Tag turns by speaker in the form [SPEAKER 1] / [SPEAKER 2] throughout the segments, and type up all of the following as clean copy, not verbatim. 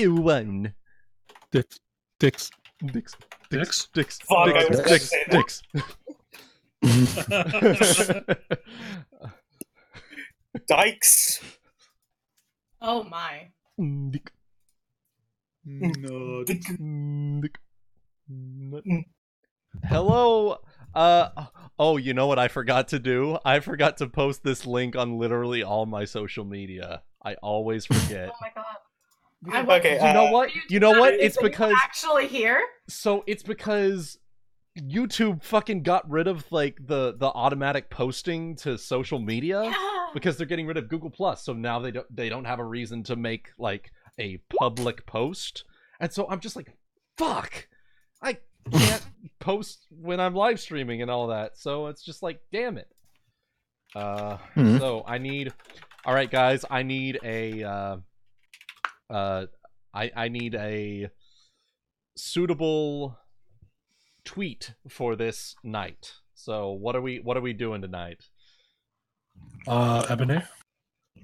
[SPEAKER 1] One.
[SPEAKER 2] Dicks.
[SPEAKER 1] Dicks.
[SPEAKER 3] Fuck, I was gonna say that.
[SPEAKER 1] Dicks.
[SPEAKER 3] Dykes.
[SPEAKER 4] Oh my.
[SPEAKER 1] Dick.
[SPEAKER 2] No.
[SPEAKER 1] Dick. Hello. Oh, you know what I forgot to do? I forgot to post this link on literally all my social media. I always forget.
[SPEAKER 4] Oh my god.
[SPEAKER 3] Okay,
[SPEAKER 1] You know what? You know what? It's because
[SPEAKER 4] actually here.
[SPEAKER 1] so it's because YouTube fucking got rid of like the automatic posting to social media because they're getting rid of Google Plus. So now they don't have a reason to make like a public post. And so I'm just like, fuck. I can't post when I'm live streaming and all that. So it's just like, damn it. So I need all right guys, I need a I need a suitable tweet for this night. So what are we doing tonight?
[SPEAKER 2] Ebony?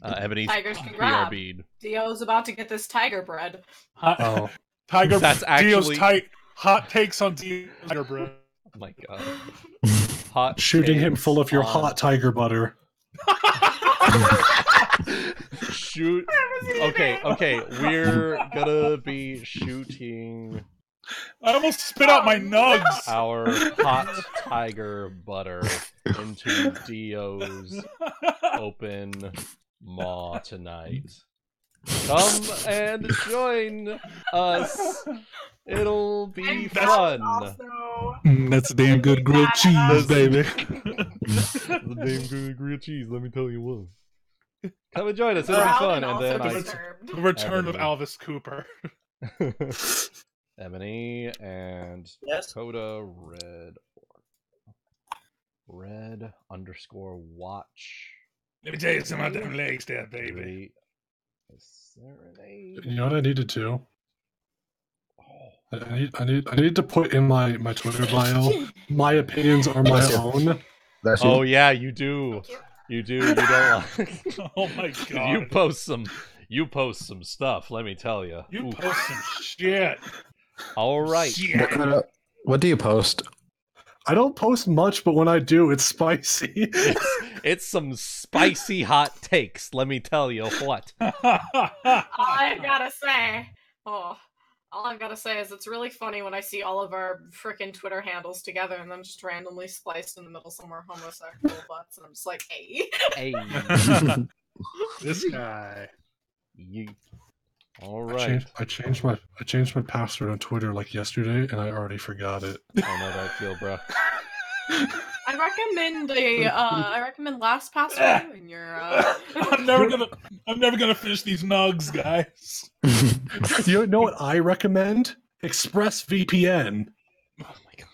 [SPEAKER 1] Ebony's
[SPEAKER 4] Tigers can grab.
[SPEAKER 1] BRB'd.
[SPEAKER 4] Dio's about to get this tiger bread.
[SPEAKER 2] Oh.
[SPEAKER 5] Tiger.
[SPEAKER 1] That's actually
[SPEAKER 5] Dio's hot takes on Tiger bread.
[SPEAKER 1] Oh my god. Hot
[SPEAKER 2] Shooting him
[SPEAKER 1] takes
[SPEAKER 2] full of your
[SPEAKER 1] on-
[SPEAKER 2] hot tiger butter.
[SPEAKER 1] Shoot. Okay, we're gonna be shooting
[SPEAKER 5] I almost spit out my nugs.
[SPEAKER 1] our hot tiger butter into Dio's open maw tonight. Come and join us. It'll be fun.
[SPEAKER 2] That's damn good grilled cheese, baby.
[SPEAKER 1] The damn good grilled cheese, let me tell you what. Come and join us, it'll be fun. And then
[SPEAKER 5] The return of
[SPEAKER 1] Ebony.
[SPEAKER 5] Alvis Cooper.
[SPEAKER 1] Ebony and
[SPEAKER 3] Yes.
[SPEAKER 1] Coda red underscore watch.
[SPEAKER 5] Let me tell you some of them legs there, baby.
[SPEAKER 1] Serenade.
[SPEAKER 2] You know what I needed to? I need to put in my Twitter bio. My opinions are my own.
[SPEAKER 6] That's you.
[SPEAKER 1] Oh yeah, you do. You do. You don't like.
[SPEAKER 5] Oh my god.
[SPEAKER 1] You post some stuff. Let me tell you.
[SPEAKER 5] You post some shit.
[SPEAKER 1] All right.
[SPEAKER 5] Shit.
[SPEAKER 6] What do you post?
[SPEAKER 2] I don't post much, but when I do, it's spicy.
[SPEAKER 1] It's some spicy hot takes. Let me tell you what.
[SPEAKER 4] I gotta say, all I've gotta say is it's really funny when I see all of our frickin' Twitter handles together and then just randomly spliced in the middle somewhere homosexual butts, and I'm just like, hey.
[SPEAKER 1] Hey.
[SPEAKER 5] This guy.
[SPEAKER 1] You. All right.
[SPEAKER 2] I changed my password on Twitter like yesterday, and I already forgot it.
[SPEAKER 1] I know that feel, bro.
[SPEAKER 4] I recommend LastPass in your.
[SPEAKER 5] I'm never gonna finish these nugs, guys.
[SPEAKER 2] You know what I recommend? ExpressVPN.
[SPEAKER 1] Oh my god.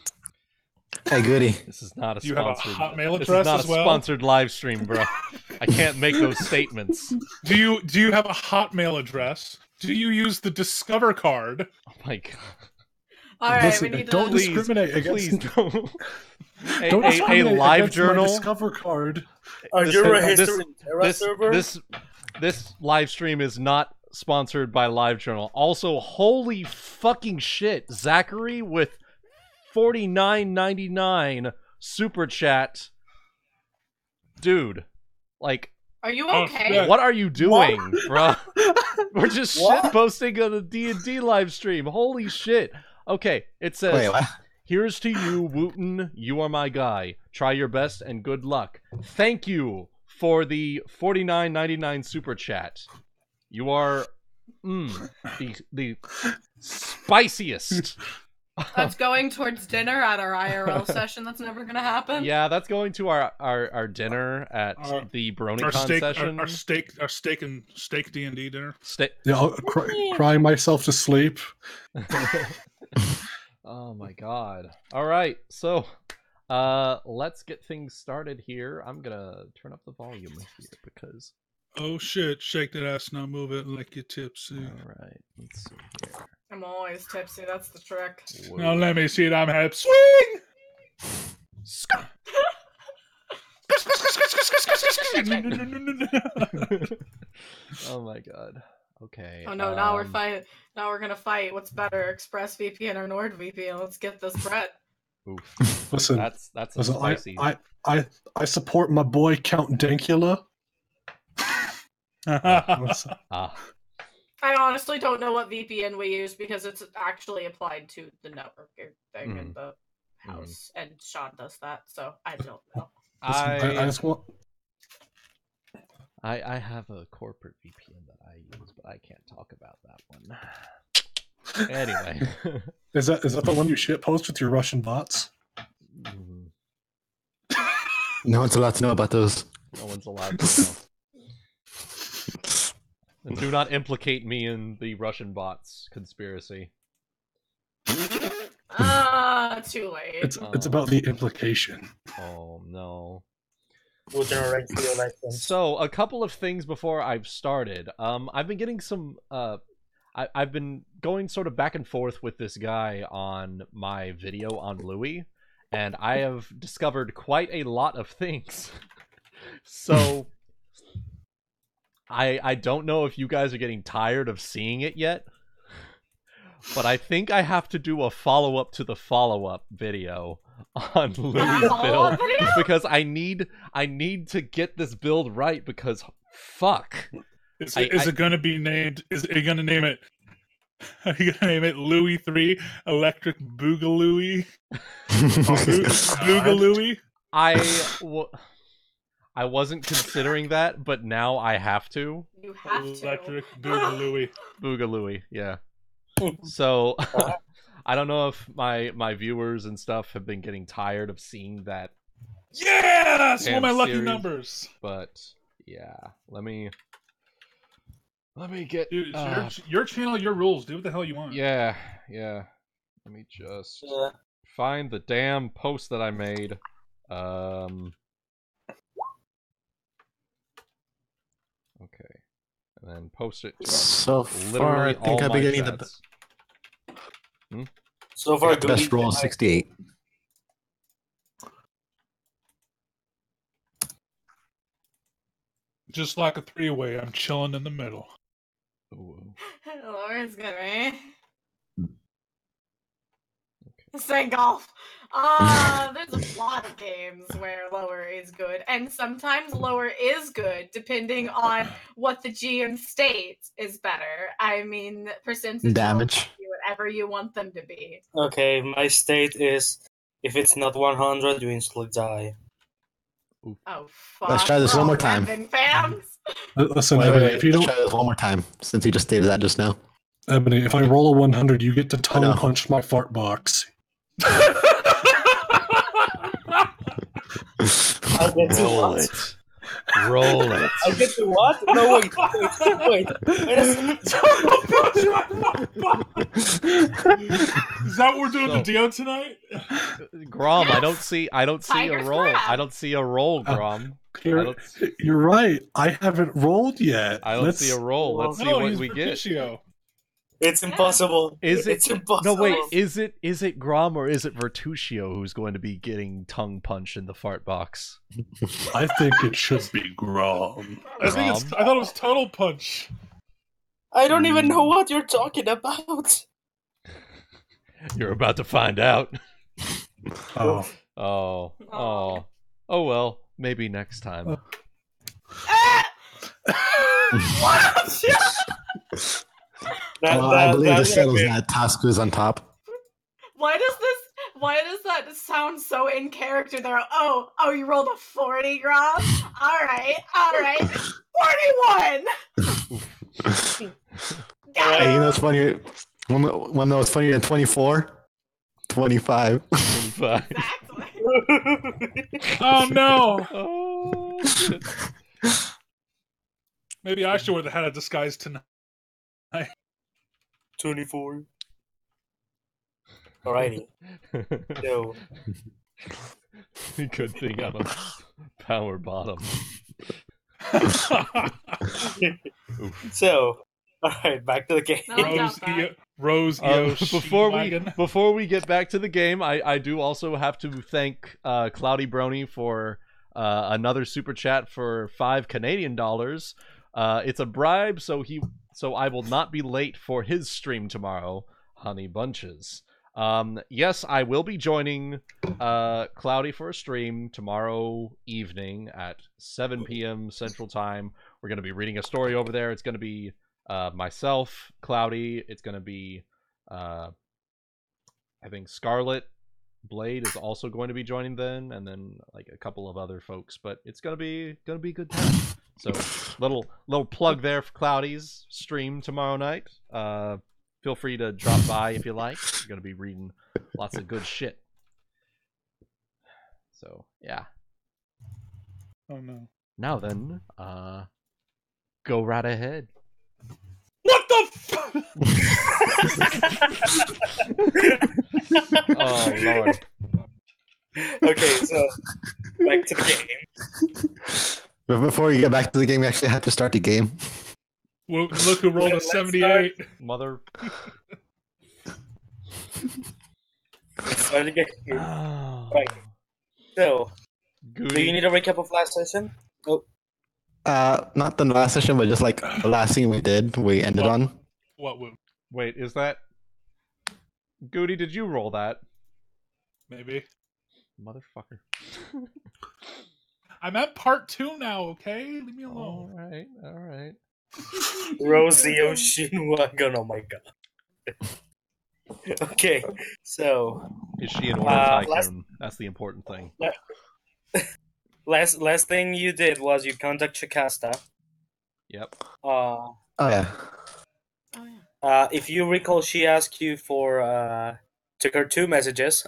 [SPEAKER 6] Hey, Goody.
[SPEAKER 1] This is not a
[SPEAKER 5] Do you have a
[SPEAKER 1] sponsored.
[SPEAKER 5] Hotmail
[SPEAKER 1] This is
[SPEAKER 5] address
[SPEAKER 1] not
[SPEAKER 5] as
[SPEAKER 1] a
[SPEAKER 5] well?
[SPEAKER 1] sponsored live stream, bro. I can't make those statements.
[SPEAKER 5] Do you have a Hotmail address? Do you use the Discover card?
[SPEAKER 1] Oh my god.
[SPEAKER 4] Alright,
[SPEAKER 2] Listen,
[SPEAKER 4] we need
[SPEAKER 2] don't
[SPEAKER 4] to.
[SPEAKER 2] discriminate against.
[SPEAKER 1] Please don't.
[SPEAKER 2] Don't
[SPEAKER 1] a
[SPEAKER 2] discriminate
[SPEAKER 1] live
[SPEAKER 2] against my
[SPEAKER 1] journal.
[SPEAKER 2] Discover card.
[SPEAKER 3] Are
[SPEAKER 1] This-
[SPEAKER 3] you a
[SPEAKER 1] this-
[SPEAKER 3] history Terra server?
[SPEAKER 1] This live stream is not sponsored by LiveJournal. Also, holy fucking shit, Zachary with $49.99 super chat, dude. Like,
[SPEAKER 4] Are you
[SPEAKER 5] Oh,
[SPEAKER 4] okay?
[SPEAKER 5] shit.
[SPEAKER 1] what are you doing, bro? We're just
[SPEAKER 3] What?
[SPEAKER 1] shit posting on a D&D live stream. Holy shit. Okay, it says.
[SPEAKER 6] Wait, what?
[SPEAKER 1] Here's to you, Wuten. You are my guy. Try your best and good luck. Thank you for the $49.99 super chat. You are the spiciest.
[SPEAKER 4] That's going towards dinner at our IRL session. That's never gonna happen.
[SPEAKER 1] Yeah, that's going to our dinner at
[SPEAKER 5] Our-
[SPEAKER 1] the
[SPEAKER 5] Our
[SPEAKER 1] BronyCon
[SPEAKER 5] steak,
[SPEAKER 1] session.
[SPEAKER 5] our steak D&D dinner.
[SPEAKER 2] Yeah, crying myself to sleep.
[SPEAKER 1] Oh my god. All right, so let's get things started here. I'm gonna turn up the volume here because.
[SPEAKER 5] Oh shit! Shake that ass, now move it like you're tipsy.
[SPEAKER 1] All right, let's see here.
[SPEAKER 4] I'm always tipsy. That's the trick.
[SPEAKER 1] Whoa.
[SPEAKER 5] Now let me see it. I'm hip. Swing.
[SPEAKER 1] Oh my god. Okay.
[SPEAKER 4] Oh no! Now we're fighting. Now we're gonna fight. What's better, ExpressVPN or NordVPN? Let's get this bread.
[SPEAKER 1] Oof.
[SPEAKER 2] Listen,
[SPEAKER 1] That's a
[SPEAKER 2] listen,
[SPEAKER 1] spicy.
[SPEAKER 2] I support my boy Count Dankula.
[SPEAKER 1] Ah.
[SPEAKER 4] I honestly don't know what VPN we use because it's actually applied to the network thing in the house, and Sean does that, so I don't know.
[SPEAKER 2] I just want.
[SPEAKER 1] I have a corporate VPN that I use, but I can't talk about that one. Anyway,
[SPEAKER 2] Is that the one you shitpost with your Russian bots?
[SPEAKER 6] No one's allowed to know about those.
[SPEAKER 1] No one's allowed to know. And do not implicate me in the Russian bots conspiracy.
[SPEAKER 4] Too late.
[SPEAKER 2] It's about the implication.
[SPEAKER 1] Oh no.
[SPEAKER 3] Wuten,
[SPEAKER 1] So a couple of things before I've started. I've been getting some. I've been going sort of back and forth with this guy on my video on Louis, and I have discovered quite a lot of things. So I don't know if you guys are getting tired of seeing it yet, but I think I have to do a follow-up to the follow-up video on Louis' build because I need to get this build right because fuck.
[SPEAKER 5] Is it going to be named? Are you going to name it? Are you going to name it Louis 3 Electric Boogaloo? Boogaloo?
[SPEAKER 1] I wasn't considering that, but now I have to.
[SPEAKER 4] You have to.
[SPEAKER 5] Electric Boogaloo.
[SPEAKER 1] Boogaloo, yeah. So I don't know if my viewers and stuff have been getting tired of seeing that.
[SPEAKER 5] Yeah, that's one of my lucky
[SPEAKER 1] series,
[SPEAKER 5] numbers.
[SPEAKER 1] But yeah, let me get.
[SPEAKER 5] Dude, it's your channel, your rules. Do what the hell you want.
[SPEAKER 1] Yeah. Let me just find the damn post that I made. Okay, and then post it.
[SPEAKER 6] So far, I think I've been getting the
[SPEAKER 3] So far,
[SPEAKER 6] best roll is 68.
[SPEAKER 5] Just like a three-way, I'm chilling in the middle.
[SPEAKER 4] Laura's good, right? Say golf. There's a lot of games where lower is good, and sometimes lower is good, depending on what the GM states is better. I mean, percentage
[SPEAKER 6] damage.
[SPEAKER 4] Whatever you want them to be.
[SPEAKER 3] Okay, my state is if it's not 100, you instantly die.
[SPEAKER 4] Oh fuck!
[SPEAKER 6] Let's try this one more time.
[SPEAKER 4] Fans.
[SPEAKER 2] Listen,
[SPEAKER 6] Wait,
[SPEAKER 2] Ebony,
[SPEAKER 6] wait,
[SPEAKER 2] if you
[SPEAKER 6] let's
[SPEAKER 2] don't,
[SPEAKER 6] try this one more time, since you just stated that just now.
[SPEAKER 2] Ebony, if I roll a 100, you get to tongue
[SPEAKER 6] know.
[SPEAKER 2] punch my fart box.
[SPEAKER 3] I get to
[SPEAKER 1] Roll
[SPEAKER 3] what?
[SPEAKER 1] it. Roll it.
[SPEAKER 3] I get to what? No, wait a second.
[SPEAKER 5] Is that what we're doing the deal tonight?
[SPEAKER 1] Grom,
[SPEAKER 4] Yes.
[SPEAKER 1] I don't see
[SPEAKER 4] Tiger's
[SPEAKER 1] a roll.
[SPEAKER 4] crab.
[SPEAKER 1] I don't see a roll, Grom.
[SPEAKER 2] You're right. I haven't rolled yet.
[SPEAKER 1] I don't see a roll. Let's see what
[SPEAKER 5] he's
[SPEAKER 1] we get.
[SPEAKER 5] Mercutio.
[SPEAKER 3] It's impossible.
[SPEAKER 1] Is it?
[SPEAKER 3] It's impossible.
[SPEAKER 1] No, wait. Is it Grom or is it Vertuccio who's going to be getting tongue punched in the fart box?
[SPEAKER 2] I think it should be Grom.
[SPEAKER 5] I thought it was Total Punch.
[SPEAKER 3] I don't even know what you're talking about.
[SPEAKER 1] You're about to find out.
[SPEAKER 2] Oh.
[SPEAKER 1] Oh well. Maybe next time.
[SPEAKER 6] I believe this settles that Tasuku is on top.
[SPEAKER 4] Why does that sound so in character there? Oh, you rolled a 40, Grom? Alright. 41!
[SPEAKER 6] Hey, you know what's funnier? One that was funnier than 24? 25.
[SPEAKER 1] 25.
[SPEAKER 4] Exactly.
[SPEAKER 5] Oh no!
[SPEAKER 1] Oh shit.
[SPEAKER 5] Maybe I should have had a disguise tonight.
[SPEAKER 3] 24. Alrighty. So,
[SPEAKER 1] Good thing I'm a power bottom.
[SPEAKER 3] alright, back to the game.
[SPEAKER 5] Rose
[SPEAKER 1] Before we get back to the game, I do also have to thank Cloudy Brony for another super chat for $5 Canadian. It's a bribe, so he so I will not be late for his stream tomorrow, Honey Bunches. Yes, I will be joining Cloudy for a stream tomorrow evening at 7 p.m. Central Time. We're going to be reading a story over there. It's going to be myself, Cloudy. It's going to be, I think, Scarlet Blade is also going to be joining then, and then like a couple of other folks. But it's going to be a good time. So little plug there for Cloudy's stream tomorrow night. Feel free to drop by if you like. We're going to be reading lots of good shit. So, yeah.
[SPEAKER 5] Oh, no.
[SPEAKER 1] Now then, go right ahead.
[SPEAKER 5] What the fuck?
[SPEAKER 1] Oh, Lord.
[SPEAKER 3] Okay, so back to the game.
[SPEAKER 6] But before you get back to the game, you actually have to start the game.
[SPEAKER 5] Well, look who rolled a
[SPEAKER 3] Let's
[SPEAKER 5] 78.
[SPEAKER 1] Mother.
[SPEAKER 3] Start the game.
[SPEAKER 1] Oh.
[SPEAKER 3] Right. So,
[SPEAKER 1] Goody.
[SPEAKER 3] do you need a recap of last session? Oh,
[SPEAKER 6] Not the last session, but just like the last thing we did, we ended on.
[SPEAKER 5] What would?
[SPEAKER 1] Wait, is that... Goody, did you roll that?
[SPEAKER 5] Maybe.
[SPEAKER 1] Motherfucker.
[SPEAKER 5] I'm at part 2 now, okay? Leave me alone.
[SPEAKER 1] Alright.
[SPEAKER 3] Rosie Ocean Wagon. Oh my god. Okay, so
[SPEAKER 1] Is she an order tycoon? That's the important thing.
[SPEAKER 3] last thing you did was you contact Shikasta.
[SPEAKER 1] Yep.
[SPEAKER 6] Oh yeah.
[SPEAKER 4] Oh yeah.
[SPEAKER 3] If you recall, she asked you for took her 2 messages.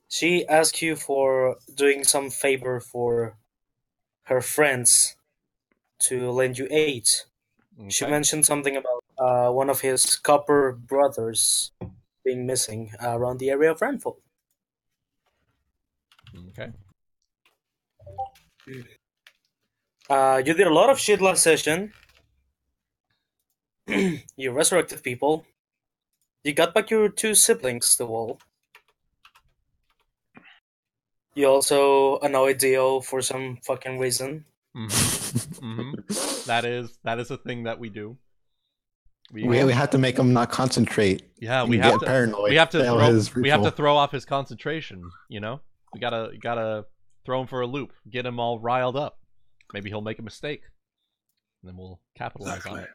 [SPEAKER 3] She asked you for doing some favor for her friends to lend you aid.
[SPEAKER 1] Okay.
[SPEAKER 3] She mentioned something about one of his copper brothers being missing around the area of Renfold.
[SPEAKER 1] Okay.
[SPEAKER 3] You did a lot of shit last session. You resurrected people. You got back your 2 siblings, the wall. You also annoyed Dio for some fucking reason.
[SPEAKER 1] That is a thing that we do.
[SPEAKER 6] We have to make him not concentrate.
[SPEAKER 1] Yeah,
[SPEAKER 6] and
[SPEAKER 1] we have
[SPEAKER 6] get
[SPEAKER 1] to.
[SPEAKER 6] paranoid.
[SPEAKER 1] We have to
[SPEAKER 6] Fail
[SPEAKER 1] throw.
[SPEAKER 6] his
[SPEAKER 1] We have to
[SPEAKER 6] ritual.
[SPEAKER 1] throw off his concentration. You know, we gotta throw him for a loop, get him all riled up. Maybe he'll make a mistake, and then we'll capitalize on it.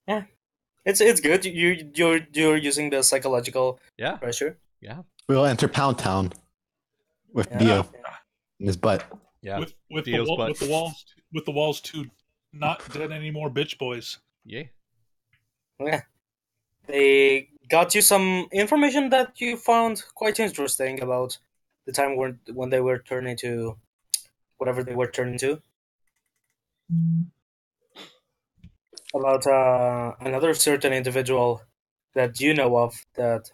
[SPEAKER 3] Yeah, it's good. You're using the psychological
[SPEAKER 1] Yeah,
[SPEAKER 3] pressure.
[SPEAKER 1] yeah,
[SPEAKER 6] We'll enter Pound Town with
[SPEAKER 3] Yeah.
[SPEAKER 6] Dio in his butt.
[SPEAKER 1] yeah.
[SPEAKER 5] With
[SPEAKER 1] Dio's butt.
[SPEAKER 5] the walls 2 not dead anymore, bitch boys.
[SPEAKER 1] Yeah.
[SPEAKER 3] Yeah. They got you some information that you found quite interesting about the time when they were turned into whatever they were turned into. About another certain individual that you know of that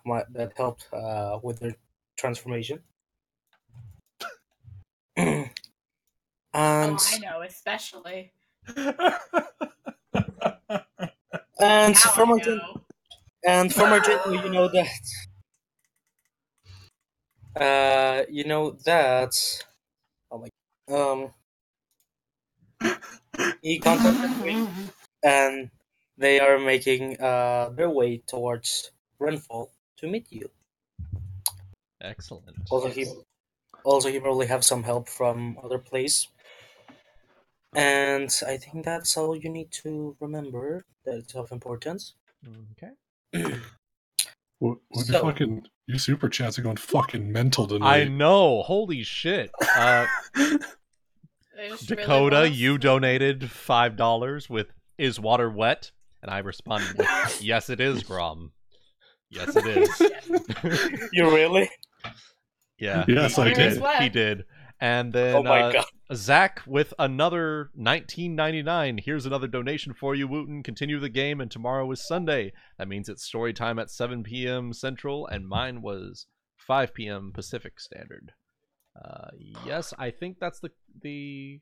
[SPEAKER 3] helped with their transformation. And
[SPEAKER 4] Oh, I know, especially.
[SPEAKER 3] and
[SPEAKER 4] Now
[SPEAKER 3] from
[SPEAKER 4] I
[SPEAKER 3] our
[SPEAKER 4] know.
[SPEAKER 3] and from our journal, you know that oh my he contacted me, and they are making their way towards Renfall to meet you.
[SPEAKER 1] Excellent.
[SPEAKER 3] Also he probably have some help from other place. And I think that's all you need to remember that's of importance.
[SPEAKER 1] Okay.
[SPEAKER 2] You super chats are going fucking mental
[SPEAKER 1] I
[SPEAKER 2] tonight.
[SPEAKER 1] know. Holy shit.
[SPEAKER 4] They just
[SPEAKER 1] Dakota,
[SPEAKER 4] really
[SPEAKER 1] you donated $5 with "Is water wet?" And I responded with, "Yes, it is, Grom. Yes, it is."
[SPEAKER 3] You really?
[SPEAKER 1] Yeah.
[SPEAKER 2] Yes, I
[SPEAKER 1] he
[SPEAKER 4] Water is
[SPEAKER 1] did.
[SPEAKER 4] wet.
[SPEAKER 1] He did. And then
[SPEAKER 3] Oh my god.
[SPEAKER 1] Zach with another $19.99. Here's another donation for you, Wooten. Continue the game, and tomorrow is Sunday. That means it's story time at 7 p.m. Central, and mine was 5 p.m. Pacific Standard. Yes, I think that's the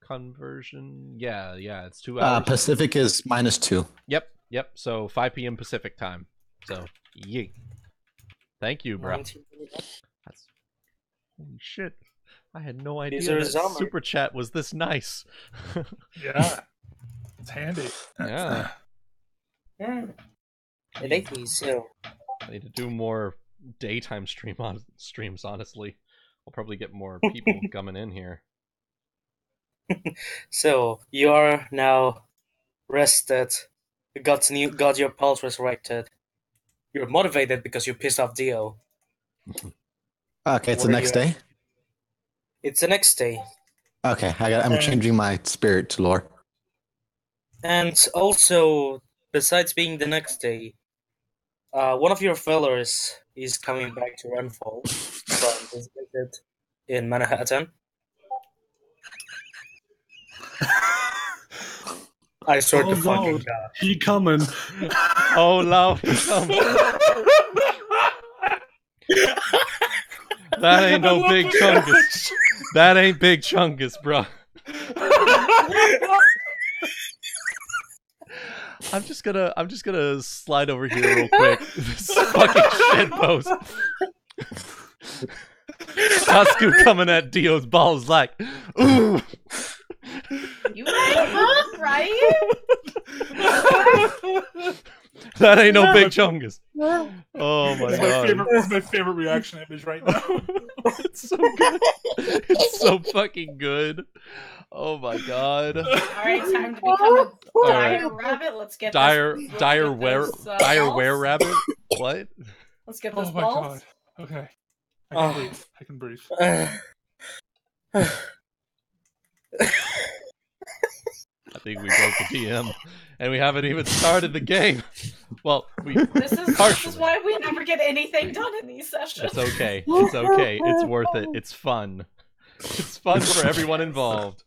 [SPEAKER 1] conversion. Yeah, it's 2 hours.
[SPEAKER 6] Pacific is -2.
[SPEAKER 1] Yep. So 5 p.m. Pacific time. So, yay. Thank you, bro.
[SPEAKER 3] 19.
[SPEAKER 1] That's holy shit. I had no idea
[SPEAKER 3] These are
[SPEAKER 1] that
[SPEAKER 3] summer.
[SPEAKER 1] Super Chat was this nice.
[SPEAKER 5] Yeah. It's handy.
[SPEAKER 1] Yeah.
[SPEAKER 3] Yeah. It is, so.
[SPEAKER 1] I need to do more daytime streams, honestly. I'll probably get more people coming in here.
[SPEAKER 3] So, you are now rested. You got your pulse resurrected. You're motivated because you pissed off Dio.
[SPEAKER 6] Okay, it's
[SPEAKER 3] What
[SPEAKER 6] the
[SPEAKER 3] are
[SPEAKER 6] next
[SPEAKER 3] you-
[SPEAKER 6] day.
[SPEAKER 3] It's the next day.
[SPEAKER 6] Okay, I'm changing my spirit to lore.
[SPEAKER 3] And also, besides being the next day, one of your fellows is coming back to Renfall from his visit in Manhattan. I swear to fucking God.
[SPEAKER 2] He coming.
[SPEAKER 1] Oh, loud. That ain't no Big Chungus. That ain't Big Chungus, bro. I'm just gonna slide over here real quick. This fucking shit post. Tasuku coming at Dio's balls like, ooh.
[SPEAKER 4] You right, right?
[SPEAKER 1] That ain't no Big Chungus. Oh my god.
[SPEAKER 5] It's my favorite reaction image right now.
[SPEAKER 1] It's so good. It's so fucking good. Oh my god.
[SPEAKER 4] Alright, time to become a dire rabbit. Let's get
[SPEAKER 1] Dire
[SPEAKER 4] this.
[SPEAKER 1] were rabbit? What?
[SPEAKER 4] Let's get this
[SPEAKER 5] Oh my
[SPEAKER 4] balls.
[SPEAKER 5] god. Okay. I can breathe.
[SPEAKER 1] I think we broke the DM, and we haven't even started the game. Well,
[SPEAKER 4] This is why we never get anything done in these sessions.
[SPEAKER 1] It's okay. It's okay. It's worth it. It's fun. It's fun for everyone involved.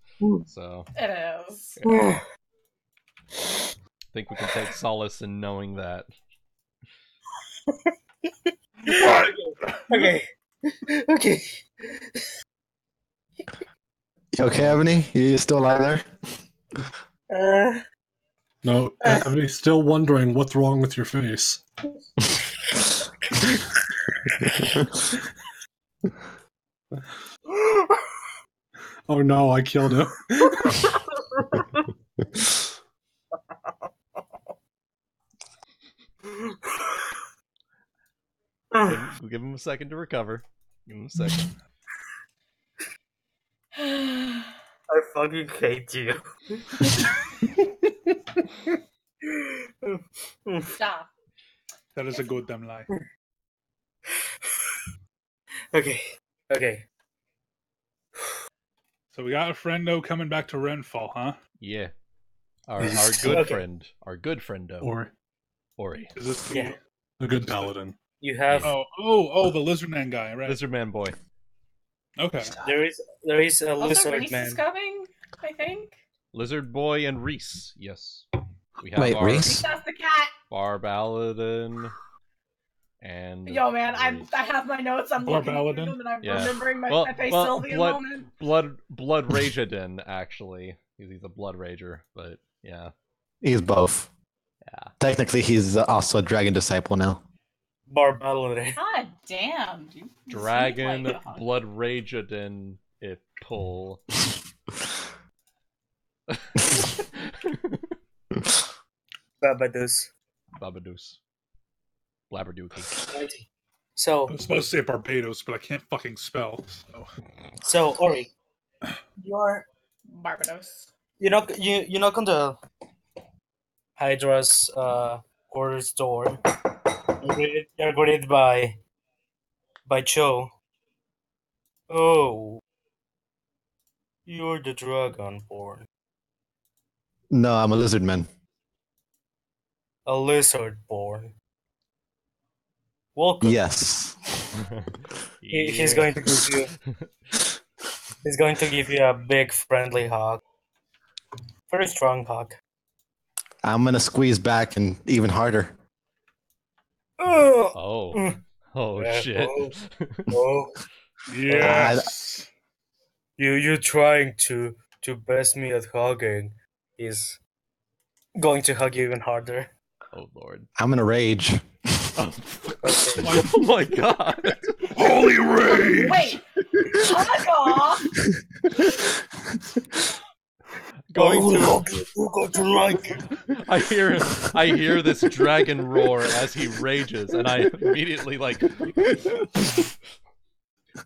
[SPEAKER 1] So
[SPEAKER 4] It is.
[SPEAKER 1] I think we can take solace in knowing that.
[SPEAKER 3] Okay. Okay.
[SPEAKER 6] You okay, Ebony? You still alive there?
[SPEAKER 2] No, Ebony's still wondering what's wrong with your face. Oh no, I killed him.
[SPEAKER 1] Give him a second to recover. Give him a second.
[SPEAKER 3] I fucking hate you.
[SPEAKER 4] Stop.
[SPEAKER 5] That is a goddamn lie.
[SPEAKER 3] Okay. Okay.
[SPEAKER 5] So we got a friendo coming back to Renfall, huh?
[SPEAKER 1] Yeah. Our good
[SPEAKER 3] Okay.
[SPEAKER 1] friend. Our good friendo.
[SPEAKER 2] Or
[SPEAKER 1] Ori.
[SPEAKER 5] Is this the...
[SPEAKER 3] Yeah.
[SPEAKER 2] a good paladin.
[SPEAKER 3] You have
[SPEAKER 5] Oh, the lizard man guy, right?
[SPEAKER 1] Lizard Man boy.
[SPEAKER 5] Okay.
[SPEAKER 3] there is a
[SPEAKER 4] Also,
[SPEAKER 3] lizard
[SPEAKER 4] Reese
[SPEAKER 3] man.
[SPEAKER 4] is coming, I think.
[SPEAKER 1] Lizard boy and Reese. Yes. We have
[SPEAKER 6] Wait,
[SPEAKER 1] our
[SPEAKER 6] Reese?
[SPEAKER 4] That's the cat.
[SPEAKER 1] Paladin and
[SPEAKER 4] Yo, man,
[SPEAKER 1] Reese.
[SPEAKER 4] I have my notes. I'm looking through them and I'm
[SPEAKER 1] Yeah.
[SPEAKER 4] remembering my
[SPEAKER 1] Well,
[SPEAKER 4] Pepe
[SPEAKER 1] well,
[SPEAKER 4] Sylvia
[SPEAKER 1] blood-
[SPEAKER 4] moment.
[SPEAKER 1] Bloodrager actually. He's a blood rager, but yeah.
[SPEAKER 6] He's both.
[SPEAKER 1] Yeah.
[SPEAKER 6] Technically, he's also a dragon disciple now.
[SPEAKER 3] Barbalore.
[SPEAKER 4] God damn, dude. You
[SPEAKER 1] Dragon
[SPEAKER 4] seem like-
[SPEAKER 1] Bloodrager if pull.
[SPEAKER 3] Babadus.
[SPEAKER 1] Babadoos. Blabberduki.
[SPEAKER 3] So,
[SPEAKER 5] I was supposed to say Barbados, but I can't fucking spell.
[SPEAKER 3] so Ori, you're
[SPEAKER 4] Barbados.
[SPEAKER 3] you knock on the Hydra's quarters door. You're greeted by Cho. Oh, you're the Dragonborn,
[SPEAKER 6] No, I'm a lizard man.
[SPEAKER 3] a Lizardborn. Welcome.
[SPEAKER 6] Yes.
[SPEAKER 3] He's going to give you. He's going to give you a big friendly hug. Very strong hug.
[SPEAKER 6] I'm gonna squeeze back and even harder.
[SPEAKER 1] Oh. Oh shit.
[SPEAKER 3] Oh.
[SPEAKER 5] Yes.
[SPEAKER 3] You trying to best me at hugging. He's going to hug you even harder.
[SPEAKER 1] Oh lord.
[SPEAKER 6] I'm gonna rage.
[SPEAKER 1] Oh,
[SPEAKER 3] Okay.
[SPEAKER 1] oh my god.
[SPEAKER 5] Holy rage!
[SPEAKER 4] Wait! Hug off!
[SPEAKER 1] going to.
[SPEAKER 3] You're going to like it.
[SPEAKER 1] I hear this dragon roar as he rages, and I immediately like.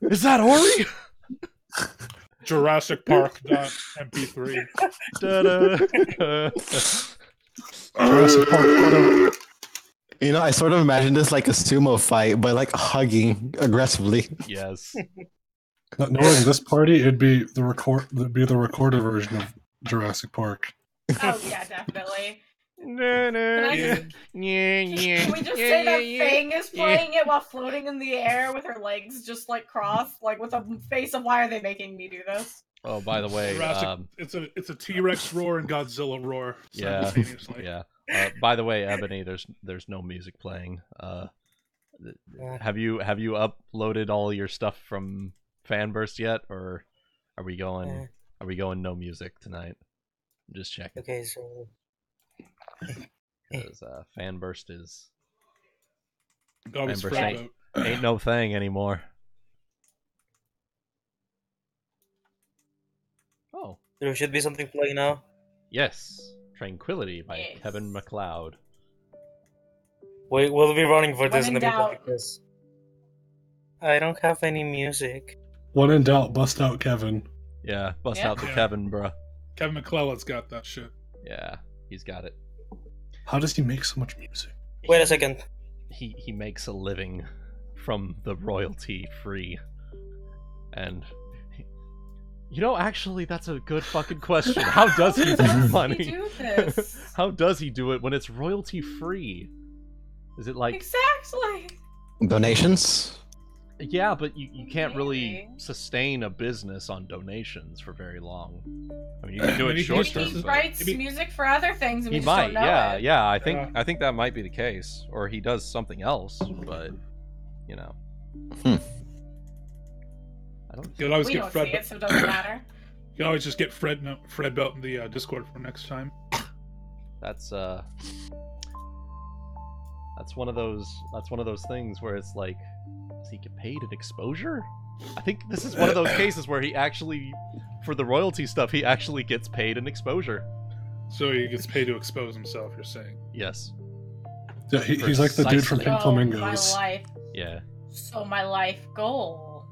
[SPEAKER 1] Is that Ori?
[SPEAKER 5] Jurassic Park MP3.
[SPEAKER 2] Jurassic Park, whatever.
[SPEAKER 6] You know, I sort of imagine this like a sumo fight, but like hugging aggressively.
[SPEAKER 1] Yes.
[SPEAKER 2] Knowing this party, it'd be the recorded version of Jurassic Park.
[SPEAKER 4] Oh yeah, definitely.
[SPEAKER 1] Can
[SPEAKER 4] Can we just say that Fang is playing it while floating in the air with her legs just like crossed, like with a face of why are they making me do this?
[SPEAKER 1] Oh, by the way,
[SPEAKER 5] it's a T-Rex roar and Godzilla roar
[SPEAKER 1] yeah,
[SPEAKER 5] simultaneously.
[SPEAKER 1] yeah. By the way, Ebony, there's no music playing. Have you uploaded all your stuff from Fanburst yet, or are we going no music tonight? I'm just checking.
[SPEAKER 3] Okay, so
[SPEAKER 1] Because Fanburst is
[SPEAKER 5] Always
[SPEAKER 1] Fanburst ain't no thing anymore. Oh,
[SPEAKER 3] there should be something playing now.
[SPEAKER 1] yes, Tranquility by
[SPEAKER 4] Yes.
[SPEAKER 1] Kevin MacLeod.
[SPEAKER 3] Wait, we'll be running for
[SPEAKER 4] When
[SPEAKER 3] this
[SPEAKER 4] in
[SPEAKER 3] in the middle
[SPEAKER 4] doubt.
[SPEAKER 3] because I don't have any music.
[SPEAKER 2] When in doubt, bust out Kevin.
[SPEAKER 1] Yeah, bust
[SPEAKER 4] Yeah.
[SPEAKER 1] out the
[SPEAKER 5] Yeah.
[SPEAKER 1] Kevin, bruh.
[SPEAKER 5] Kevin McClellan's got that shit.
[SPEAKER 1] Yeah, he's got it.
[SPEAKER 2] How does he make so much music?
[SPEAKER 3] Wait a second.
[SPEAKER 1] He makes a living from the royalty free, and you know, actually, that's a good fucking question. How does he
[SPEAKER 4] How
[SPEAKER 1] make
[SPEAKER 4] does he
[SPEAKER 1] money?
[SPEAKER 4] do this?
[SPEAKER 1] How does he do it when it's royalty free? Is it like
[SPEAKER 4] Exactly.
[SPEAKER 6] Donations?
[SPEAKER 1] yeah, but you can't really
[SPEAKER 4] Maybe.
[SPEAKER 1] sustain a business on donations for very long. I mean, you can do it
[SPEAKER 5] Maybe
[SPEAKER 1] short
[SPEAKER 5] he
[SPEAKER 1] term.
[SPEAKER 4] He
[SPEAKER 1] but
[SPEAKER 4] writes
[SPEAKER 5] Maybe-
[SPEAKER 4] music for other things, and
[SPEAKER 1] He
[SPEAKER 4] we just
[SPEAKER 1] might,
[SPEAKER 4] don't know
[SPEAKER 1] yeah,
[SPEAKER 4] it.
[SPEAKER 1] yeah. I
[SPEAKER 5] Yeah.
[SPEAKER 1] think that might be the case, or he does something else. But you know,
[SPEAKER 6] Hmm.
[SPEAKER 1] I don't.
[SPEAKER 5] You can always
[SPEAKER 4] We
[SPEAKER 5] get
[SPEAKER 4] don't
[SPEAKER 5] Fred.
[SPEAKER 4] see it, so it doesn't matter.
[SPEAKER 5] You can always just get Fred Belt in the Discord for next time.
[SPEAKER 1] That's one of those things where it's like, does he get paid in exposure? I think this is one of those cases where he actually, for the royalty stuff, he actually gets paid in exposure.
[SPEAKER 5] So he gets paid to expose himself. You're saying?
[SPEAKER 1] Yes.
[SPEAKER 2] Yeah, he's like the dude from
[SPEAKER 1] Precisely.
[SPEAKER 2] Pink
[SPEAKER 4] So, my
[SPEAKER 2] Flamingos.
[SPEAKER 4] life.
[SPEAKER 1] Yeah.
[SPEAKER 4] So my life goal.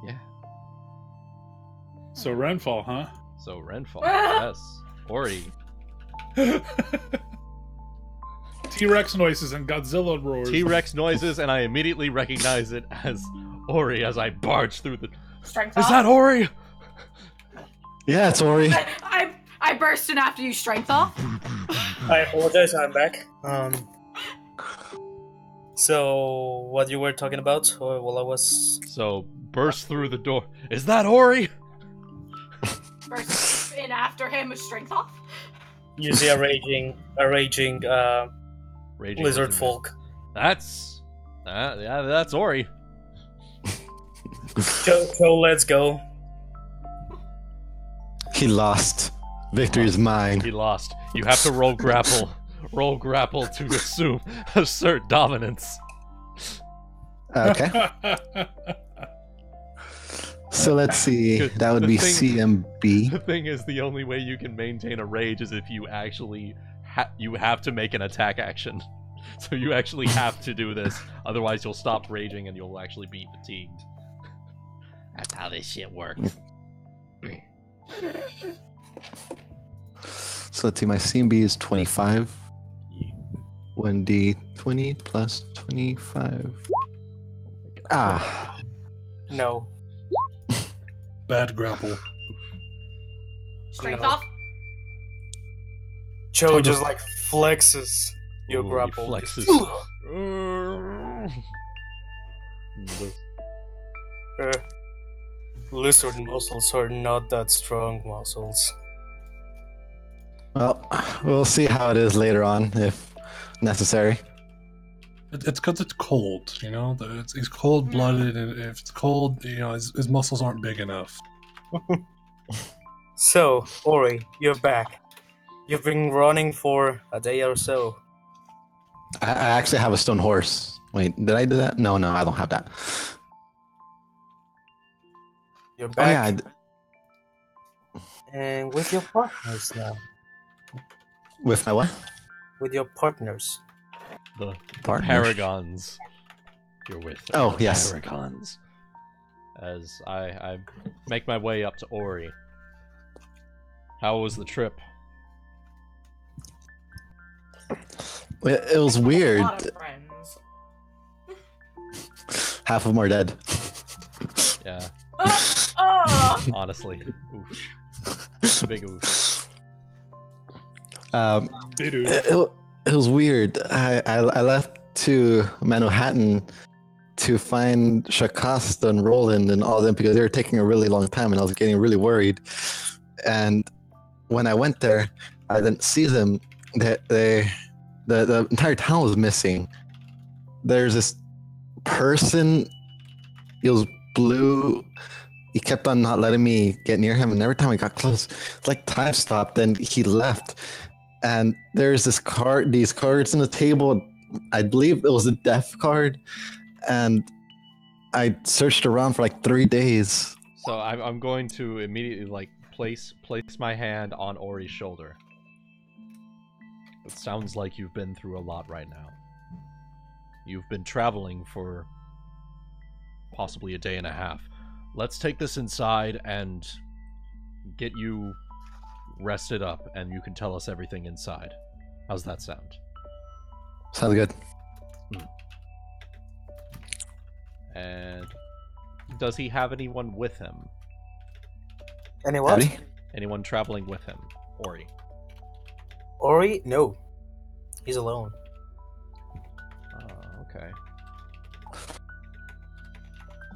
[SPEAKER 1] Yeah.
[SPEAKER 5] So Renfall, huh?
[SPEAKER 1] So Renfall, yes. Ori.
[SPEAKER 5] T-Rex noises and Godzilla roars.
[SPEAKER 1] T-Rex noises, and I immediately recognize it as Ori as I barge through the.
[SPEAKER 4] Strength
[SPEAKER 1] Is
[SPEAKER 4] off.
[SPEAKER 1] that Ori?
[SPEAKER 6] Yeah, it's Ori.
[SPEAKER 4] I burst in after you, strength off.
[SPEAKER 3] I apologize, I'm back. So what you were talking about while I was
[SPEAKER 1] So burst through the door. Is that Ori?
[SPEAKER 4] Burst in after him with strength off.
[SPEAKER 3] you see a raging
[SPEAKER 1] Raging
[SPEAKER 3] Lizardfolk.
[SPEAKER 1] That's yeah, that's Ori.
[SPEAKER 3] So let's go.
[SPEAKER 6] He lost. Victory is mine.
[SPEAKER 1] He lost. You have to roll grapple. Roll grapple to assert dominance.
[SPEAKER 6] Okay. So let's see.
[SPEAKER 1] Good.
[SPEAKER 6] That would
[SPEAKER 1] The
[SPEAKER 6] be
[SPEAKER 1] thing-
[SPEAKER 6] CMB.
[SPEAKER 1] The thing is, the only way you can maintain a rage is if you actually you have to make an attack action. So you actually have to do this. Otherwise, you'll stop raging and you'll actually be fatigued. That's how this shit works.
[SPEAKER 6] So let's see. My CMB is 25. 1d20 plus 25. Ah.
[SPEAKER 3] No.
[SPEAKER 2] Bad grapple.
[SPEAKER 4] Strength
[SPEAKER 3] No.
[SPEAKER 4] off.
[SPEAKER 3] Joe just like flexes your
[SPEAKER 1] Ooh, he
[SPEAKER 3] grapple.
[SPEAKER 1] flexes.
[SPEAKER 3] Lizard muscles are not that strong muscles.
[SPEAKER 6] Well, we'll see how it is later on, if necessary.
[SPEAKER 2] It's because it's cold, you know? He's cold-blooded, and if it's cold, you know, his muscles aren't big enough.
[SPEAKER 3] So, Ori, you're back. You've been running for a day or so.
[SPEAKER 6] I actually have a stone horse. Wait, did I do that? No, I don't have that.
[SPEAKER 3] You're
[SPEAKER 6] Oh, yeah.
[SPEAKER 3] back. And with your partners now.
[SPEAKER 6] With my what?
[SPEAKER 3] With your partners.
[SPEAKER 1] The
[SPEAKER 6] Partners?
[SPEAKER 1] paragons. You're with
[SPEAKER 6] Oh,
[SPEAKER 1] the
[SPEAKER 6] yes.
[SPEAKER 1] paragons. As I make my way up to Ori. How was the trip?
[SPEAKER 6] It was
[SPEAKER 4] A
[SPEAKER 6] weird.
[SPEAKER 4] lot of friends.
[SPEAKER 6] Half of them are dead.
[SPEAKER 1] Yeah,
[SPEAKER 4] Oh!
[SPEAKER 1] honestly. Oof. Big oof.
[SPEAKER 5] Bidu.
[SPEAKER 6] It was weird. I left to Manhattan to find Shakasta and Roland and all them because they were taking a really long time and I was getting really worried. And when I went there, I didn't see them. The entire town was missing. There's this person. He was blue. He kept on not letting me get near him, and every time I got close, it's like time stopped. And he left. And there's these cards on the table. I believe it was a death card, and I searched around for like 3 days.
[SPEAKER 1] So I'm going to immediately like place my hand on Ori's shoulder. It sounds like you've been through a lot right now. You've been traveling for possibly a day and a half. Let's take this inside and get you rested up, and you can tell us everything inside. How's that sound?
[SPEAKER 6] Sounds good.
[SPEAKER 1] And does he have anyone with him?
[SPEAKER 3] Anyone?
[SPEAKER 6] Howdy?
[SPEAKER 1] Anyone traveling with him? Ori?
[SPEAKER 3] Ori? No. He's alone.
[SPEAKER 1] Okay.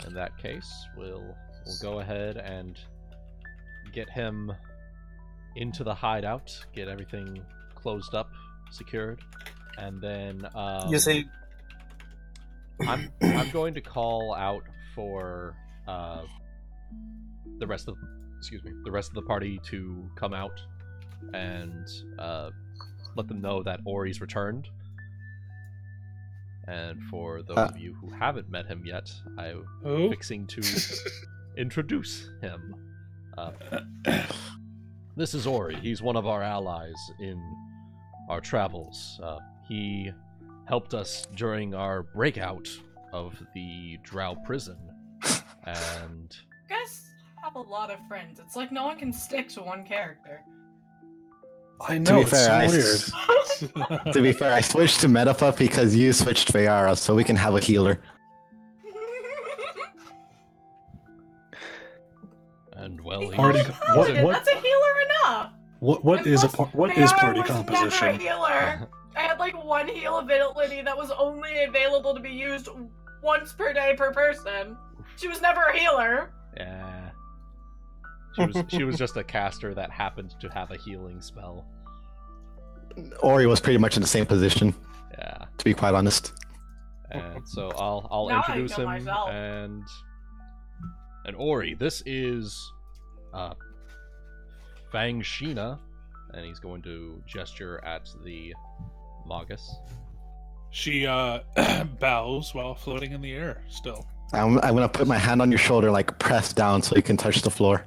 [SPEAKER 1] In that case, we'll go ahead and get him into the hideout, get everything closed up, secured, and then
[SPEAKER 3] You say
[SPEAKER 1] I'm going to call out for the rest of the party to come out and let them know that Ori's returned. And for those of you who haven't met him yet, I'm fixing to introduce him. This is Ori. He's one of our allies in our travels. He helped us during our breakout of the Drow prison. And
[SPEAKER 4] You guys have a lot of friends. It's like no one can stick to one character.
[SPEAKER 2] I know, it's
[SPEAKER 6] fair, I-
[SPEAKER 2] so weird.
[SPEAKER 6] To be fair, I switched to Metapuff because you switched Fayara, so we can have a healer.
[SPEAKER 1] and well,
[SPEAKER 2] Party- what-
[SPEAKER 4] That's a healer enough.
[SPEAKER 2] What is
[SPEAKER 4] Fayara
[SPEAKER 2] party
[SPEAKER 4] was
[SPEAKER 2] composition?
[SPEAKER 4] Never a healer. I had like one heal ability that was only available to be used once per day per person. She was never a healer.
[SPEAKER 1] Yeah. She was just a caster that happened to have a healing spell.
[SPEAKER 6] Ori was pretty much in the same position,
[SPEAKER 1] Yeah.
[SPEAKER 6] to be quite honest.
[SPEAKER 1] And so I'll
[SPEAKER 4] Now I
[SPEAKER 1] introduce
[SPEAKER 4] know
[SPEAKER 1] him
[SPEAKER 4] myself.
[SPEAKER 1] and Ori, this is Fang-Shina, and he's going to gesture at the Magus.
[SPEAKER 5] She bows while floating in the air still.
[SPEAKER 6] I'm gonna put my hand on your shoulder, like press down so you can touch the floor.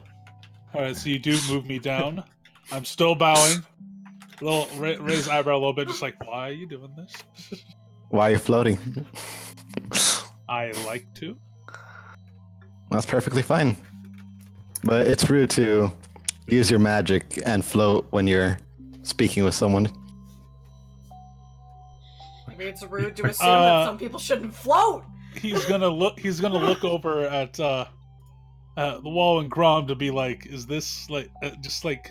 [SPEAKER 5] Alright, so you do move me down. I'm still bowing. Raise eyebrow a little bit, just like, why are you doing this?
[SPEAKER 6] Why are you floating?
[SPEAKER 5] I like to.
[SPEAKER 6] That's perfectly fine. But it's rude to use your magic and float when you're speaking with someone.
[SPEAKER 4] Maybe it's rude to assume that some people shouldn't float.
[SPEAKER 5] He's gonna look over at the wall and Grom to be like, is this like just like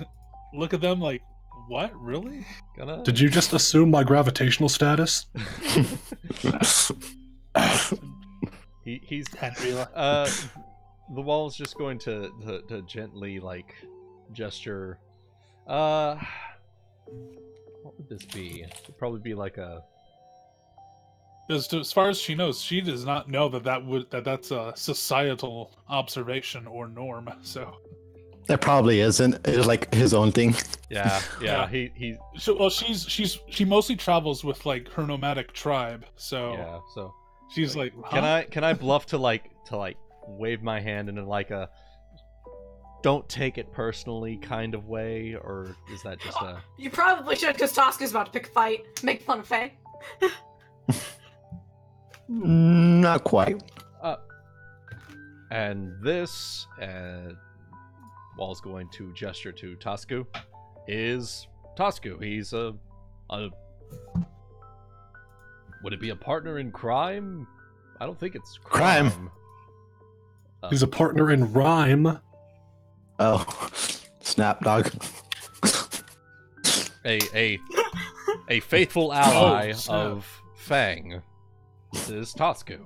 [SPEAKER 5] look at them like, what, really?
[SPEAKER 2] Did you just assume my gravitational status?
[SPEAKER 1] He's
[SPEAKER 5] Henry,
[SPEAKER 1] the wall's just going to gently like gesture. What would this be? It'd probably be like a.
[SPEAKER 5] as far as she knows, she does not know that's a societal observation or norm. So,
[SPEAKER 6] It probably isn't. It's like his own thing.
[SPEAKER 1] Yeah.
[SPEAKER 5] Yeah.
[SPEAKER 1] He.
[SPEAKER 5] she mostly travels with like her nomadic tribe. So
[SPEAKER 1] Yeah. So
[SPEAKER 5] she's like, huh?
[SPEAKER 1] can I bluff to like wave my hand and then like a don't take it personally kind of way, or is that just a...
[SPEAKER 4] You probably should, because Tasuku's about to pick a fight. Make fun of Faye.
[SPEAKER 6] Not quite.
[SPEAKER 1] And this, Wall's going to gesture to Tasuku, is Tasuku. He's a... Would it be a partner in crime? I don't think it's crime.
[SPEAKER 2] He's a partner in rhyme.
[SPEAKER 6] Oh, snap, dog.
[SPEAKER 1] A faithful ally of Fang. This is Tasuku.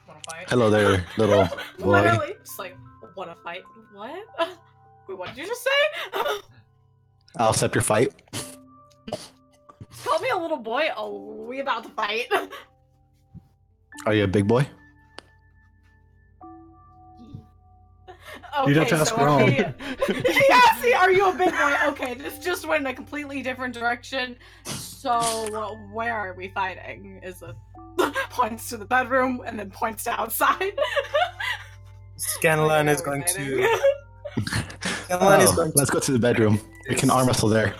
[SPEAKER 4] Wanna fight?
[SPEAKER 6] Hello there, little boy.
[SPEAKER 4] Literally, just like, wanna fight? What? Wait, what did you just say?
[SPEAKER 6] I'll accept your fight.
[SPEAKER 4] Call me a little boy? Oh, we about to fight.
[SPEAKER 6] Are you a big boy?
[SPEAKER 4] Okay,
[SPEAKER 2] You'd have to ask Grom.
[SPEAKER 4] yeah, see, are you a big boy? Okay, this just went in a completely different direction. So, where are we fighting? Is it points to the bedroom and then points to outside?
[SPEAKER 3] Scanlan is going to.
[SPEAKER 6] Let's go to the bedroom. We can arm wrestle there.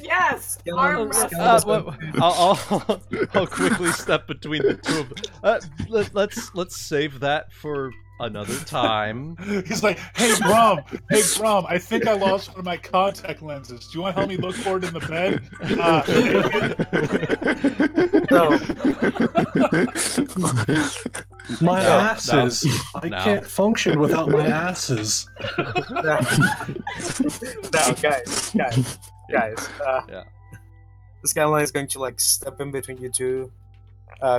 [SPEAKER 4] Yes,
[SPEAKER 3] Scanlan-
[SPEAKER 4] arm
[SPEAKER 3] Scanlan-
[SPEAKER 4] wrestle.
[SPEAKER 1] I'll quickly step between the two of them. Let's save that for another time.
[SPEAKER 5] He's like, hey Grom, I think I lost one of my contact lenses. Do you want to help me look for it in the bed?
[SPEAKER 2] My asses. I
[SPEAKER 1] no.
[SPEAKER 2] can't function without my asses.
[SPEAKER 3] No, guys.
[SPEAKER 1] Yeah.
[SPEAKER 3] Scanlan is going to like step in between you two,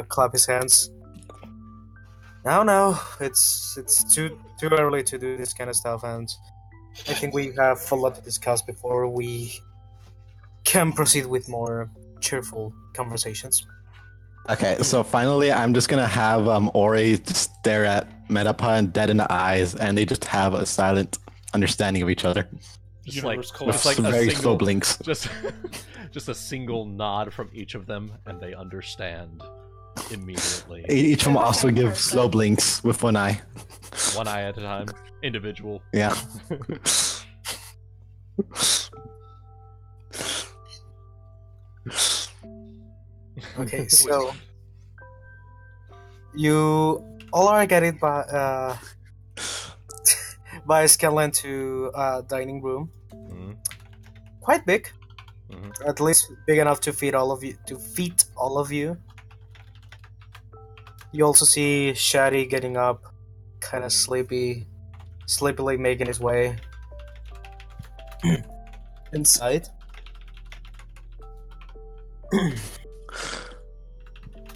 [SPEAKER 3] clap his hands. No, it's too early to do this kind of stuff, and I think we have a lot to discuss before we can proceed with more cheerful conversations.
[SPEAKER 6] Okay, so finally, I'm just gonna have Ori stare at Metapod dead in the eyes, and they just have a silent understanding of each other.
[SPEAKER 1] Just like,
[SPEAKER 5] Universe
[SPEAKER 1] just
[SPEAKER 5] collapse.
[SPEAKER 1] like
[SPEAKER 6] Some
[SPEAKER 1] a
[SPEAKER 6] very
[SPEAKER 1] single,
[SPEAKER 6] slow blinks.
[SPEAKER 1] just a single nod from each of them, and they understand immediately.
[SPEAKER 6] Each of them also give slow blinks with one eye.
[SPEAKER 1] One eye at a time, individual.
[SPEAKER 6] Yeah.
[SPEAKER 3] Okay, so you all are guided by by Scanlan to dining room.
[SPEAKER 1] Mhm.
[SPEAKER 3] Quite big,
[SPEAKER 1] Mhm.
[SPEAKER 3] at least big enough to feed all of you. You also see Shadi getting up, kind of sleepily making his way inside.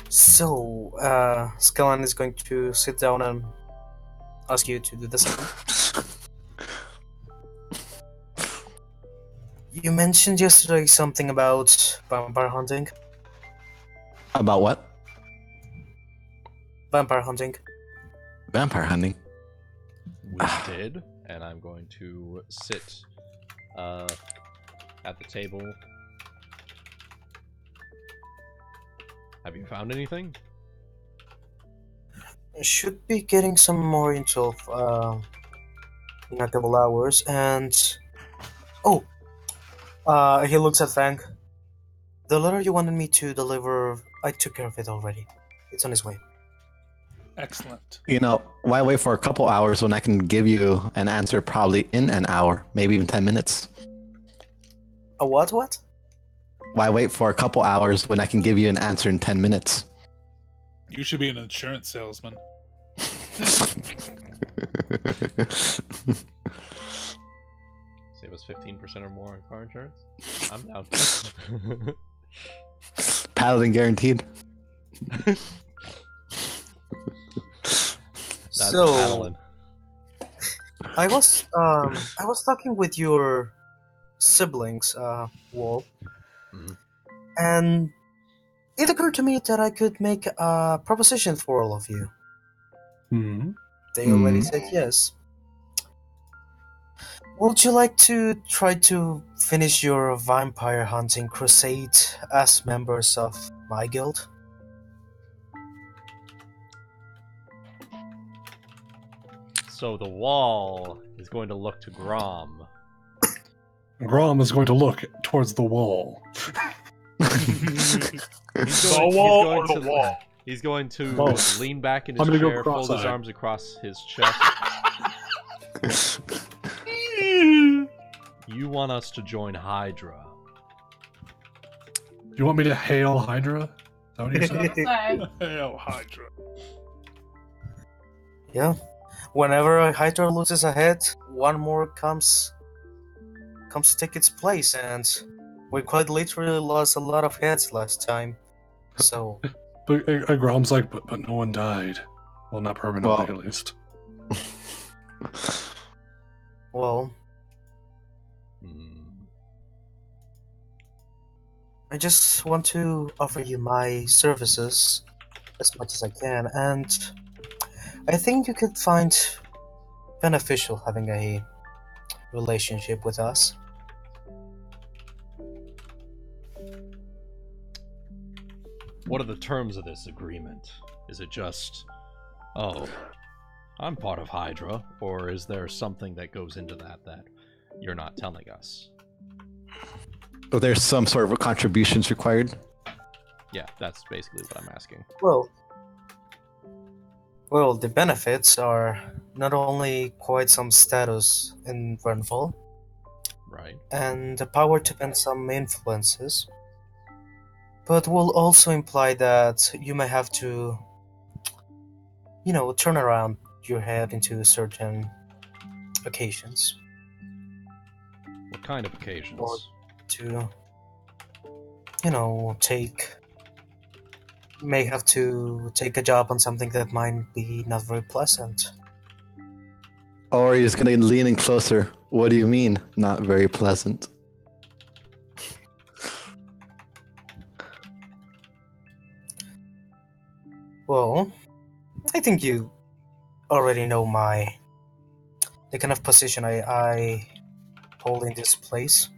[SPEAKER 3] So, Scanlan is going to sit down and ask you to do the same. You mentioned yesterday something about vampire hunting.
[SPEAKER 6] About what?
[SPEAKER 3] Vampire hunting.
[SPEAKER 6] Vampire hunting.
[SPEAKER 1] We did, and I'm going to sit at the table. Have you found anything?
[SPEAKER 3] Should be getting some more intel in a couple hours, and he looks at Fang. The letter you wanted me to deliver, I took care of it already. It's on its way.
[SPEAKER 5] Excellent.
[SPEAKER 6] You know, why wait for a couple hours when I can give you an answer probably in an hour, maybe even 10 minutes?
[SPEAKER 3] A what?
[SPEAKER 6] Why wait for a couple hours when I can give you an answer in 10 minutes?
[SPEAKER 5] You should be an insurance salesman.
[SPEAKER 1] Save us 15% or more on car insurance? I'm down.
[SPEAKER 6] Paladin guaranteed.
[SPEAKER 1] That's
[SPEAKER 3] So,
[SPEAKER 1] Paladin.
[SPEAKER 3] I was talking with your siblings, Wall,
[SPEAKER 1] Mhm.
[SPEAKER 3] and it occurred to me that I could make a proposition for all of you.
[SPEAKER 2] Hmm.
[SPEAKER 3] They already said yes. Would you like to try to finish your vampire hunting crusade as members of my guild?
[SPEAKER 1] So the wall is going to look to Grom.
[SPEAKER 2] Grom is going to look towards the wall.
[SPEAKER 1] He's going to
[SPEAKER 2] Both.
[SPEAKER 1] lean back in
[SPEAKER 2] I'm
[SPEAKER 1] his
[SPEAKER 2] gonna go
[SPEAKER 1] chair, fold his
[SPEAKER 2] cross-eyed.
[SPEAKER 1] arms across his chest. You want us to join Hydra.
[SPEAKER 2] Do you want me to hail Hydra? Is that what you said?
[SPEAKER 4] Say,
[SPEAKER 5] Hell, Hydra.
[SPEAKER 3] Yeah. Whenever a Hydra loses a head, one more comes to take its place, and we quite literally lost a lot of heads last time. So
[SPEAKER 2] But Grom's like, but no one died. Well, not permanently,
[SPEAKER 6] Well-
[SPEAKER 2] at least.
[SPEAKER 3] well,
[SPEAKER 1] Hmm.
[SPEAKER 3] I just want to offer you my services as much as I can, and I think you could find beneficial having a relationship with us.
[SPEAKER 1] What are the terms of this agreement? Is it just, oh, I'm part of Hydra, or is there something that goes into that you're not telling us?
[SPEAKER 6] So there's some sort of contributions required.
[SPEAKER 1] Yeah, that's basically what I'm asking.
[SPEAKER 3] Well, the benefits are not only quite some status in Vernfall,
[SPEAKER 1] Right.
[SPEAKER 3] and the power to bend some influences, but will also imply that you may have to, turn around your head into certain occasions.
[SPEAKER 1] What kind of occasions?
[SPEAKER 3] Or- To, may have to take a job on something that might be not very pleasant.
[SPEAKER 6] Or he's gonna lean in closer. What do you mean? Not very pleasant.
[SPEAKER 3] Well, I think you already know the kind of position I hold in this place.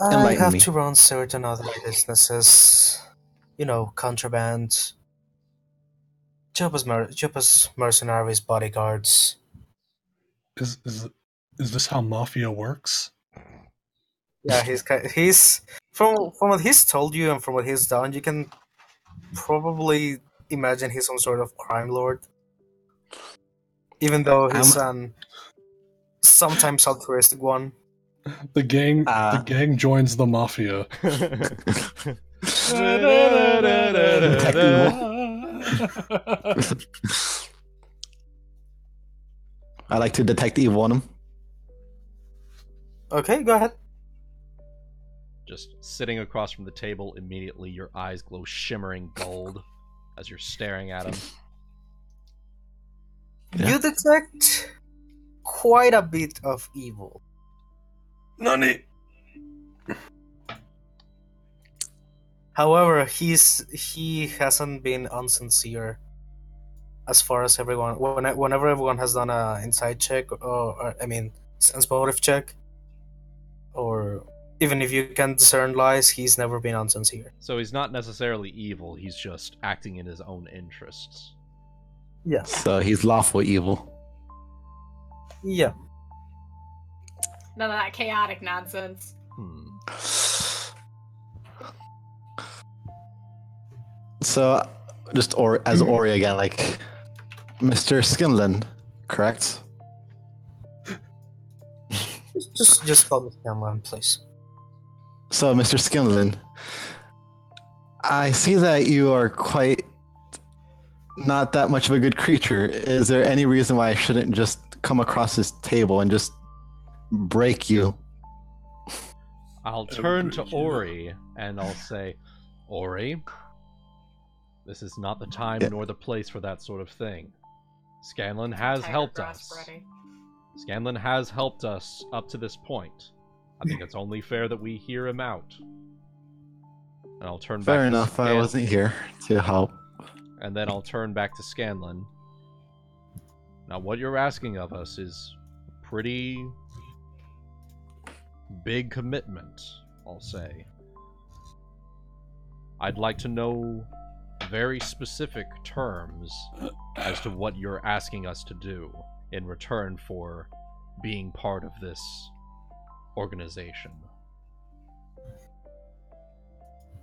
[SPEAKER 3] I
[SPEAKER 6] Enlighten
[SPEAKER 3] have
[SPEAKER 6] me.
[SPEAKER 3] to run certain other businesses, contraband, job as mercenaries, bodyguards.
[SPEAKER 2] Is this how mafia works?
[SPEAKER 3] Yeah, he's from what he's told you and from what he's done, you can probably imagine he's some sort of crime lord. Even though he's an sometimes altruistic one.
[SPEAKER 2] The gang joins the mafia.
[SPEAKER 6] I like to detect evil in him.
[SPEAKER 3] Okay, go ahead.
[SPEAKER 1] Just sitting across from the table, immediately your eyes glow shimmering gold as you're staring at him.
[SPEAKER 6] Yeah.
[SPEAKER 3] You detect quite a bit of evil.
[SPEAKER 2] Nani?
[SPEAKER 3] However, he hasn't been unsincere as far as everyone. Whenever everyone has done a inside check, or sense motive check, or even if you can discern lies, he's never been unsincere.
[SPEAKER 1] So he's not necessarily evil, he's just acting in his own interests.
[SPEAKER 3] Yeah.
[SPEAKER 6] So he's lawful evil.
[SPEAKER 3] Yeah.
[SPEAKER 4] none of that chaotic nonsense.
[SPEAKER 6] So, just as Ori again, like Mr. Skinlin, correct?
[SPEAKER 3] Just call me Cameron, please.
[SPEAKER 6] So, Mr. Skinlin, I see that you are quite not that much of a good creature. Is there any reason why I shouldn't just come across this table and just break you?
[SPEAKER 1] I'll turn to Ori and I'll say, Ori, this is not the time nor the place for that sort of thing. Scanlan has
[SPEAKER 4] Tiger
[SPEAKER 1] helped
[SPEAKER 4] grasp
[SPEAKER 1] us.
[SPEAKER 4] ready.
[SPEAKER 1] Scanlan has helped us up to this point. I think it's only fair that we hear him out. And I'll turn back
[SPEAKER 6] Fair
[SPEAKER 1] to
[SPEAKER 6] enough, I
[SPEAKER 1] Scanlan.
[SPEAKER 6] wasn't here to help.
[SPEAKER 1] And then I'll turn back to Scanlan. Now, what you're asking of us is a pretty big commitment, I'll say. I'd like to know very specific terms as to what you're asking us to do in return for being part of this organization.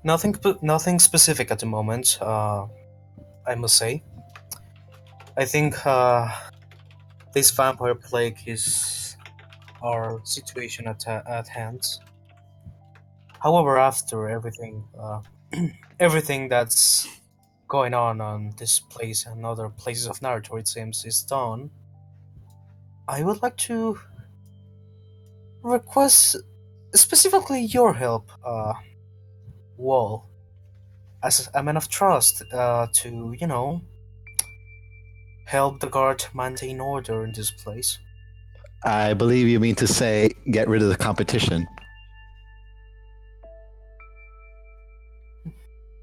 [SPEAKER 3] Nothing specific at the moment, I must say. I think this vampire plague is our situation at hand. However, after everything, everything that's going on this place and other places of Naruto, it seems, is done, I would like to request specifically your help, Wall, as a man of trust, to, help the guard maintain order in this place.
[SPEAKER 6] I believe you mean to say get rid of the competition.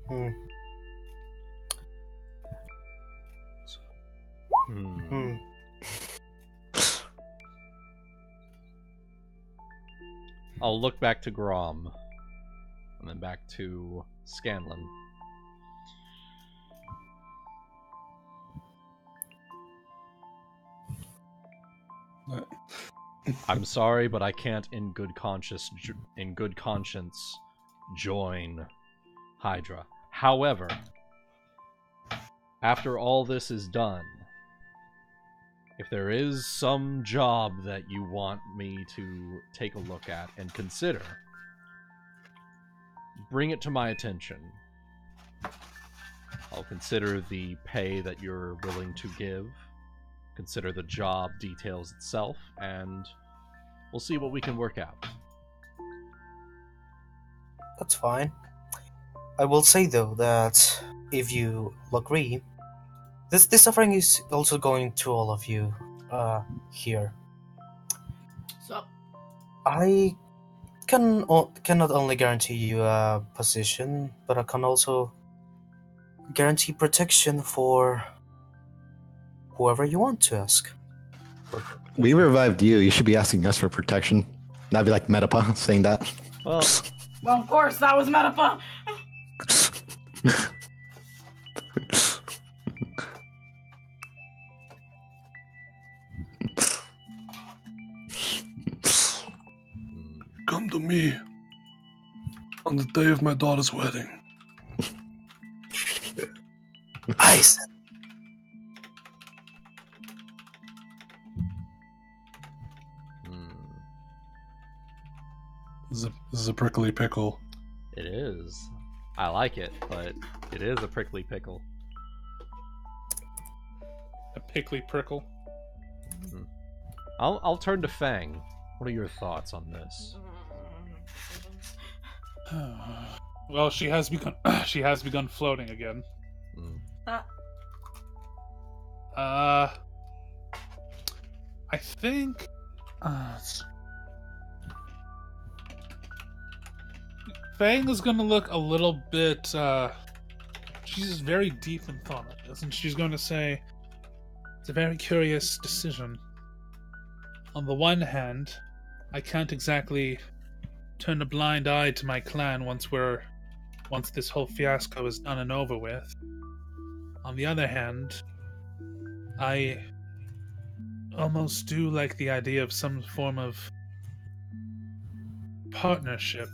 [SPEAKER 3] Hmm.
[SPEAKER 1] I'll look back to Grom, and then back to Scanlan. I'm sorry, but I can't, in good conscience, join Hydra. However, after all this is done, if there is some job that you want me to take a look at and consider, bring it to my attention. I'll consider the pay that you're willing to give, consider the job details itself, and we'll see what we can work out.
[SPEAKER 3] That's fine. I will say, though, that if you agree, this offering is also going to all of you here.
[SPEAKER 4] So,
[SPEAKER 3] I cannot only guarantee you a position, but I can also guarantee protection for whoever you want to ask.
[SPEAKER 6] We revived you. You should be asking us for protection. That'd be like Metapa saying that.
[SPEAKER 1] Well,
[SPEAKER 4] of course, that was Metapa.
[SPEAKER 2] Come to me on the day of my daughter's wedding.
[SPEAKER 3] Ice.
[SPEAKER 2] This is a prickly pickle.
[SPEAKER 1] it is. I like it, but it is a prickly pickle.
[SPEAKER 5] A pickly prickle.
[SPEAKER 1] Mm-hmm. I'll turn to Fang. What are your thoughts on this?
[SPEAKER 5] Well, she has begun. She has begun floating again. I think. Fang is going to look a little bit. She's very deep in thought on this, and she's going to say, "It's a very curious decision. On the one hand, I can't exactly turn a blind eye to my clan once this whole fiasco is done and over with. On the other hand, I almost do like the idea of some form of partnership,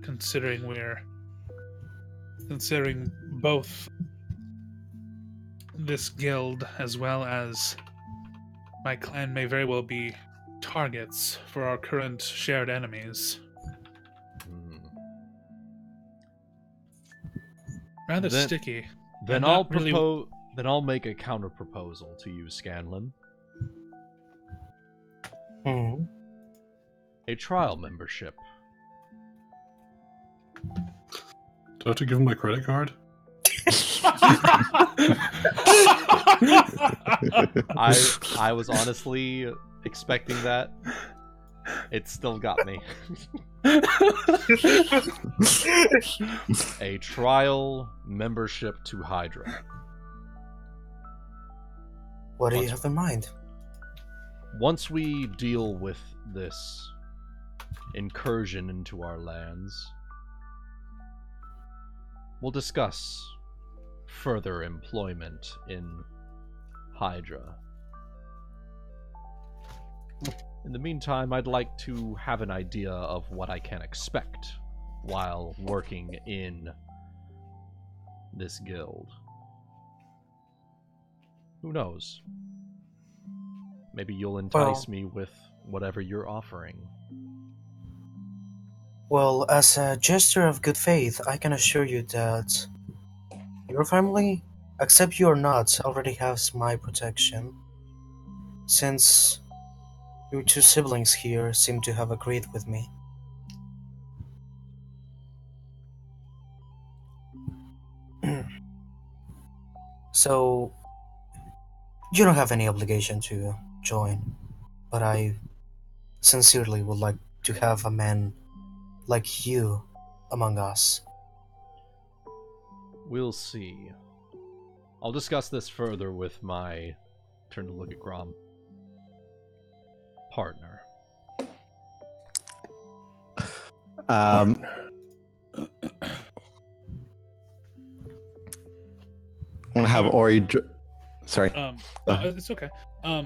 [SPEAKER 5] considering both this guild as well as my clan may very well be targets for our current shared enemies." Rather sticky.
[SPEAKER 1] Then
[SPEAKER 5] I'm
[SPEAKER 1] I'll
[SPEAKER 5] not really-
[SPEAKER 1] propose. Then I'll make a counter proposal to you, Scanlan.
[SPEAKER 3] Hmm.
[SPEAKER 1] A trial membership.
[SPEAKER 2] Do I have to give him my credit card?
[SPEAKER 1] I was honestly expecting that. It still got me. A trial membership to Hydra.
[SPEAKER 3] What do you have in mind?
[SPEAKER 1] Once we deal with this incursion into our lands, we'll discuss further employment in Hydra. In the meantime, I'd like to have an idea of what I can expect while working in this guild. Who knows? Maybe you'll entice me with whatever you're offering.
[SPEAKER 3] Well, as a gesture of good faith, I can assure you that your family, except you or not, already has my protection, since your two siblings here seem to have agreed with me. So, you don't have any obligation to join, but I sincerely would like to have a man like you among us.
[SPEAKER 1] We'll see. I'll discuss this further with my turn to look at Grom partner.
[SPEAKER 6] Um, I'm gonna have Ori. Sorry.
[SPEAKER 5] No, it's okay. I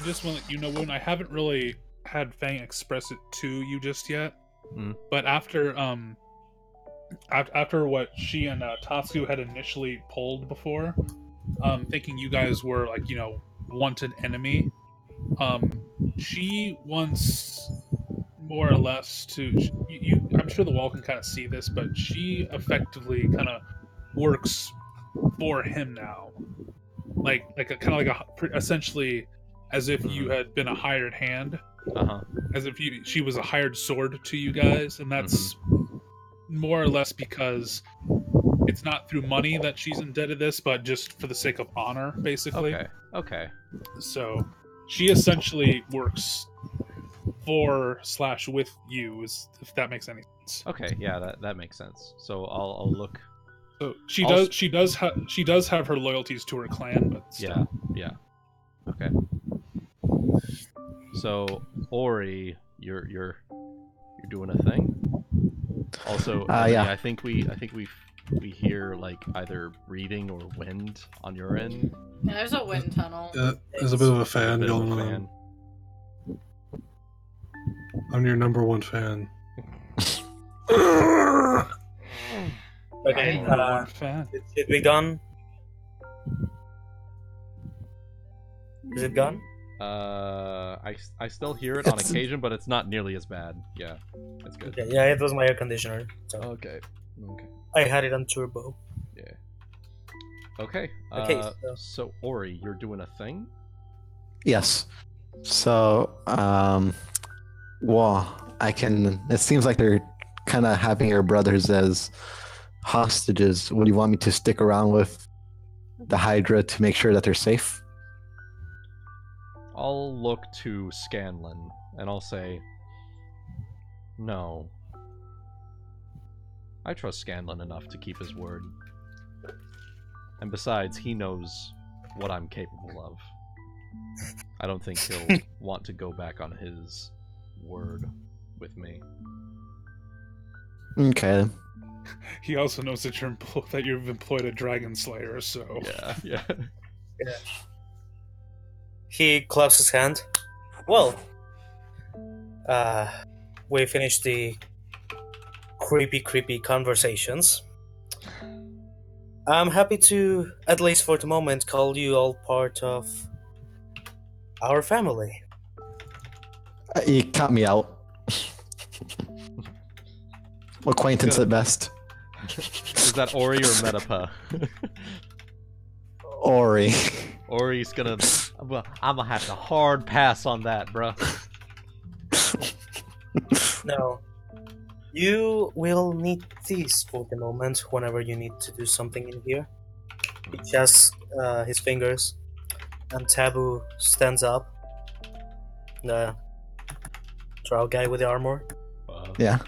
[SPEAKER 5] just want to let you know, Wuten, I haven't really had Fang express it to you just yet. But after what she and Tasuku had initially pulled before, thinking you guys were like, you know, wanted enemy, she wants more or less to. I'm sure the wall can kind of see this, but she effectively kind of works for him now, like essentially as if you had been a hired hand, as if she was a hired sword to you guys, and that's more or less because it's not through money that she's indebted this, but just for the sake of honor, basically.
[SPEAKER 1] Okay.
[SPEAKER 5] So she essentially works for/with you, if that makes any sense.
[SPEAKER 1] Okay, yeah, that makes sense. So I'll look.
[SPEAKER 5] So she does have her loyalties to her clan, but still.
[SPEAKER 1] Yeah. Okay. So Ori, you're doing a thing. Also, Ebony,
[SPEAKER 6] yeah.
[SPEAKER 1] I think we hear like either breathing or wind on your end.
[SPEAKER 4] Yeah, there's a wind tunnel.
[SPEAKER 2] There's a bit of a fan going on. I'm your number one fan.
[SPEAKER 3] Okay, is it gone? Is it gone?
[SPEAKER 1] I still hear it on occasion, but it's not nearly as bad. Yeah, it's good.
[SPEAKER 3] Okay, yeah, it was my air conditioner. So
[SPEAKER 1] Okay.
[SPEAKER 3] I had it on turbo.
[SPEAKER 1] Yeah. Okay. So Ori, you're doing a thing?
[SPEAKER 6] Yes. So, well, it seems like they're kind of having your brothers as hostages. Would you want me to stick around with the Hydra to make sure that they're safe?
[SPEAKER 1] I'll look to Scanlan, and I'll say, no. I trust Scanlan enough to keep his word. And besides, he knows what I'm capable of. I don't think he'll want to go back on his word with me.
[SPEAKER 6] Okay.
[SPEAKER 5] He also knows that you've employed a dragon slayer, so...
[SPEAKER 1] Yeah.
[SPEAKER 3] He claps his hand. Well, we finished the creepy conversations. I'm happy to, at least for the moment, call you all part of our family.
[SPEAKER 6] You cut me out. Acquaintance at best.
[SPEAKER 1] Is that Ori or Metapa?
[SPEAKER 6] Ori.
[SPEAKER 1] Ori's gonna... Well, I'm gonna have to hard pass on that, bruh.
[SPEAKER 3] No. You will need these for the moment whenever you need to do something in here. He just his fingers, and Taboo stands up. The drow guy with the armor.
[SPEAKER 6] Yeah.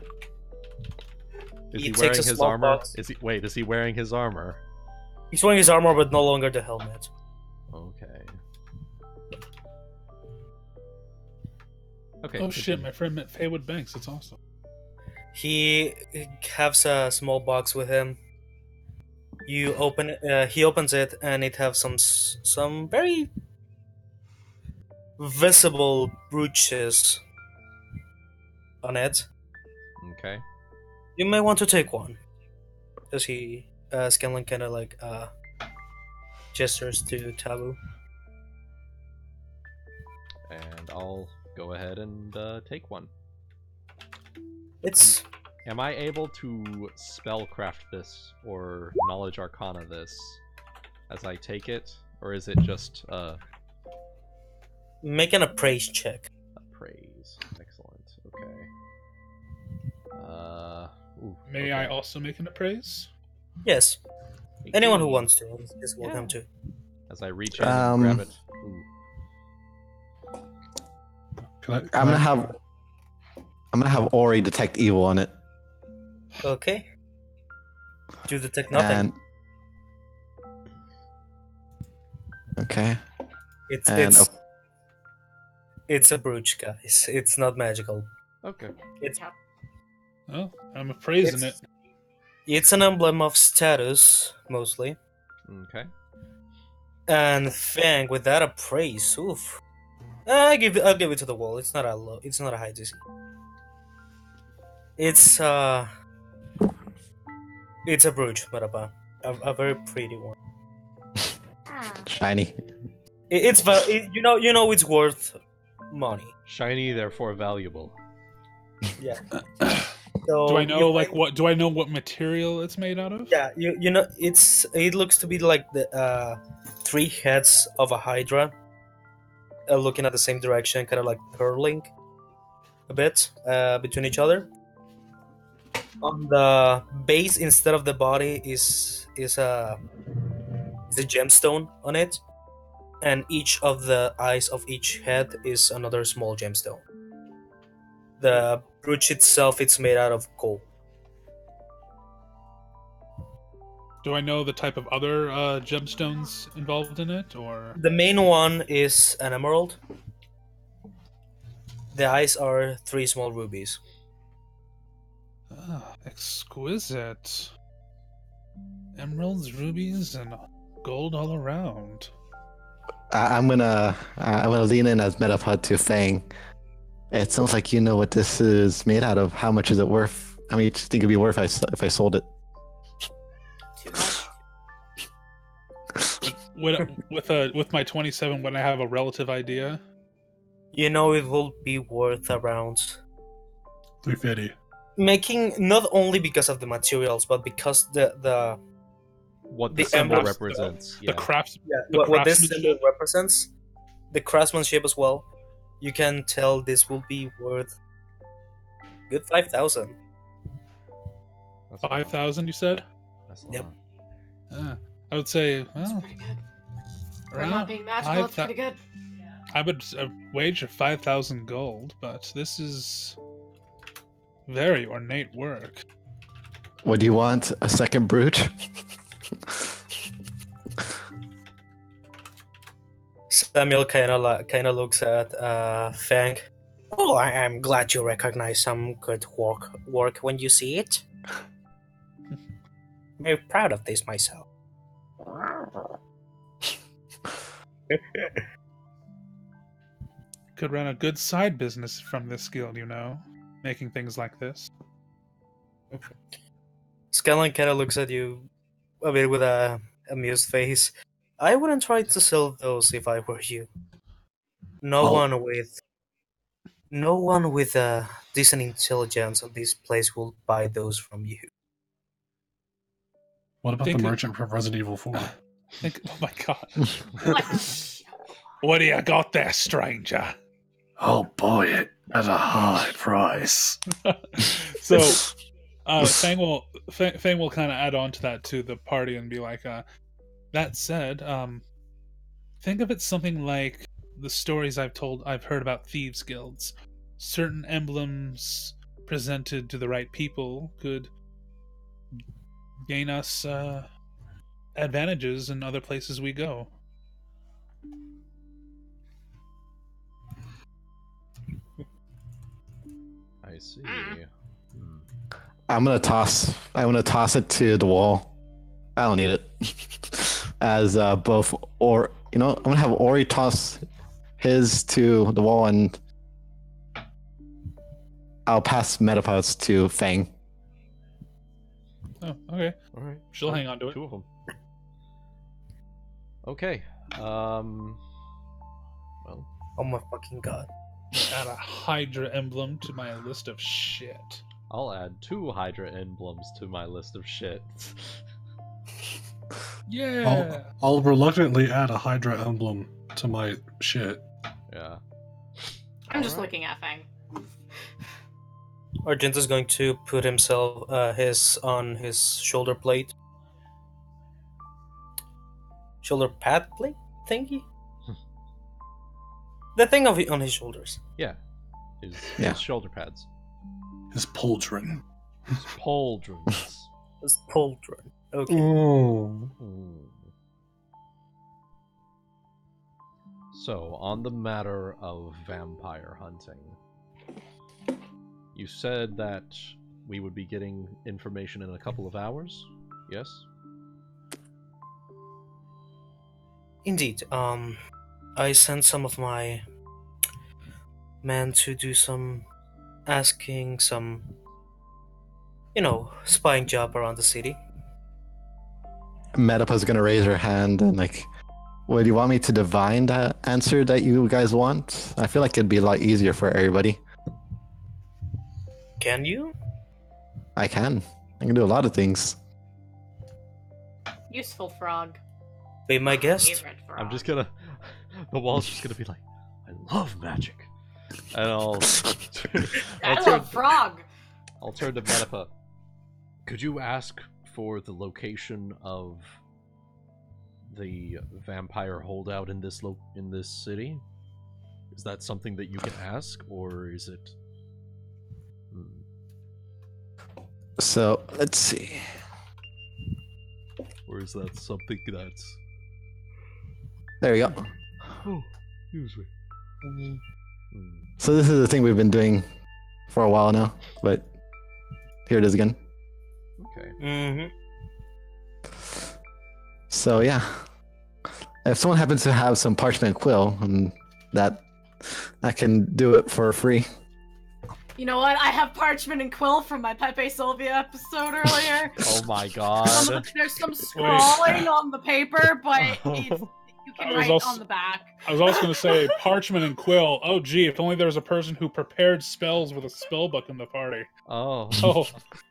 [SPEAKER 1] Is
[SPEAKER 3] He
[SPEAKER 1] he
[SPEAKER 3] takes
[SPEAKER 1] wearing
[SPEAKER 3] a
[SPEAKER 1] his
[SPEAKER 3] small
[SPEAKER 1] armor?
[SPEAKER 3] box.
[SPEAKER 1] Is he wearing his armor?
[SPEAKER 3] He's wearing his armor, but no longer the helmet.
[SPEAKER 1] Okay.
[SPEAKER 5] Oh shit, my friend met Feywood Banks. That's awesome.
[SPEAKER 3] He has a small box with him. You open it. He opens it, and it has some very visible brooches on it.
[SPEAKER 1] Okay.
[SPEAKER 3] You may want to take one. Does he? Scanlan kind of like gestures to Taboo.
[SPEAKER 1] And I'll go ahead and take one.
[SPEAKER 3] It's
[SPEAKER 1] Am I able to spellcraft this or knowledge arcana this as I take it, or is it just
[SPEAKER 3] make an appraise check.
[SPEAKER 1] appraise? Excellent. Okay.
[SPEAKER 5] May I also make an appraise?
[SPEAKER 3] Yes, anyone who wants to is welcome to.
[SPEAKER 1] As I reach in and grab it. Ooh.
[SPEAKER 6] I'm gonna have Ori detect evil on it.
[SPEAKER 3] Okay. Do detect nothing.
[SPEAKER 6] And... Okay.
[SPEAKER 3] It's a brooch, guys. It's not magical.
[SPEAKER 1] Okay.
[SPEAKER 5] Oh, I'm appraising it.
[SPEAKER 3] It's an emblem of status, mostly.
[SPEAKER 1] Okay.
[SPEAKER 3] And Fang, with that appraise, oof. I'll give it to the wall. It's not a low. It's not a high DC. It's a brooch, but a very pretty one.
[SPEAKER 6] Shiny.
[SPEAKER 3] You know it's worth money.
[SPEAKER 1] Shiny, therefore valuable.
[SPEAKER 3] Yeah. So
[SPEAKER 5] do I know what? Do I know what material it's made out of?
[SPEAKER 3] Yeah, you know it looks to be like the 3 heads of a hydra, looking at the same direction, kind of like curling a bit between each other. On the base, instead of the body, is a gemstone on it, and each of the eyes of each head is another small gemstone. The brooch itself, it's made out of gold.
[SPEAKER 5] Do I know the type of other gemstones involved in it, or
[SPEAKER 3] the main one is an emerald. The eyes are 3 small rubies.
[SPEAKER 5] Exquisite. Emeralds, rubies, and gold all around.
[SPEAKER 6] I'm gonna lean in as Metapod to Fang. It sounds like you know what this is made out of. How much is it worth? How much do you think it'd be worth if I sold it?
[SPEAKER 4] Too much.
[SPEAKER 5] With my 27, when I have a relative idea,
[SPEAKER 3] You know it will be worth around
[SPEAKER 2] 350.
[SPEAKER 3] making, not only because of the materials, but because
[SPEAKER 1] What
[SPEAKER 3] the
[SPEAKER 1] the symbol
[SPEAKER 3] emblems,
[SPEAKER 1] represents.
[SPEAKER 5] the crafts.
[SPEAKER 3] what this
[SPEAKER 5] craftsmanship.
[SPEAKER 3] symbol represents, the craftsmanship as well. You can tell this will be worth good 5,000.
[SPEAKER 5] 5,000, you said?
[SPEAKER 1] That's a
[SPEAKER 3] Yep.
[SPEAKER 1] lot.
[SPEAKER 5] I would say,
[SPEAKER 4] That's
[SPEAKER 5] well,
[SPEAKER 4] pretty good. For
[SPEAKER 5] around
[SPEAKER 4] not being magical, it's
[SPEAKER 5] 5,000
[SPEAKER 4] pretty good.
[SPEAKER 5] I would wager 5,000 gold, but this is very ornate work.
[SPEAKER 6] What do you want? A second brooch?
[SPEAKER 3] Samuel kind of looks at Fang. Oh, I'm glad you recognize some good work when you see it. Very proud of this myself.
[SPEAKER 5] Could run a good side business from this guild, you know, making things like this.
[SPEAKER 3] Scanlan kind of looks at you a bit with a amused face. I wouldn't try to sell those if I were you. No one with a decent intelligence on this place will buy those from you.
[SPEAKER 2] What about
[SPEAKER 5] Think
[SPEAKER 2] the
[SPEAKER 5] it-
[SPEAKER 2] merchant from Resident Evil 4?
[SPEAKER 5] Oh my god.
[SPEAKER 4] What?
[SPEAKER 5] What do you got there, stranger?
[SPEAKER 2] I'll buy it at a high price.
[SPEAKER 5] So, Fang will kind of add on to that to the party and be like, that said, think of it something like the stories I've heard about thieves' guilds. Certain emblems presented to the right people could gain us advantages in other places we go.
[SPEAKER 1] I see.
[SPEAKER 6] I'm gonna toss it to the wall. I don't need it. As both, or I'm gonna have Ori toss his to the wall, and I'll pass Metapods to Fang.
[SPEAKER 5] Oh, okay.
[SPEAKER 1] All right.
[SPEAKER 5] She'll hang on to it.
[SPEAKER 1] 2 of them. Okay. Well,
[SPEAKER 3] Oh my fucking god.
[SPEAKER 5] Add a Hydra emblem to my list of shit.
[SPEAKER 1] I'll add 2 Hydra emblems to my list of shit.
[SPEAKER 5] Yeah.
[SPEAKER 2] I'll reluctantly add a Hydra emblem to my shit.
[SPEAKER 1] Yeah.
[SPEAKER 4] I'm just
[SPEAKER 1] Alright.
[SPEAKER 4] looking at Fang.
[SPEAKER 3] Argent is going to put himself on his shoulder plate. Shoulder pad plate thingy? The thing on his shoulders.
[SPEAKER 1] Yeah. His shoulder pads.
[SPEAKER 2] His pauldron.
[SPEAKER 1] His pauldrons.
[SPEAKER 3] His pauldron. Okay.
[SPEAKER 2] Oh.
[SPEAKER 1] So, on the matter of vampire hunting, you said that we would be getting information in a couple of hours? Yes?
[SPEAKER 3] Indeed. I sent some of my men to do some asking, some, spying job around the city.
[SPEAKER 6] Metapa's gonna raise her hand and would you want me to divine that answer that you guys want? I feel like it'd be a lot easier for everybody.
[SPEAKER 3] Can you?
[SPEAKER 6] I can do a lot of things.
[SPEAKER 4] Useful frog.
[SPEAKER 3] Be my guest.
[SPEAKER 4] Favorite frog.
[SPEAKER 1] I'm just gonna... The wall's just gonna be like, I love magic. And
[SPEAKER 4] I love frog.
[SPEAKER 1] I'll turn to Metapa. Could you ask for the location of the vampire holdout in this city? Is that something that you can ask, or is it?
[SPEAKER 6] So let's see.
[SPEAKER 1] Or is that something that's?
[SPEAKER 6] There we go.
[SPEAKER 1] Oh, excuse me.
[SPEAKER 6] So this is the thing we've been doing for a while now, but here it is again.
[SPEAKER 1] Okay.
[SPEAKER 3] Mm-hmm.
[SPEAKER 6] So yeah, if someone happens to have some parchment quill, and that I can do it for free.
[SPEAKER 4] You know what? I have parchment and quill from my Pepe Sylvia episode earlier.
[SPEAKER 1] Oh my god.
[SPEAKER 4] There's some scrawling on the paper, but you can write on the back.
[SPEAKER 5] I was also going to say parchment and quill. Oh, gee, if only there was a person who prepared spells with a spell book in the party.
[SPEAKER 1] Oh.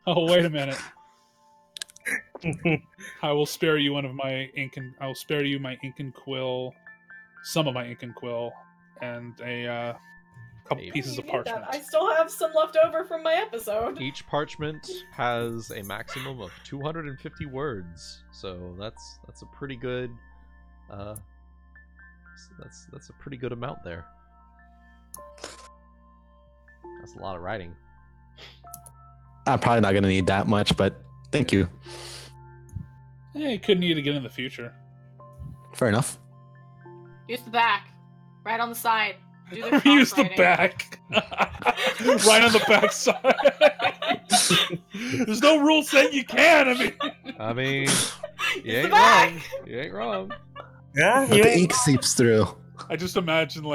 [SPEAKER 5] Oh, wait a minute. I will spare you one of my ink and I'll spare you my ink and quill, some of my ink and quill, and a couple pieces of parchment.
[SPEAKER 4] I still have some left over from my episode.
[SPEAKER 1] Each parchment has a maximum of 250 words, so that's a pretty good. That's a pretty good amount there. That's a lot of writing.
[SPEAKER 6] I'm probably not gonna need that much, but thank you.
[SPEAKER 5] Yeah, you could need it again in the future.
[SPEAKER 6] Fair enough.
[SPEAKER 4] Use the back. Right on the side. Do the
[SPEAKER 5] Use the
[SPEAKER 4] cross-writing.
[SPEAKER 5] back. Right on the back side. There's no rule saying you can.
[SPEAKER 1] I mean, you
[SPEAKER 4] Use
[SPEAKER 1] ain't
[SPEAKER 4] the back.
[SPEAKER 1] wrong. You ain't wrong.
[SPEAKER 3] Yeah,
[SPEAKER 6] But the ink seeps through.
[SPEAKER 5] I just imagine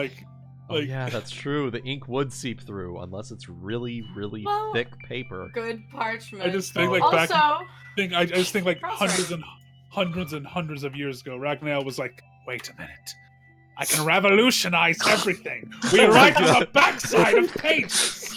[SPEAKER 1] Oh, yeah, that's true. The ink would seep through unless it's really, really
[SPEAKER 4] Well,
[SPEAKER 1] thick paper.
[SPEAKER 4] Good parchment.
[SPEAKER 5] I just think
[SPEAKER 4] also,
[SPEAKER 5] I just think like
[SPEAKER 4] Cross-writing.
[SPEAKER 5] hundreds and hundreds of years ago, Ragnar was like, "Wait a minute, I can revolutionize everything. We write on the backside of pages."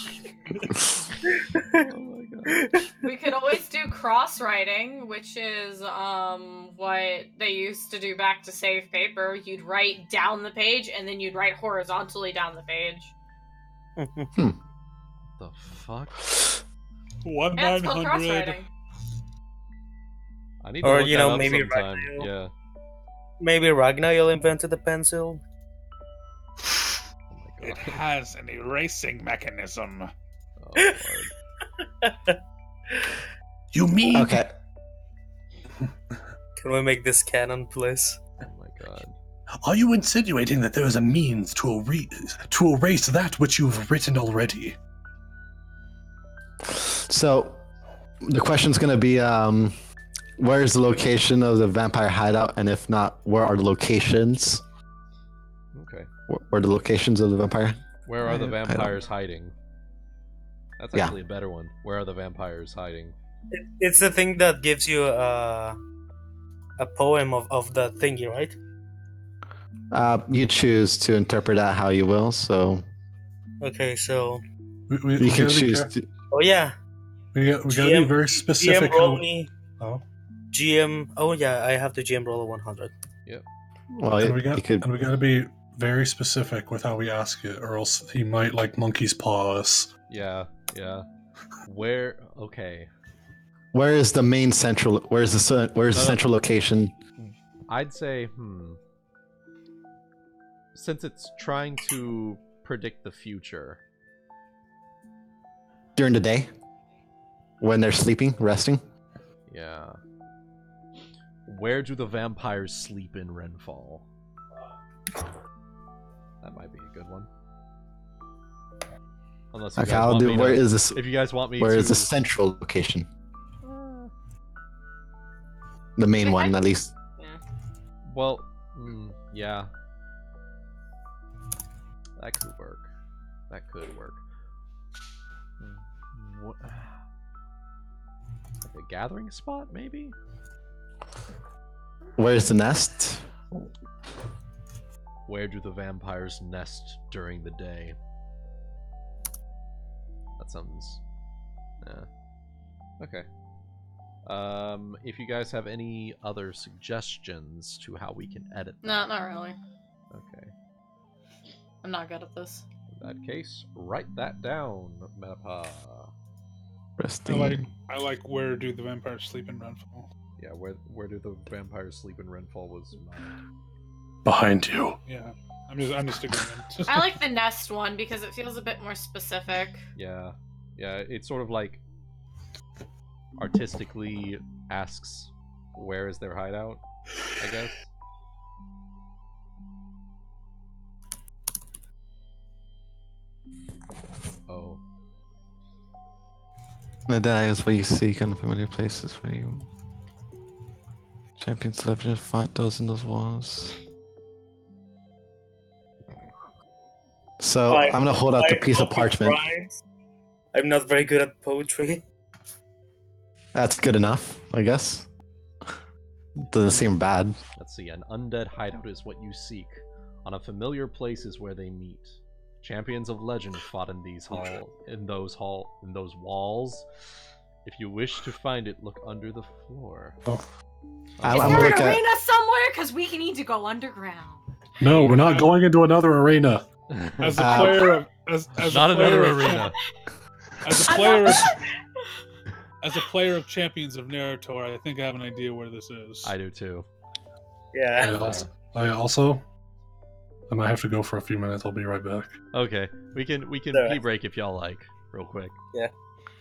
[SPEAKER 1] Oh my god.
[SPEAKER 4] we could always do cross-writing, which is what they used to do back to save paper. You'd write down the page, and then you'd write horizontally down the page.
[SPEAKER 1] The fuck?
[SPEAKER 4] Yeah, it's called
[SPEAKER 5] 1-900.
[SPEAKER 4] cross-writing.
[SPEAKER 1] I need to
[SPEAKER 3] Or,
[SPEAKER 1] look
[SPEAKER 3] you
[SPEAKER 1] that
[SPEAKER 3] know,
[SPEAKER 1] up
[SPEAKER 3] maybe
[SPEAKER 1] sometime.
[SPEAKER 3] Ragnar-
[SPEAKER 1] Yeah.
[SPEAKER 3] Maybe Ragnar invented the pencil.
[SPEAKER 1] Oh my
[SPEAKER 5] It
[SPEAKER 1] god.
[SPEAKER 5] has an erasing mechanism.
[SPEAKER 1] Oh lord.
[SPEAKER 2] You mean?
[SPEAKER 6] Okay.
[SPEAKER 3] Can we make this canon, please?
[SPEAKER 1] Oh my god.
[SPEAKER 2] Are you insinuating that there is a means to erase that which you've written already?
[SPEAKER 6] So the question's gonna be, Where's the location of the vampire hideout? And if not, where are the locations?
[SPEAKER 1] Okay.
[SPEAKER 6] Where are the locations of the vampire?
[SPEAKER 1] Where are the
[SPEAKER 6] hideout?
[SPEAKER 1] vampires hiding? That's
[SPEAKER 6] Yeah.
[SPEAKER 1] actually a better one. Where are the vampires hiding?
[SPEAKER 3] It's the thing that gives you a poem of the thingy, right?
[SPEAKER 6] You choose to interpret that how you will. So
[SPEAKER 3] Okay, so
[SPEAKER 2] We
[SPEAKER 6] you can
[SPEAKER 2] gotta be
[SPEAKER 6] choose.
[SPEAKER 2] careful.
[SPEAKER 3] oh yeah,
[SPEAKER 2] We gotta be
[SPEAKER 3] GM
[SPEAKER 2] very specific.
[SPEAKER 3] GM roll me.
[SPEAKER 2] Oh.
[SPEAKER 3] GM. Oh yeah, I have the GM roll of 100.
[SPEAKER 6] Well,
[SPEAKER 2] And we
[SPEAKER 6] you could.
[SPEAKER 2] gotta be very specific with how we ask it, or else he might like monkey's paw us.
[SPEAKER 1] Yeah. Where? Okay.
[SPEAKER 6] Where is the main central? Where's the central location?
[SPEAKER 1] I'd say, since it's trying to predict the future.
[SPEAKER 6] During the day, when they're sleeping, resting.
[SPEAKER 1] Yeah. Where do the vampires sleep in Renfall? That might be a good one. Unless you
[SPEAKER 6] Okay,
[SPEAKER 1] guys
[SPEAKER 6] I'll
[SPEAKER 1] want
[SPEAKER 6] do.
[SPEAKER 1] me
[SPEAKER 6] Where
[SPEAKER 1] to,
[SPEAKER 6] is this?
[SPEAKER 1] if you guys want me
[SPEAKER 6] Where
[SPEAKER 1] to...
[SPEAKER 6] is the central location? The main
[SPEAKER 4] Wait,
[SPEAKER 6] one, at least.
[SPEAKER 1] Well, yeah. That could work. That could work. What? Like a gathering spot, maybe?
[SPEAKER 6] Where's the nest?
[SPEAKER 1] Where do the vampires nest during the day? That sounds... Yeah. Okay. If you guys have any other suggestions to how we can edit that.
[SPEAKER 4] No, not really.
[SPEAKER 1] Okay.
[SPEAKER 4] I'm not good at this.
[SPEAKER 1] In that case, write that down, Metapaw.
[SPEAKER 6] Resting.
[SPEAKER 5] I like where do the vampires sleep in Renfall?
[SPEAKER 1] Yeah, where do the vampires sleep in Renfall was mine.
[SPEAKER 2] Behind you.
[SPEAKER 5] Yeah, I'm just agreeing.
[SPEAKER 4] I like the nest one because it feels a bit more specific.
[SPEAKER 1] Yeah, it's sort of like artistically asks where is their hideout, I guess. Oh.
[SPEAKER 6] The die is where you seek unfamiliar places where you champions legend fight those in those walls. So I'm gonna hold out the piece of parchment.
[SPEAKER 3] I'm not very good at poetry.
[SPEAKER 6] That's good enough, I guess. Doesn't seem bad.
[SPEAKER 1] Let's see, an undead hideout is what you seek. On a familiar place is where they meet. Champions of legend fought in those walls. If you wish to find it, look under the floor.
[SPEAKER 6] Oh.
[SPEAKER 4] Is there an arena somewhere? Because we need to go underground.
[SPEAKER 2] No, we're not going into another arena.
[SPEAKER 5] As a player of
[SPEAKER 1] another arena.
[SPEAKER 5] As a player of Champions of Naruto, I think I have an idea where this is.
[SPEAKER 1] I do too.
[SPEAKER 3] Yeah.
[SPEAKER 2] I also I might have to go for a few minutes. I'll be right back.
[SPEAKER 1] Okay, we can pee break if y'all like, real quick.
[SPEAKER 3] Yeah.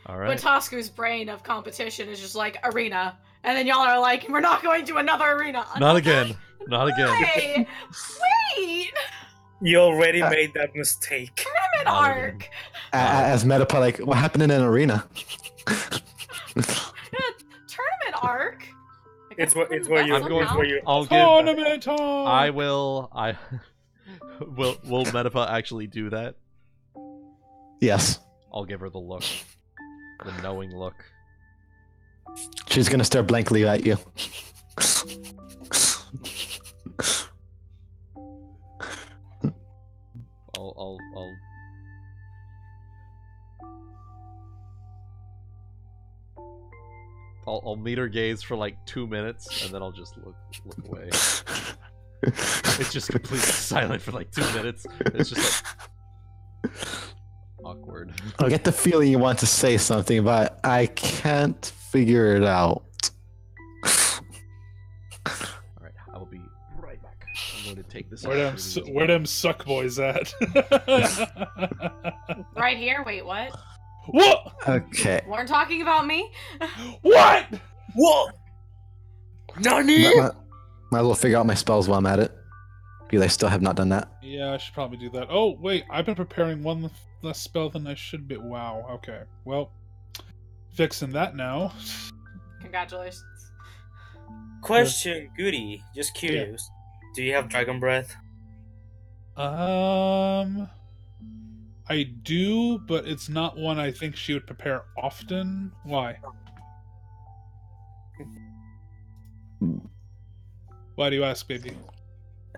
[SPEAKER 1] All right.
[SPEAKER 4] But Tasku's brain of competition is just like arena, and then y'all are like, we're not going to another arena.
[SPEAKER 1] Not again. Not again.
[SPEAKER 4] Wait, wait.
[SPEAKER 3] You already made that mistake.
[SPEAKER 4] Tournament arc.
[SPEAKER 6] As Metapaw, like, what happened in an arena?
[SPEAKER 4] Tournament arc.
[SPEAKER 3] It's where you.
[SPEAKER 1] I'm going.
[SPEAKER 3] It's where you.
[SPEAKER 1] I'll give.
[SPEAKER 5] Tournament time!
[SPEAKER 1] I will. Will Metapaw actually do that?
[SPEAKER 6] Yes.
[SPEAKER 1] I'll give her the look, the knowing look.
[SPEAKER 6] She's gonna stare blankly at you.
[SPEAKER 1] I'll meet her gaze for like 2 minutes, and then I'll just look away. It's just completely silent for like 2 minutes. It's just like awkward.
[SPEAKER 6] I get the feeling you want to say something, but I can't figure it out.
[SPEAKER 1] Alright, I will be right back. I'm going to take this.
[SPEAKER 5] Where them suck boys at?
[SPEAKER 4] Right here. Wait, what?
[SPEAKER 5] What?
[SPEAKER 6] Okay.
[SPEAKER 4] Weren't talking about me.
[SPEAKER 5] What?
[SPEAKER 3] What? Nani?
[SPEAKER 6] Might as well figure out my spells while I'm at it. Because I still have not done that.
[SPEAKER 5] Yeah, I should probably do that. Oh, wait, I've been preparing one less spell than I should be. Wow, okay. Well, fixing that now.
[SPEAKER 4] Congratulations.
[SPEAKER 3] Question, Goody. Just curious. Do you have Dragon Breath?
[SPEAKER 5] I do, but it's not one I think she would prepare often. Why? Why do you ask, baby?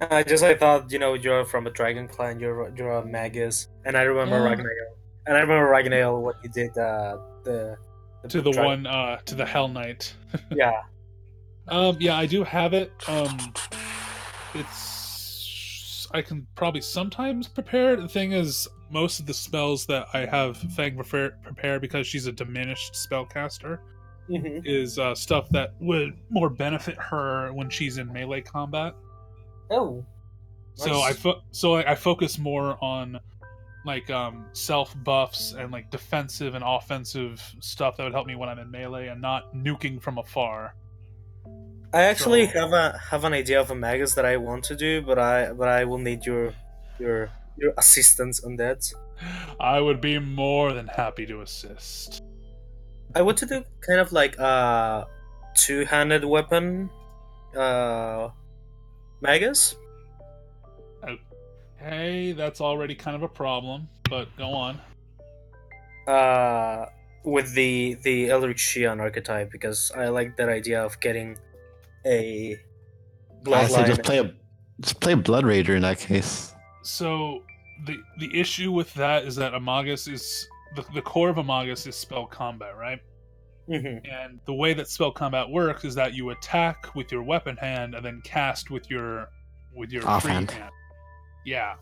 [SPEAKER 3] I thought, you're from a dragon clan, you're a magus, and I remember Ragnael. And I remember Ragnael when he did the
[SPEAKER 5] to the
[SPEAKER 3] dragon.
[SPEAKER 5] one to the Hell Knight.
[SPEAKER 3] Yeah.
[SPEAKER 5] Yeah, I do have it. I can probably sometimes prepare it. The thing is, most of the spells that I have Fang prepare because she's a diminished spellcaster is stuff that would more benefit her when she's in melee combat.
[SPEAKER 3] Oh.
[SPEAKER 5] Nice. So I focus more on like self buffs and like defensive and offensive stuff that would help me when I'm in melee and not nuking from afar.
[SPEAKER 3] I actually have an idea of a magus that I want to do, but I will need your assistance on that.
[SPEAKER 5] I would be more than happy to assist.
[SPEAKER 3] I want to do kind of like a two-handed weapon magus.
[SPEAKER 5] Okay, that's already kind of a problem, but go on.
[SPEAKER 3] With the Eldritch Shion archetype, because I like that idea of getting a bloodline.
[SPEAKER 6] I say just play Bloodrager in that case.
[SPEAKER 5] So the issue with that is that Amagus is the core of Amagus is spell combat, right?
[SPEAKER 3] Mm-hmm.
[SPEAKER 5] And the way that spell combat works is that you attack with your weapon hand and then cast with your
[SPEAKER 6] offhand
[SPEAKER 5] free hand. Yeah,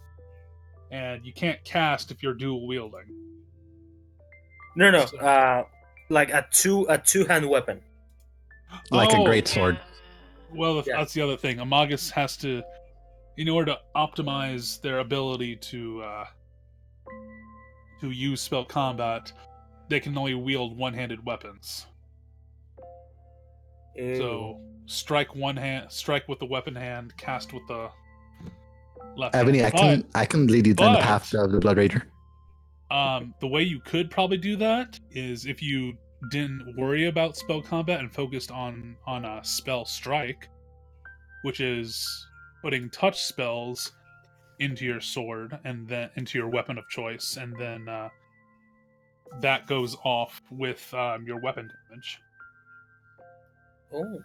[SPEAKER 5] and you can't cast if you're dual wielding.
[SPEAKER 3] No.
[SPEAKER 5] So,
[SPEAKER 3] like a two-hand weapon,
[SPEAKER 6] like a great sword.
[SPEAKER 5] Well, that's the other thing. Amagus has to, in order to optimize their ability to use spell combat, they can only wield one-handed weapons.
[SPEAKER 3] Ew.
[SPEAKER 5] So strike with the weapon hand, cast with the left
[SPEAKER 6] Ebony,
[SPEAKER 5] hand.
[SPEAKER 6] I can lead you down the path of the Bloodrager.
[SPEAKER 5] The way you could probably do that is if you didn't worry about spell combat and focused on a spell strike, which is putting touch spells into your sword and then into your weapon of choice, and then that goes off with your weapon damage.
[SPEAKER 3] Oh.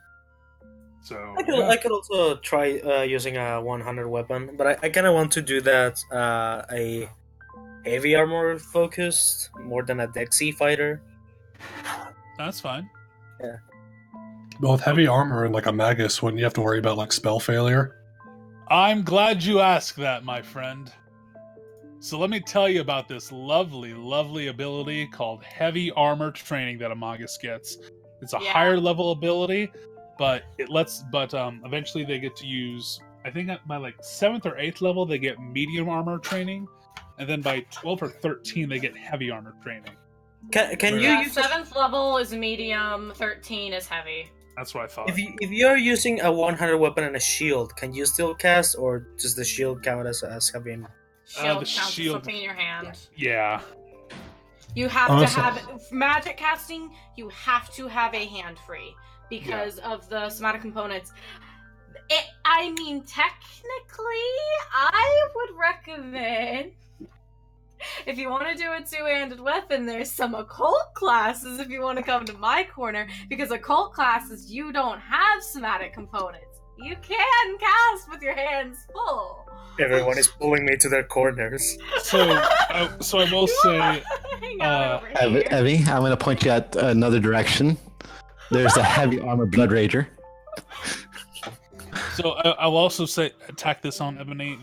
[SPEAKER 5] So
[SPEAKER 3] I could also try using a one-handed weapon, but I kind of want to do that a heavy armor focused more than a Dexy fighter.
[SPEAKER 5] That's fine.
[SPEAKER 3] Yeah.
[SPEAKER 2] Well, with heavy armor and like a magus, wouldn't you have to worry about like spell failure?
[SPEAKER 5] I'm glad you asked that, my friend. So let me tell you about this lovely, lovely ability called Heavy Armor Training that a Magus gets. It's a higher level ability, but eventually they get to use, I think by like 7th or 8th level they get Medium Armor Training, and then by 12 or 13 they get Heavy Armor Training.
[SPEAKER 3] Can you use
[SPEAKER 4] 7th level is medium, 13 is heavy.
[SPEAKER 5] That's what I thought.
[SPEAKER 3] If you're using a one-handed weapon and a shield, can you still cast, or does the shield count as heavy?
[SPEAKER 4] Shield counts as something in your hand.
[SPEAKER 5] Yeah.
[SPEAKER 4] You have to have magic casting. You have to have a hand free because of the somatic components. I mean, technically, I would recommend, if you want to do a two-handed weapon, there's some occult classes if you want to come to my corner, because occult classes, you don't have somatic components. You can cast with your hands full.
[SPEAKER 3] Everyone is pulling me to their corners.
[SPEAKER 5] So I will say,
[SPEAKER 6] Evie, I'm going to point you at another direction. There's a heavy armor Bloodrager.
[SPEAKER 5] So I'll also say, attack this on Ebony.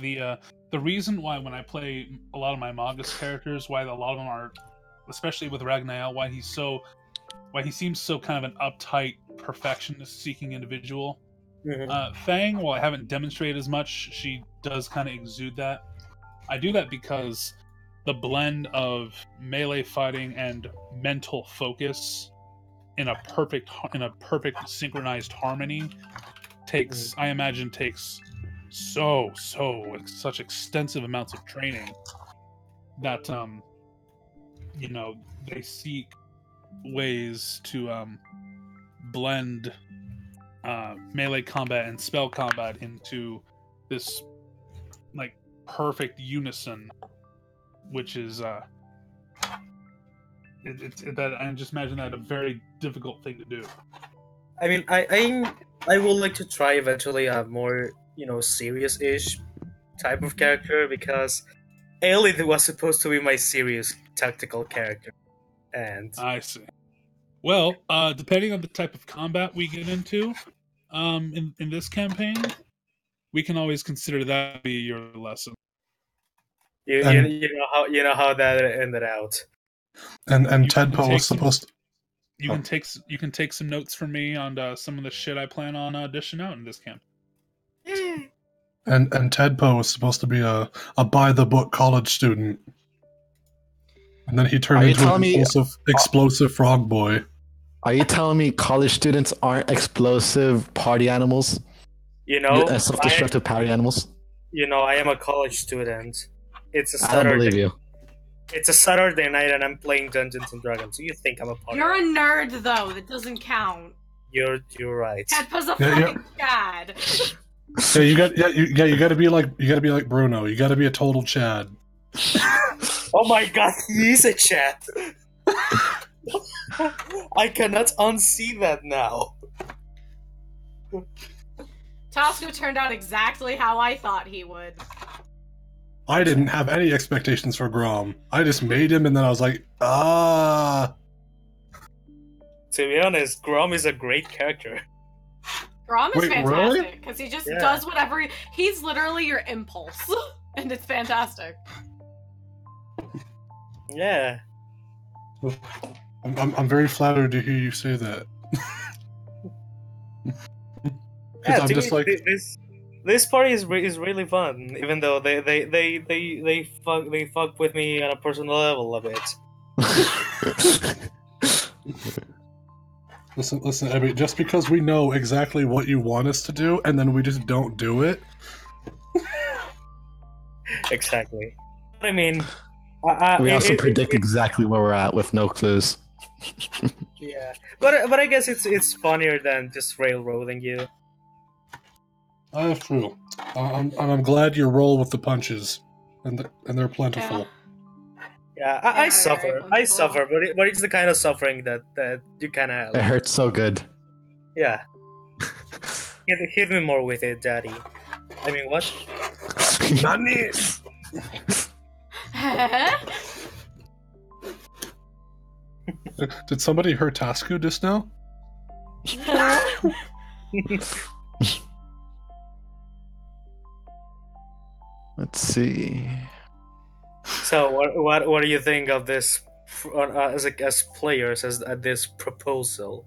[SPEAKER 5] The reason why when I play a lot of my Magus characters, why a lot of them are, especially with Ragnael, why he seems so kind of an uptight, perfectionist-seeking individual.
[SPEAKER 3] Mm-hmm.
[SPEAKER 5] Fang, while I haven't demonstrated as much, she does kind of exude that. I do that because the blend of melee fighting and mental focus in a perfect synchronized harmony takes such extensive amounts of training that they seek ways to blend melee combat and spell combat into this like perfect unison, which is that I just imagine that a very difficult thing to do.
[SPEAKER 3] I mean, I would like to try eventually a more, serious-ish type of character, because Aelith was supposed to be my serious tactical character. And
[SPEAKER 5] I see. Well, depending on the type of combat we get into, in this campaign, we can always consider that to be your lesson.
[SPEAKER 3] you know how that ended out.
[SPEAKER 2] And
[SPEAKER 5] You can
[SPEAKER 2] Tedpo
[SPEAKER 5] take
[SPEAKER 2] was
[SPEAKER 5] some-
[SPEAKER 2] supposed to.
[SPEAKER 5] You can take some notes from me on some of the shit I plan on dishing out in this camp.
[SPEAKER 2] And Tedpo was supposed to be a by the book college student, and then he
[SPEAKER 6] Are
[SPEAKER 2] turned
[SPEAKER 6] you
[SPEAKER 2] into
[SPEAKER 6] telling
[SPEAKER 2] an
[SPEAKER 6] me-
[SPEAKER 2] explosive frog boy.
[SPEAKER 6] Are you telling me college students aren't explosive party animals? Self-destructive party animals?
[SPEAKER 3] I am a college student. It's a
[SPEAKER 6] I don't believe
[SPEAKER 3] Saturday.
[SPEAKER 6] you.
[SPEAKER 3] It's a Saturday night, and I'm playing Dungeons and Dragons. So you think I'm a party?
[SPEAKER 4] You're a nerd, though. That doesn't count.
[SPEAKER 3] You're right.
[SPEAKER 4] Tedpa's a
[SPEAKER 2] Yeah,
[SPEAKER 4] fucking Chad.
[SPEAKER 2] Yeah, you gotta be like Bruno. You gotta be a total Chad.
[SPEAKER 3] Oh my god, he is a chat. I cannot unsee that now.
[SPEAKER 4] Tasuku turned out exactly how I thought he would.
[SPEAKER 2] I didn't have any expectations for Grom. I just made him, and then I was like, ah.
[SPEAKER 3] To be honest, Grom is a great character.
[SPEAKER 4] Grom is
[SPEAKER 2] Wait, really?
[SPEAKER 4] fantastic because he just
[SPEAKER 3] Yeah.
[SPEAKER 4] does whatever. He's literally your impulse, and it's fantastic.
[SPEAKER 3] Yeah.
[SPEAKER 2] I'm very flattered to hear you say that.
[SPEAKER 3] Yeah,
[SPEAKER 2] I'm
[SPEAKER 3] to
[SPEAKER 2] just
[SPEAKER 3] me,
[SPEAKER 2] like,
[SPEAKER 3] this party is really fun, even though they fuck with me on a personal level a bit.
[SPEAKER 2] listen, Abby. Just because we know exactly what you want us to do, and then we just don't do it.
[SPEAKER 3] Exactly. I mean,
[SPEAKER 6] We also predict exactly where we're at with no clues.
[SPEAKER 3] Yeah, but I guess it's funnier than just railroading you.
[SPEAKER 2] That's true. I'm glad you roll with the punches, and they're plentiful.
[SPEAKER 3] Yeah, I
[SPEAKER 4] Yeah,
[SPEAKER 3] suffer.
[SPEAKER 4] right,
[SPEAKER 3] I suffer, but it's the kind of suffering that you kind of
[SPEAKER 6] It hurts so good.
[SPEAKER 3] yeah. Hit me more with it, Daddy. I mean, what?
[SPEAKER 2] Nani? Did somebody hurt Tasuku just now?
[SPEAKER 6] Let's see.
[SPEAKER 3] So what do you think of this as players as this proposal?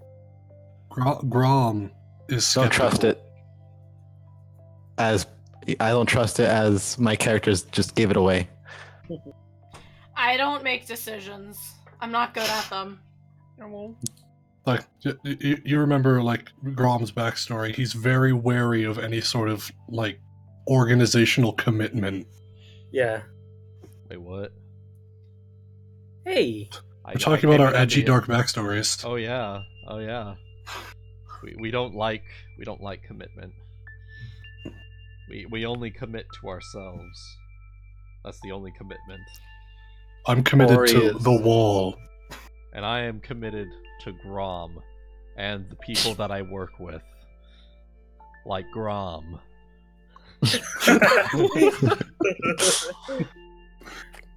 [SPEAKER 2] Grom is
[SPEAKER 6] Don't
[SPEAKER 2] skeptical.
[SPEAKER 6] trust it. I don't trust it as my characters just give it away.
[SPEAKER 4] I don't make decisions. I'm not good at them.
[SPEAKER 2] Like you remember, like Grom's backstory. He's very wary of any sort of like organizational commitment.
[SPEAKER 3] Yeah.
[SPEAKER 1] Wait, what?
[SPEAKER 3] Hey.
[SPEAKER 2] We're talking about our edgy, dark backstories.
[SPEAKER 1] Oh yeah. We don't like commitment. We only commit to ourselves. That's the only commitment.
[SPEAKER 2] I'm committed
[SPEAKER 6] Ori
[SPEAKER 2] to
[SPEAKER 6] is-
[SPEAKER 2] the wall.
[SPEAKER 1] And I am committed to Grom and the people that I work with. Like Grom.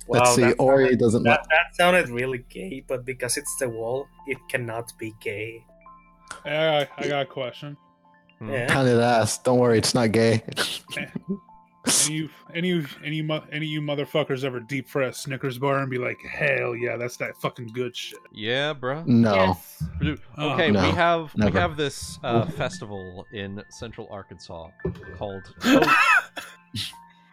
[SPEAKER 6] Let's see. Ori doesn't.
[SPEAKER 3] That sounded really gay, but because it's the wall, it cannot be gay.
[SPEAKER 5] I got a question.
[SPEAKER 3] Yeah.
[SPEAKER 6] Pound it ass. Don't worry, it's not gay.
[SPEAKER 5] Any you motherfuckers ever deep fry a Snickers bar and be like, hell yeah, that's that fucking good shit.
[SPEAKER 1] Yeah, bruh.
[SPEAKER 6] No.
[SPEAKER 4] Yes.
[SPEAKER 1] Dude,
[SPEAKER 5] Oh.
[SPEAKER 1] okay,
[SPEAKER 6] No,
[SPEAKER 1] we have
[SPEAKER 6] never.
[SPEAKER 1] this festival in Central Arkansas called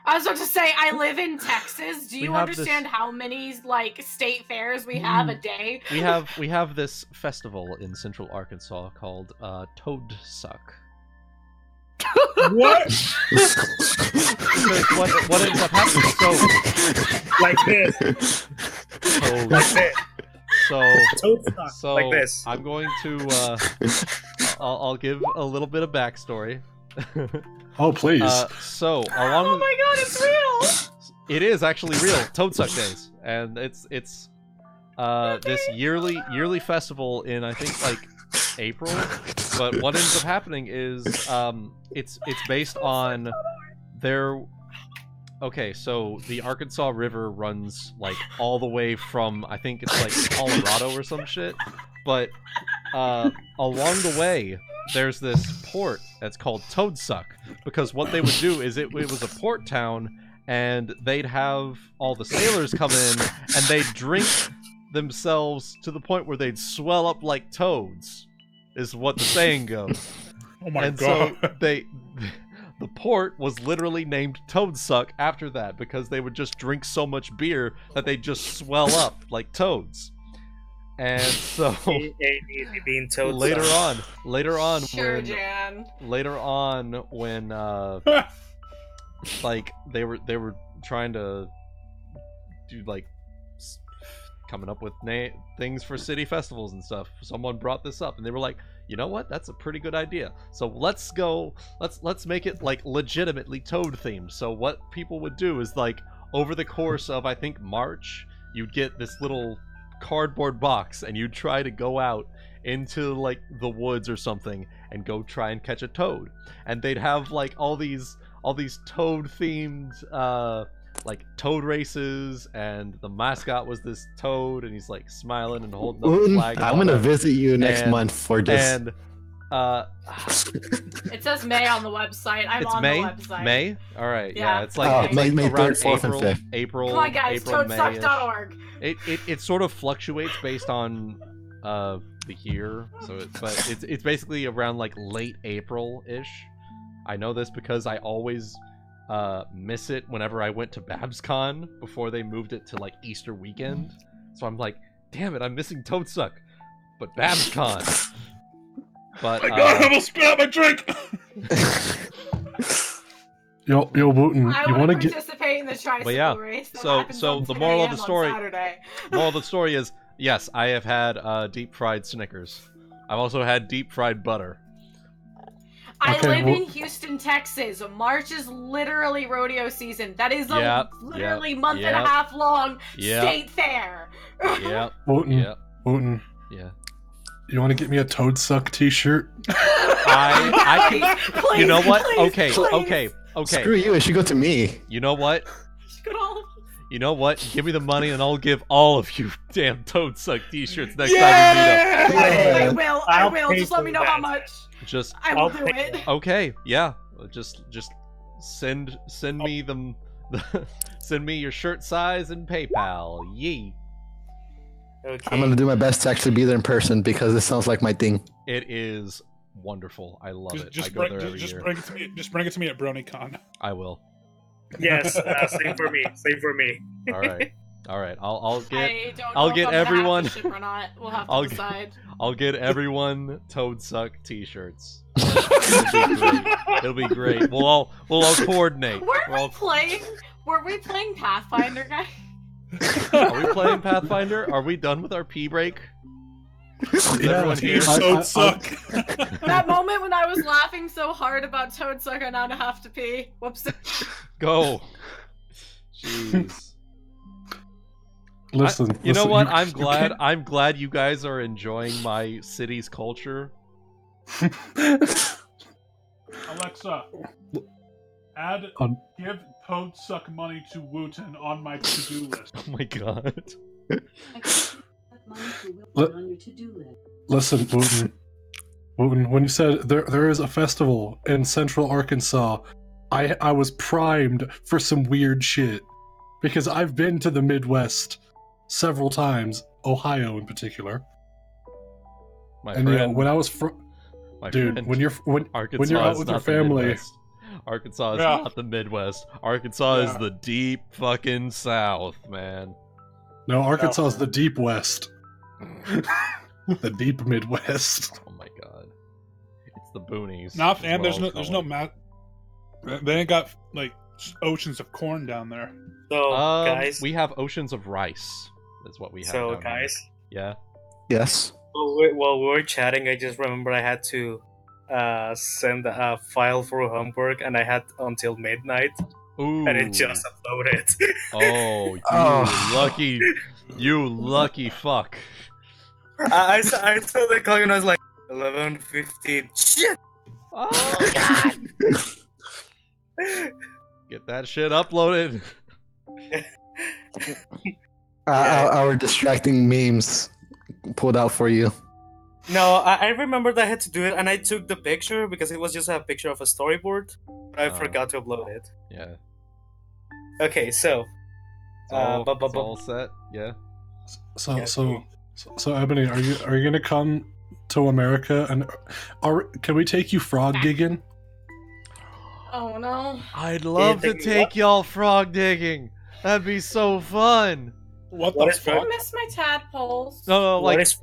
[SPEAKER 4] I was about to say, I live in Texas. Do you
[SPEAKER 1] We have this-
[SPEAKER 4] understand how many like state fairs we have a day?
[SPEAKER 1] we have this festival in Central Arkansas called Toad Suck.
[SPEAKER 3] What?
[SPEAKER 1] Because what ends up happening?
[SPEAKER 3] Like this.
[SPEAKER 1] So
[SPEAKER 3] Like this.
[SPEAKER 1] so
[SPEAKER 3] Toad suck.
[SPEAKER 1] so
[SPEAKER 3] Like this.
[SPEAKER 1] I'm going to I'll give a little bit of backstory.
[SPEAKER 2] Oh, please.
[SPEAKER 1] So along.
[SPEAKER 4] Oh my god, it's real!
[SPEAKER 1] It is actually real. Toadsuck Days, and it's this yearly festival in I think like April. But what ends up happening is it's based on their. Okay, so the Arkansas River runs like all the way from I think it's like Colorado or some shit, but along the way there's this port that's called Toadsuck, because what they would do is it was a port town, and they'd have all the sailors come in and they'd drink themselves to the point where they'd swell up like toads, is what the saying goes.
[SPEAKER 5] Oh my
[SPEAKER 1] and
[SPEAKER 5] god.
[SPEAKER 1] so the port was literally named Toadsuck after that, because they would just drink so much beer that they'd just swell up like toads. And so later on
[SPEAKER 4] Sure, Jan.
[SPEAKER 1] when like they were trying to do like coming up with things for city festivals and stuff, someone brought this up and they were like, you know what, that's a pretty good idea, so let's make it like legitimately toad themed. So what people would do is like over the course of I think March, you'd get this little cardboard box and you'd try to go out into like the woods or something and go try and catch a toad, and they'd have like all these toad themed like toad races, and the mascot was this toad and he's like smiling and holding up the flag.
[SPEAKER 6] I'm gonna visit you next month for this.
[SPEAKER 1] And
[SPEAKER 4] it says May on the website. I'm on the website.
[SPEAKER 1] May? Alright,
[SPEAKER 4] Yeah.
[SPEAKER 1] it's like,
[SPEAKER 6] May
[SPEAKER 1] around
[SPEAKER 6] 3rd, 4th, and
[SPEAKER 1] April,
[SPEAKER 6] 5th.
[SPEAKER 1] April.
[SPEAKER 4] Come on, guys,
[SPEAKER 1] April, May-ish.
[SPEAKER 4] toadsuck.org.
[SPEAKER 1] It sort of fluctuates based on the year, so it's basically around like late April-ish. I know this because I always miss it whenever I went to BabsCon before they moved it to like Easter weekend. So I'm like, damn it, I'm missing Toadsuck, but BabsCon. But
[SPEAKER 5] My god, I almost spit out my drink!
[SPEAKER 2] Yo, Wuten,
[SPEAKER 4] I
[SPEAKER 2] you
[SPEAKER 4] want
[SPEAKER 2] want
[SPEAKER 4] to
[SPEAKER 2] to get?
[SPEAKER 4] participate in the tricycle
[SPEAKER 1] yeah,
[SPEAKER 4] race. That
[SPEAKER 1] so
[SPEAKER 4] happens on
[SPEAKER 1] the
[SPEAKER 4] 10
[SPEAKER 1] moral of the
[SPEAKER 4] a.m. on
[SPEAKER 1] story-
[SPEAKER 4] Saturday.
[SPEAKER 1] moral of the story is, yes, I have had deep fried Snickers. I've also had deep fried butter.
[SPEAKER 4] I
[SPEAKER 2] Okay,
[SPEAKER 4] live
[SPEAKER 2] well-
[SPEAKER 4] in Houston, Texas. March is literally rodeo season. That is a
[SPEAKER 1] Yep,
[SPEAKER 4] literally
[SPEAKER 1] yep,
[SPEAKER 4] month and
[SPEAKER 1] yep.
[SPEAKER 4] a half long
[SPEAKER 1] Yep.
[SPEAKER 4] state fair.
[SPEAKER 1] Yep,
[SPEAKER 2] Wuten,
[SPEAKER 1] yep,
[SPEAKER 2] Wuten,
[SPEAKER 1] yeah.
[SPEAKER 2] you want to get me a Toadsuck T-shirt?
[SPEAKER 1] I can.
[SPEAKER 4] Please,
[SPEAKER 1] You know what?
[SPEAKER 4] please,
[SPEAKER 1] Okay.
[SPEAKER 6] Screw you, it should go to me.
[SPEAKER 1] You know what?
[SPEAKER 4] Good all-
[SPEAKER 1] You know what? Give me the money and I'll give all of you damn Toadsuck t-shirts next time we meet
[SPEAKER 4] I will.
[SPEAKER 3] I'll
[SPEAKER 4] I will.
[SPEAKER 3] pay
[SPEAKER 4] Just let me
[SPEAKER 3] for
[SPEAKER 4] know how
[SPEAKER 3] that.
[SPEAKER 4] much.
[SPEAKER 1] up. Just
[SPEAKER 4] I will
[SPEAKER 3] I'll
[SPEAKER 4] do
[SPEAKER 3] pay
[SPEAKER 4] it.
[SPEAKER 1] okay, yeah. Just send me them. Send me your shirt size and PayPal. Yee.
[SPEAKER 3] Okay.
[SPEAKER 6] I'm gonna do my best to actually be there in person because this sounds like my thing.
[SPEAKER 1] It is wonderful. I love it. I
[SPEAKER 5] Just
[SPEAKER 1] go
[SPEAKER 5] bring,
[SPEAKER 1] there every
[SPEAKER 5] just
[SPEAKER 1] year.
[SPEAKER 5] bring it to me. Just bring it to me at BronyCon.
[SPEAKER 1] I will.
[SPEAKER 3] Yes, same for me. Same for me.
[SPEAKER 1] All right. All right. I'll get
[SPEAKER 4] I don't know
[SPEAKER 1] I'll
[SPEAKER 4] if
[SPEAKER 1] get
[SPEAKER 4] I'm gonna have to
[SPEAKER 1] everyone-
[SPEAKER 4] ship or not. We'll have to
[SPEAKER 1] I'll get-
[SPEAKER 4] decide.
[SPEAKER 1] I'll get everyone Toadsuck t-shirts. It'll be great. We'll all coordinate.
[SPEAKER 4] Were we playing Pathfinder, guys?
[SPEAKER 1] Are we playing Pathfinder? Are we done with our pee break? Is
[SPEAKER 2] Yeah,
[SPEAKER 1] everyone here?
[SPEAKER 5] Toadsuck.
[SPEAKER 4] That moment when I was laughing so hard about Toadsuck, I now have to pee. Whoops.
[SPEAKER 1] Go. Jeez.
[SPEAKER 2] Listen,
[SPEAKER 1] You know
[SPEAKER 2] listen,
[SPEAKER 1] what?
[SPEAKER 2] you
[SPEAKER 1] I'm glad you guys are enjoying my city's culture.
[SPEAKER 5] Alexa, give Toadsuck money to Wuten on my to-do list.
[SPEAKER 1] Oh my god.
[SPEAKER 2] Listen, Wuten, when you said there is a festival in Central Arkansas, I was primed for some weird shit because I've been to the Midwest several times, Ohio in particular.
[SPEAKER 1] My
[SPEAKER 2] And
[SPEAKER 1] friend,
[SPEAKER 2] you know, when I was dude,
[SPEAKER 1] friend,
[SPEAKER 2] when you're
[SPEAKER 1] Arkansas
[SPEAKER 2] out
[SPEAKER 1] is
[SPEAKER 2] with
[SPEAKER 1] not
[SPEAKER 2] your
[SPEAKER 1] the
[SPEAKER 2] family,
[SPEAKER 1] Midwest. Arkansas is
[SPEAKER 5] Yeah.
[SPEAKER 1] not the Midwest. Arkansas is
[SPEAKER 5] Yeah.
[SPEAKER 1] the deep fucking South, man.
[SPEAKER 2] no, Arkansas is the deep West, the deep Midwest.
[SPEAKER 1] Oh my god. It's the boonies.
[SPEAKER 5] Nah,
[SPEAKER 1] is
[SPEAKER 5] and
[SPEAKER 1] what
[SPEAKER 5] there's
[SPEAKER 1] I'll
[SPEAKER 5] no
[SPEAKER 1] call
[SPEAKER 5] map. They ain't got like oceans of corn down there.
[SPEAKER 3] So,
[SPEAKER 1] it.
[SPEAKER 3] guys.
[SPEAKER 1] We have oceans of rice. That's what we have.
[SPEAKER 3] So,
[SPEAKER 1] down here.
[SPEAKER 3] guys.
[SPEAKER 1] Yeah.
[SPEAKER 6] Yes.
[SPEAKER 3] What while we were chatting, I just remember I had to send a file for homework, and I had until midnight,
[SPEAKER 1] Ooh.
[SPEAKER 3] and it just uploaded.
[SPEAKER 1] Oh, you lucky fuck.
[SPEAKER 3] I saw the clock and I was like, 11:15. Shit!
[SPEAKER 1] Oh god! Get that shit uploaded.
[SPEAKER 6] Our distracting memes pulled out for you.
[SPEAKER 3] No, I remembered I had to do it, and I took the picture because it was just a picture of a storyboard, but I forgot to upload it.
[SPEAKER 1] Yeah.
[SPEAKER 3] Okay, so
[SPEAKER 1] It's all set. Yeah.
[SPEAKER 2] So Ebony, are you gonna come to America and can we take you frog gigging?
[SPEAKER 4] Oh no.
[SPEAKER 1] I'd love to take y'all frog digging. That'd be so fun.
[SPEAKER 5] What
[SPEAKER 3] What
[SPEAKER 5] the
[SPEAKER 3] is
[SPEAKER 5] fuck?
[SPEAKER 4] I miss my tadpoles.
[SPEAKER 1] No,
[SPEAKER 3] What
[SPEAKER 1] like
[SPEAKER 3] is-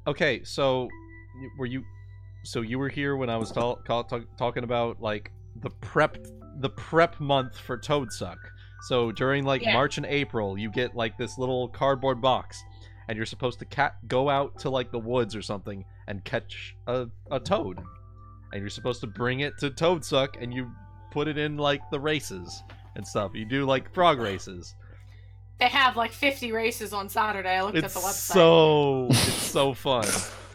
[SPEAKER 1] okay. So you were here when I was talking about like the prep month for Toadsuck. So during like March and April, you get like this little cardboard box, and you're supposed to go out to like the woods or something and catch a toad, and you're supposed to bring it to Toadsuck, and you put it in like the races and stuff. You do like frog races.
[SPEAKER 4] They have like 50 races on Saturday. I looked at the website.
[SPEAKER 1] It's so fun.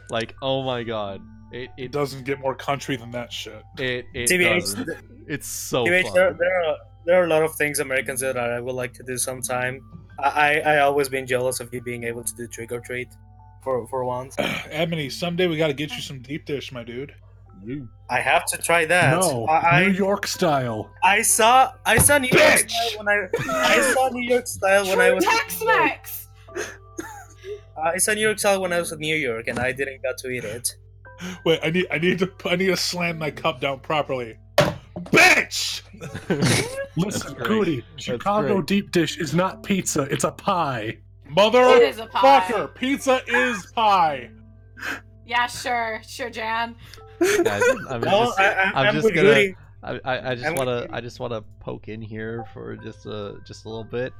[SPEAKER 1] Like, oh my god.
[SPEAKER 5] It doesn't get more country than that shit.
[SPEAKER 1] It
[SPEAKER 3] TBH,
[SPEAKER 1] doesn't. It's so
[SPEAKER 3] TBH,
[SPEAKER 1] fun.
[SPEAKER 3] there are a lot of things Americans do that I would like to do sometime. I always been jealous of you being able to do trick or treat for once.
[SPEAKER 5] Ebony, someday we gotta get you some deep dish, my dude.
[SPEAKER 3] I have to try that.
[SPEAKER 2] No,
[SPEAKER 3] I
[SPEAKER 2] New York style.
[SPEAKER 3] I saw New York style when I saw New York style when I was
[SPEAKER 4] Tex-Mex.
[SPEAKER 3] I saw New York style when I was in New York, and I didn't get to eat it.
[SPEAKER 5] Wait, I need to slam my cup down properly. Bitch!
[SPEAKER 2] Listen,
[SPEAKER 1] great.
[SPEAKER 2] Goody,
[SPEAKER 1] That's
[SPEAKER 2] Chicago
[SPEAKER 1] great.
[SPEAKER 2] deep dish is not pizza; it's a pie.
[SPEAKER 5] Mother
[SPEAKER 4] It is a pie.
[SPEAKER 5] fucker! Pizza is pie.
[SPEAKER 4] Yeah, sure, Jan.
[SPEAKER 1] Guys,
[SPEAKER 3] No, I'm
[SPEAKER 1] just
[SPEAKER 3] with
[SPEAKER 1] gonna.
[SPEAKER 3] Goody.
[SPEAKER 1] I just wanna poke in here for just a little bit.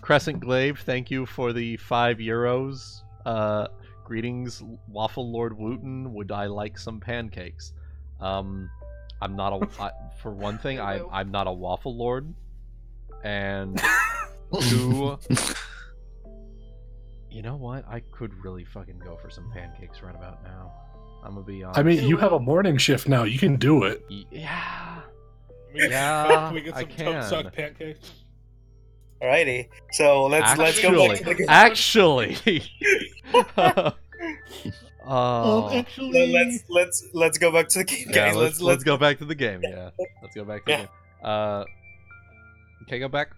[SPEAKER 1] Crescent Glaive, thank you for the €5. Greetings, Waffle Lord Wuten. Would I like some pancakes? I'm not for one thing, I'm not a Waffle Lord, and two, you know what? I could really fucking go for some pancakes right about now. I'm gonna be honest.
[SPEAKER 2] I mean, you have a morning shift now; you can do it.
[SPEAKER 1] Yeah.
[SPEAKER 5] Can we get
[SPEAKER 1] I
[SPEAKER 5] some
[SPEAKER 1] can.
[SPEAKER 5] Toadsuck pancakes?
[SPEAKER 3] Alrighty, so let's go back to the game.
[SPEAKER 1] Actually.
[SPEAKER 5] Actually,
[SPEAKER 3] Let's go back to the game.
[SPEAKER 1] Yeah,
[SPEAKER 3] guys.
[SPEAKER 1] let's go back to the game. Yeah, let's go back to the game. Okay, go back.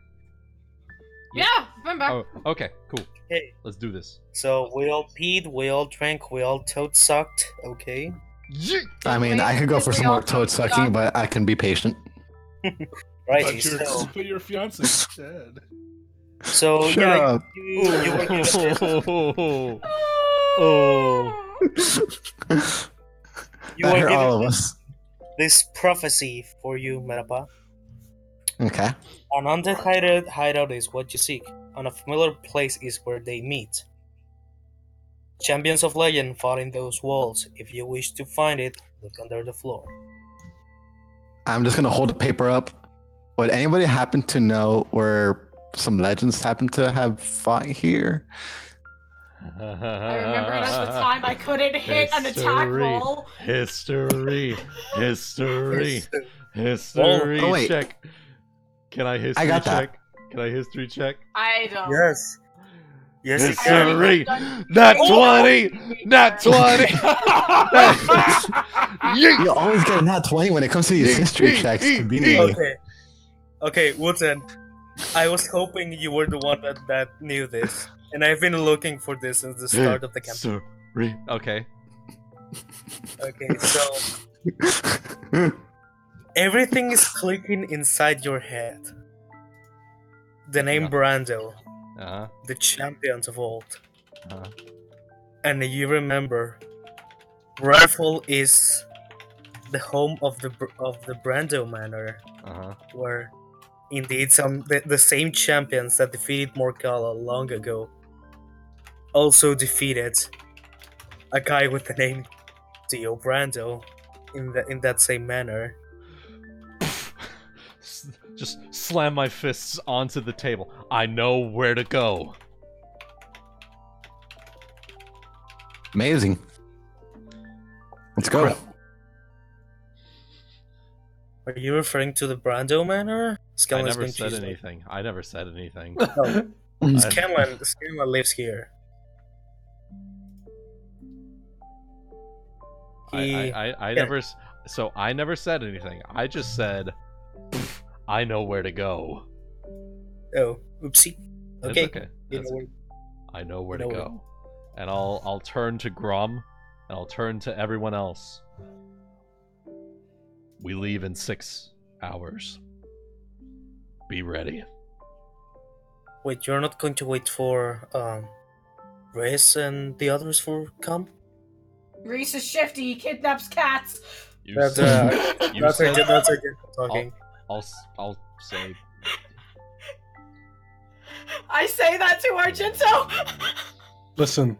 [SPEAKER 4] Yeah, I'm back.
[SPEAKER 1] Oh, okay, cool.
[SPEAKER 3] Okay.
[SPEAKER 1] Let's do this.
[SPEAKER 3] So we all peed, we all drank, we all toad sucked. Okay.
[SPEAKER 6] I mean, I could go for some more toad sucking, but I can be patient.
[SPEAKER 3] Right.
[SPEAKER 5] but your fiance is dead.
[SPEAKER 3] So
[SPEAKER 6] Shut
[SPEAKER 3] yeah,
[SPEAKER 6] up.
[SPEAKER 3] you were given, you
[SPEAKER 6] I
[SPEAKER 3] were
[SPEAKER 6] hear all of
[SPEAKER 3] given
[SPEAKER 6] us.
[SPEAKER 3] this prophecy for you, Merapa.
[SPEAKER 6] Okay.
[SPEAKER 3] An undecided hideout is what you seek. Unfamiliar place is where they meet. Champions of legend fought in those walls. If you wish to find it, look under the floor.
[SPEAKER 6] I'm just gonna hold the paper up. Would anybody happen to know where some legends happen to have fought here?
[SPEAKER 4] I remember it as the time I couldn't hit an attack roll.
[SPEAKER 1] History.
[SPEAKER 6] Oh, wait.
[SPEAKER 1] Check. Can I history
[SPEAKER 6] I got that.
[SPEAKER 1] check? Can I history check?
[SPEAKER 4] I don't.
[SPEAKER 3] Yes. Yes, you can.
[SPEAKER 1] History. Not 20. Not 20.
[SPEAKER 6] You always get a nat 20 when it comes to these history checks. Conveniently.
[SPEAKER 3] Okay, Wuten. I was hoping you were the one that knew this, and I've been looking for this since the start of the campaign.
[SPEAKER 1] History. Okay.
[SPEAKER 3] Okay, so everything is clicking inside your head. The name
[SPEAKER 1] Yeah.
[SPEAKER 3] Brando,
[SPEAKER 1] Uh-huh.
[SPEAKER 3] the champions of old,
[SPEAKER 1] Uh-huh.
[SPEAKER 3] and you remember, Rifle is the home of the Brando Manor,
[SPEAKER 1] Uh-huh.
[SPEAKER 3] where indeed the same champions that defeated Morkala long ago also defeated a guy with the name Dio Brando in that same manner.
[SPEAKER 1] Just slam my fists onto the table. I know where to go.
[SPEAKER 6] Amazing. Let's go.
[SPEAKER 3] Are you referring to the Brando manor?
[SPEAKER 1] I never said anything. I never said anything.
[SPEAKER 3] No. Scanlan lives here.
[SPEAKER 1] I never. So I never said anything. I just said, I know where to go.
[SPEAKER 3] Oh, oopsie.
[SPEAKER 1] It's
[SPEAKER 3] Okay.
[SPEAKER 1] okay.
[SPEAKER 3] You know
[SPEAKER 1] That's-
[SPEAKER 3] where-
[SPEAKER 1] I know where
[SPEAKER 3] You
[SPEAKER 1] to
[SPEAKER 3] know
[SPEAKER 1] go, and I'll turn to Grom, and I'll turn to everyone else. We leave in 6 hours. Be ready.
[SPEAKER 3] Wait, you're not going to wait for Reyes and the others for come?
[SPEAKER 4] Reese is shifty. He kidnaps cats.
[SPEAKER 1] You
[SPEAKER 3] That's
[SPEAKER 1] said, you
[SPEAKER 3] that's
[SPEAKER 1] said
[SPEAKER 3] that's talking.
[SPEAKER 1] I'll say
[SPEAKER 4] I say that to Argento.
[SPEAKER 2] Listen.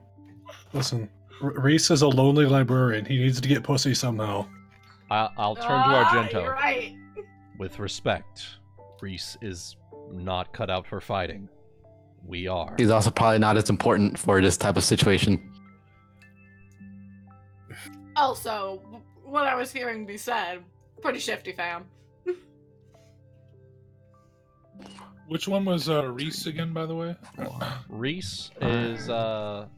[SPEAKER 2] Reese is a lonely librarian. He needs to get pussy somehow.
[SPEAKER 1] I'll turn to Argento.
[SPEAKER 4] You're right.
[SPEAKER 1] With respect, Reese is not cut out for fighting. We are.
[SPEAKER 6] He's also probably not as important for this type of situation.
[SPEAKER 4] Also, what I was hearing be said, pretty shifty, fam.
[SPEAKER 5] Which one was Reese again, by the way?
[SPEAKER 1] Reese is a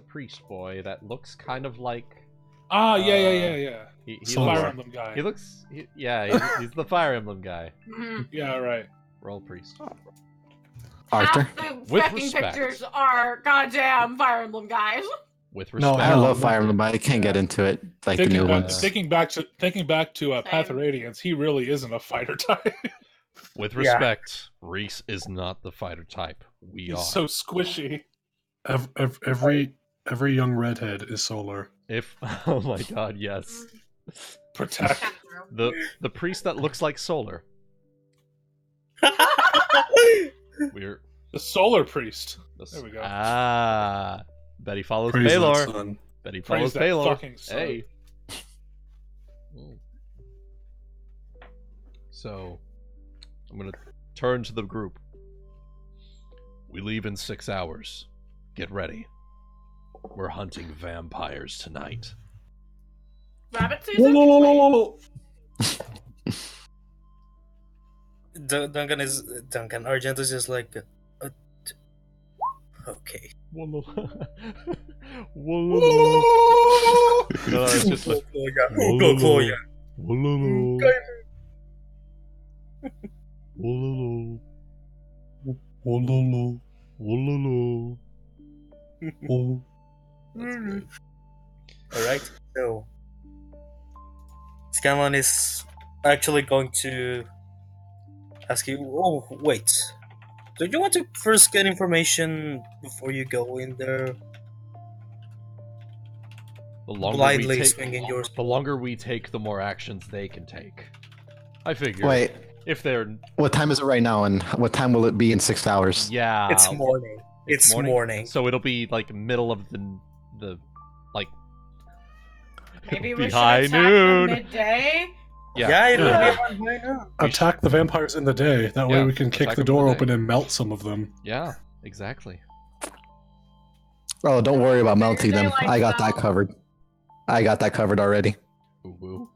[SPEAKER 1] priest boy that looks kind of like.
[SPEAKER 5] Ah, yeah.
[SPEAKER 1] He
[SPEAKER 5] He's
[SPEAKER 2] Solar.
[SPEAKER 5] the
[SPEAKER 1] looks,
[SPEAKER 5] Fire Emblem guy.
[SPEAKER 1] he looks. He's the Fire Emblem guy.
[SPEAKER 4] Mhm.
[SPEAKER 5] Yeah, right.
[SPEAKER 1] Roll priest.
[SPEAKER 6] Arthur?
[SPEAKER 4] Half the
[SPEAKER 1] With
[SPEAKER 4] fucking
[SPEAKER 1] respect.
[SPEAKER 4] pictures are goddamn Fire Emblem guys.
[SPEAKER 1] With
[SPEAKER 2] No,
[SPEAKER 1] respect.
[SPEAKER 6] I
[SPEAKER 2] No,
[SPEAKER 6] love
[SPEAKER 2] no.
[SPEAKER 6] Fire Emblem, but I can't get into it like the new ones.
[SPEAKER 5] Thinking back to Path of Radiance, he really isn't a fighter type.
[SPEAKER 1] With
[SPEAKER 3] Yeah.
[SPEAKER 1] respect, Reese is not the fighter type. We
[SPEAKER 5] He's
[SPEAKER 1] are.
[SPEAKER 5] so squishy.
[SPEAKER 2] Every young redhead is solar.
[SPEAKER 1] If oh my god, yes.
[SPEAKER 5] Protect.
[SPEAKER 1] The priest that looks like Solar. We're
[SPEAKER 5] The Solar Priest.
[SPEAKER 1] the,
[SPEAKER 5] There we go.
[SPEAKER 1] Betty follows
[SPEAKER 2] Praise that
[SPEAKER 1] Paylor.
[SPEAKER 2] son.
[SPEAKER 1] Betty
[SPEAKER 5] Praise
[SPEAKER 1] follows
[SPEAKER 5] that
[SPEAKER 1] Paylor.
[SPEAKER 5] fucking son.
[SPEAKER 1] Hey. So, I'm gonna turn to the group. We leave in 6 hours. Get ready. We're hunting vampires tonight.
[SPEAKER 4] Rabbit
[SPEAKER 2] Whoa,
[SPEAKER 4] season?
[SPEAKER 2] whoa, whoa,
[SPEAKER 4] Wait.
[SPEAKER 2] whoa, whoa.
[SPEAKER 3] Duncan Argento's just like, okay.
[SPEAKER 1] Whoa,
[SPEAKER 2] Whoa.
[SPEAKER 1] No, it's just like.
[SPEAKER 3] Go, Alright, so Scanlan is actually going to ask you, oh, wait. Do you want to first get information before you go in there?
[SPEAKER 1] The longer
[SPEAKER 3] Blindly
[SPEAKER 1] we take,
[SPEAKER 3] swinging yours.
[SPEAKER 1] the longer we take, the more actions they can take. I figure.
[SPEAKER 6] Wait,
[SPEAKER 1] If they're
[SPEAKER 6] what time is it right now, and what time will it be in 6 hours?
[SPEAKER 1] yeah,
[SPEAKER 3] It's morning. It's morning.
[SPEAKER 1] So it'll be like middle of the like.
[SPEAKER 4] Maybe
[SPEAKER 1] it'll
[SPEAKER 4] we
[SPEAKER 1] be
[SPEAKER 4] should
[SPEAKER 1] high
[SPEAKER 4] attack
[SPEAKER 1] noon.
[SPEAKER 4] them midday.
[SPEAKER 1] Yeah.
[SPEAKER 3] It'll
[SPEAKER 2] Yeah.
[SPEAKER 3] be around right now.
[SPEAKER 2] Attack the vampires in the day. That way
[SPEAKER 1] Yeah,
[SPEAKER 2] we can kick
[SPEAKER 1] attack
[SPEAKER 2] the
[SPEAKER 1] them in
[SPEAKER 2] door
[SPEAKER 1] the
[SPEAKER 2] open
[SPEAKER 1] day.
[SPEAKER 2] and melt some of them.
[SPEAKER 1] Yeah, exactly.
[SPEAKER 6] Oh, don't worry about melting them.
[SPEAKER 4] Daylight
[SPEAKER 6] I got that
[SPEAKER 4] spell.
[SPEAKER 6] covered. I got that covered already.
[SPEAKER 1] Ooh, woo.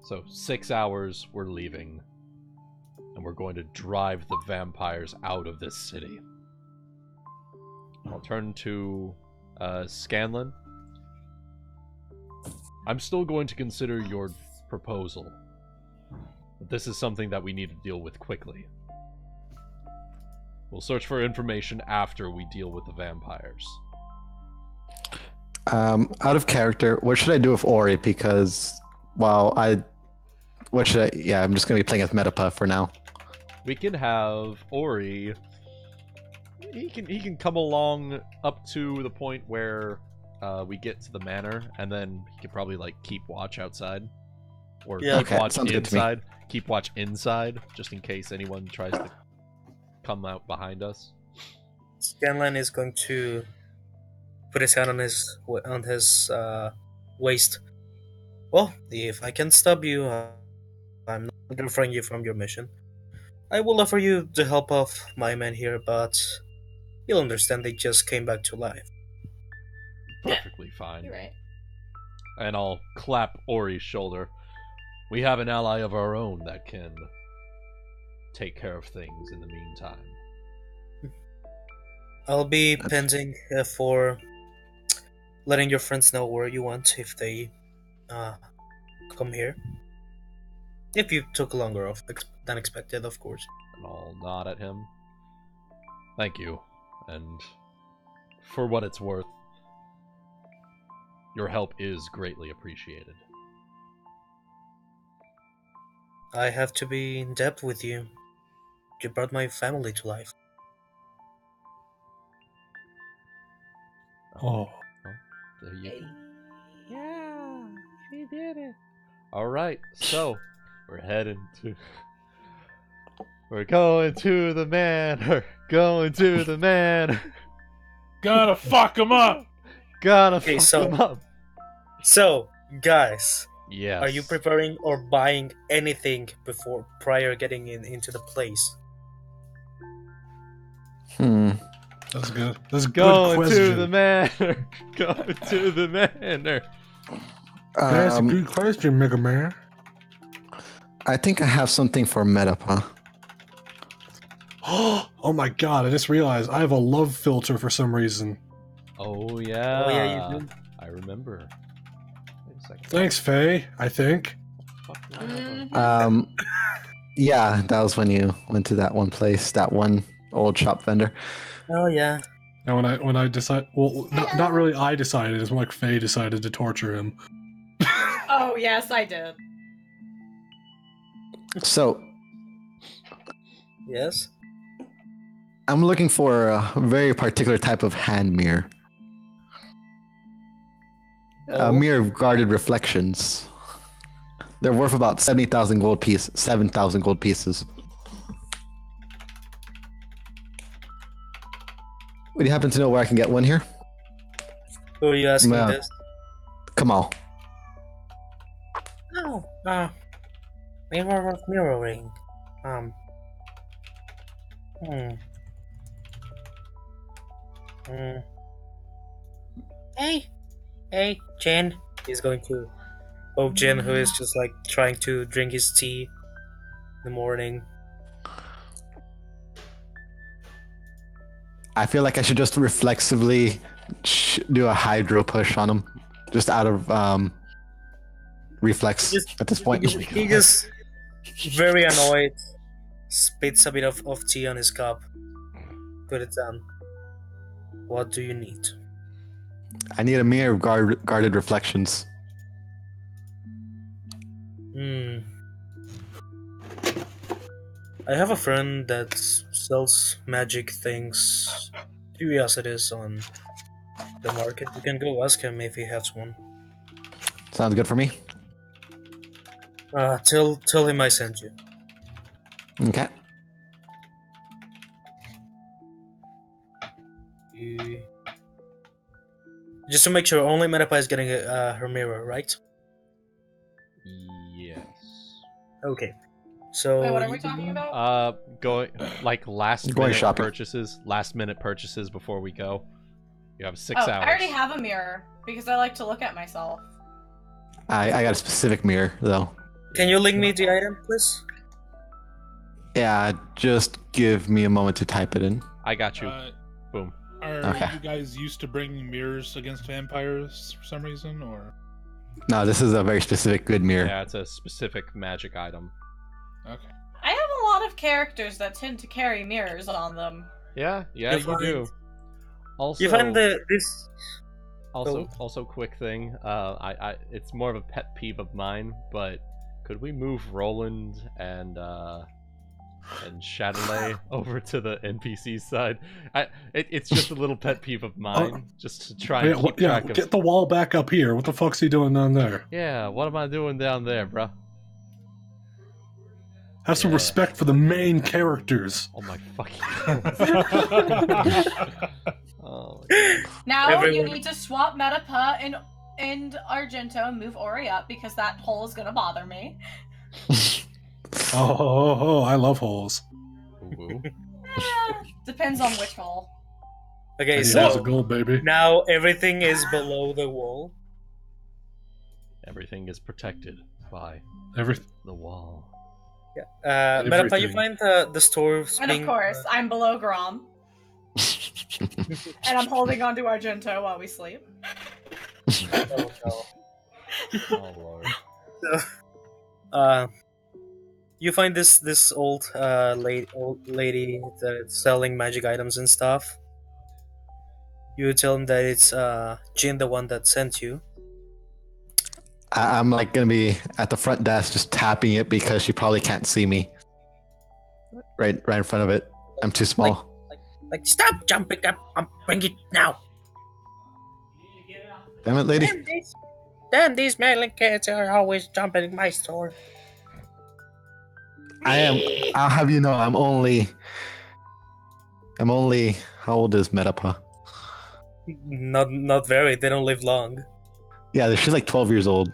[SPEAKER 1] So 6 hours, we're leaving, and we're going to drive the vampires out of this city. I'll turn to Scanlan. I'm still going to consider your proposal, but this is something that we need to deal with quickly. We'll search for information after we deal with the vampires.
[SPEAKER 6] Out of character, what should I do with Ori? Because, well, what should I? Yeah, I'm just gonna be playing as Metapuff for now.
[SPEAKER 1] We can have Ori. He can come along up to the point where we get to the manor, and then he could probably like keep watch outside, or
[SPEAKER 3] Yeah.
[SPEAKER 1] keep
[SPEAKER 6] Okay,
[SPEAKER 1] watch
[SPEAKER 6] sounds good to me.
[SPEAKER 1] inside. Keep watch inside, just in case anyone tries to come out behind us.
[SPEAKER 3] Scanlan is going to put his hand on his waist. Well, if I can stop you, I'm not referring you from your mission. I will offer you the help of my men here, but you'll understand they just came back to life.
[SPEAKER 1] Perfectly fine.
[SPEAKER 4] You're right.
[SPEAKER 1] And I'll clap Ori's shoulder. We have an ally of our own that can take care of things in the meantime.
[SPEAKER 3] I'll be pending for letting your friends know where you want if they come here. If you took longer than expected, of course.
[SPEAKER 1] And I'll nod at him. Thank you. And for what it's worth, your help is greatly appreciated.
[SPEAKER 3] I have to be in debt with you. You brought my family to life.
[SPEAKER 2] Oh.
[SPEAKER 1] There you go. Yeah, he did it. Alright, so we're going to the manor. Going to the manor.
[SPEAKER 5] Gotta fuck him up!
[SPEAKER 1] Gotta fuck him up.
[SPEAKER 3] So, guys,
[SPEAKER 1] Yes.
[SPEAKER 3] are you preparing or buying anything prior getting into the place?
[SPEAKER 2] That's good. That's a good
[SPEAKER 1] Going
[SPEAKER 2] question.
[SPEAKER 1] to the manor. Going to the manor.
[SPEAKER 2] That's a good question, Mega Man.
[SPEAKER 6] I think I have something for Metapa.
[SPEAKER 2] Oh my god, I just realized I have a love filter for some reason.
[SPEAKER 1] Oh yeah.
[SPEAKER 3] Oh yeah, you do.
[SPEAKER 1] I remember. Wait a second.
[SPEAKER 2] Thanks, Faye, I think.
[SPEAKER 1] Fuck no.
[SPEAKER 6] Yeah, that was when you went to that one place, that one old shop vendor.
[SPEAKER 3] Oh yeah.
[SPEAKER 2] And when I decided, well, not really I decided, it's more like Faye decided to torture him.
[SPEAKER 4] Oh, yes, I did.
[SPEAKER 6] So,
[SPEAKER 3] Yes.
[SPEAKER 6] I'm looking for a very particular type of hand mirror.
[SPEAKER 3] Oh.
[SPEAKER 6] A mirror of guarded reflections. They're worth about 70,000 gold pieces, 7,000 gold pieces. Would you happen to know where I can get one here?
[SPEAKER 3] Who are you asking
[SPEAKER 6] Well,
[SPEAKER 3] this?
[SPEAKER 6] Come on.
[SPEAKER 3] Oh, mirror of mirroring. Hey, Jen. He's going to poke Jen, who is just like trying to drink his tea in the morning.
[SPEAKER 6] I feel like I should just reflexively do a hydro push on him, just out of reflex at this point.
[SPEAKER 3] He just very annoyed, spits a bit of tea on his cup. Put it down. What do you need?
[SPEAKER 6] I need a mirror of guarded reflections.
[SPEAKER 3] I have a friend that sells magic things, curiosities on the market. You can go ask him if he has one.
[SPEAKER 6] Sounds good for me.
[SPEAKER 3] Tell him I sent you.
[SPEAKER 6] Okay.
[SPEAKER 3] Just to make sure, only Metapa is getting her mirror, right?
[SPEAKER 1] Yes.
[SPEAKER 3] Okay. So.
[SPEAKER 4] Wait, what are we talking about?
[SPEAKER 1] Going like last
[SPEAKER 6] Going
[SPEAKER 1] minute
[SPEAKER 6] shopping.
[SPEAKER 1] purchases. Last minute purchases before we go. You have 6
[SPEAKER 4] Oh,
[SPEAKER 1] hours.
[SPEAKER 4] I already have a mirror because I like to look at myself.
[SPEAKER 6] I got a specific mirror though.
[SPEAKER 3] Can you link me the item, please?
[SPEAKER 6] Yeah, just give me a moment to type it in.
[SPEAKER 1] I got you. Boom.
[SPEAKER 5] Are
[SPEAKER 6] Okay.
[SPEAKER 5] you guys used to bringing mirrors against vampires for some reason, or?
[SPEAKER 6] No, this is a very specific good mirror.
[SPEAKER 1] Yeah, it's a specific magic item.
[SPEAKER 5] Okay.
[SPEAKER 4] I have a lot of characters that tend to carry mirrors on them.
[SPEAKER 1] Yeah, you
[SPEAKER 3] find-
[SPEAKER 1] do. Also,
[SPEAKER 3] You find this.
[SPEAKER 1] Also, quick thing. It's more of a pet peeve of mine, but could we move Roland and Chatelet over to the NPC side? It's just a little pet peeve of mine, just to try and keep track of.
[SPEAKER 2] Get the wall back up here. What the fuck's he doing down there?
[SPEAKER 1] Yeah, what am I doing down there, bruh?
[SPEAKER 2] Have some
[SPEAKER 1] Yeah.
[SPEAKER 2] respect for the main characters.
[SPEAKER 1] Oh my fucking god. Oh my god.
[SPEAKER 4] Now you
[SPEAKER 3] Everyone-
[SPEAKER 4] need to swap Metapa and Argento and move Ori up because that hole is gonna bother me.
[SPEAKER 2] Oh, I love holes.
[SPEAKER 1] Ooh.
[SPEAKER 4] Depends on which hole.
[SPEAKER 3] Okay,
[SPEAKER 2] And he has a
[SPEAKER 3] so
[SPEAKER 2] gold, baby.
[SPEAKER 3] now everything is below the wall.
[SPEAKER 1] Everything is protected by
[SPEAKER 2] Everything.
[SPEAKER 1] the wall.
[SPEAKER 3] Metapa, you
[SPEAKER 2] Everything.
[SPEAKER 3] find the store
[SPEAKER 4] And of course, I'm below Grom. And I'm holding on to Argento while we sleep.
[SPEAKER 3] oh, no.
[SPEAKER 1] Oh lord.
[SPEAKER 3] You find this old lady that's selling magic items and stuff. You tell him that it's Jin, the one that sent you.
[SPEAKER 6] I'm like gonna be at the front desk just tapping it because she probably can't see me. Right in front of it. I'm too small.
[SPEAKER 3] Like, stop jumping up! Bring it now!
[SPEAKER 6] Damn it, lady.
[SPEAKER 3] Damn, these mailing kids are always jumping in my store.
[SPEAKER 6] I'll have you know, I'm only. How old is Metapa?
[SPEAKER 3] Not very. They don't live long.
[SPEAKER 6] Yeah, she's like 12 years old.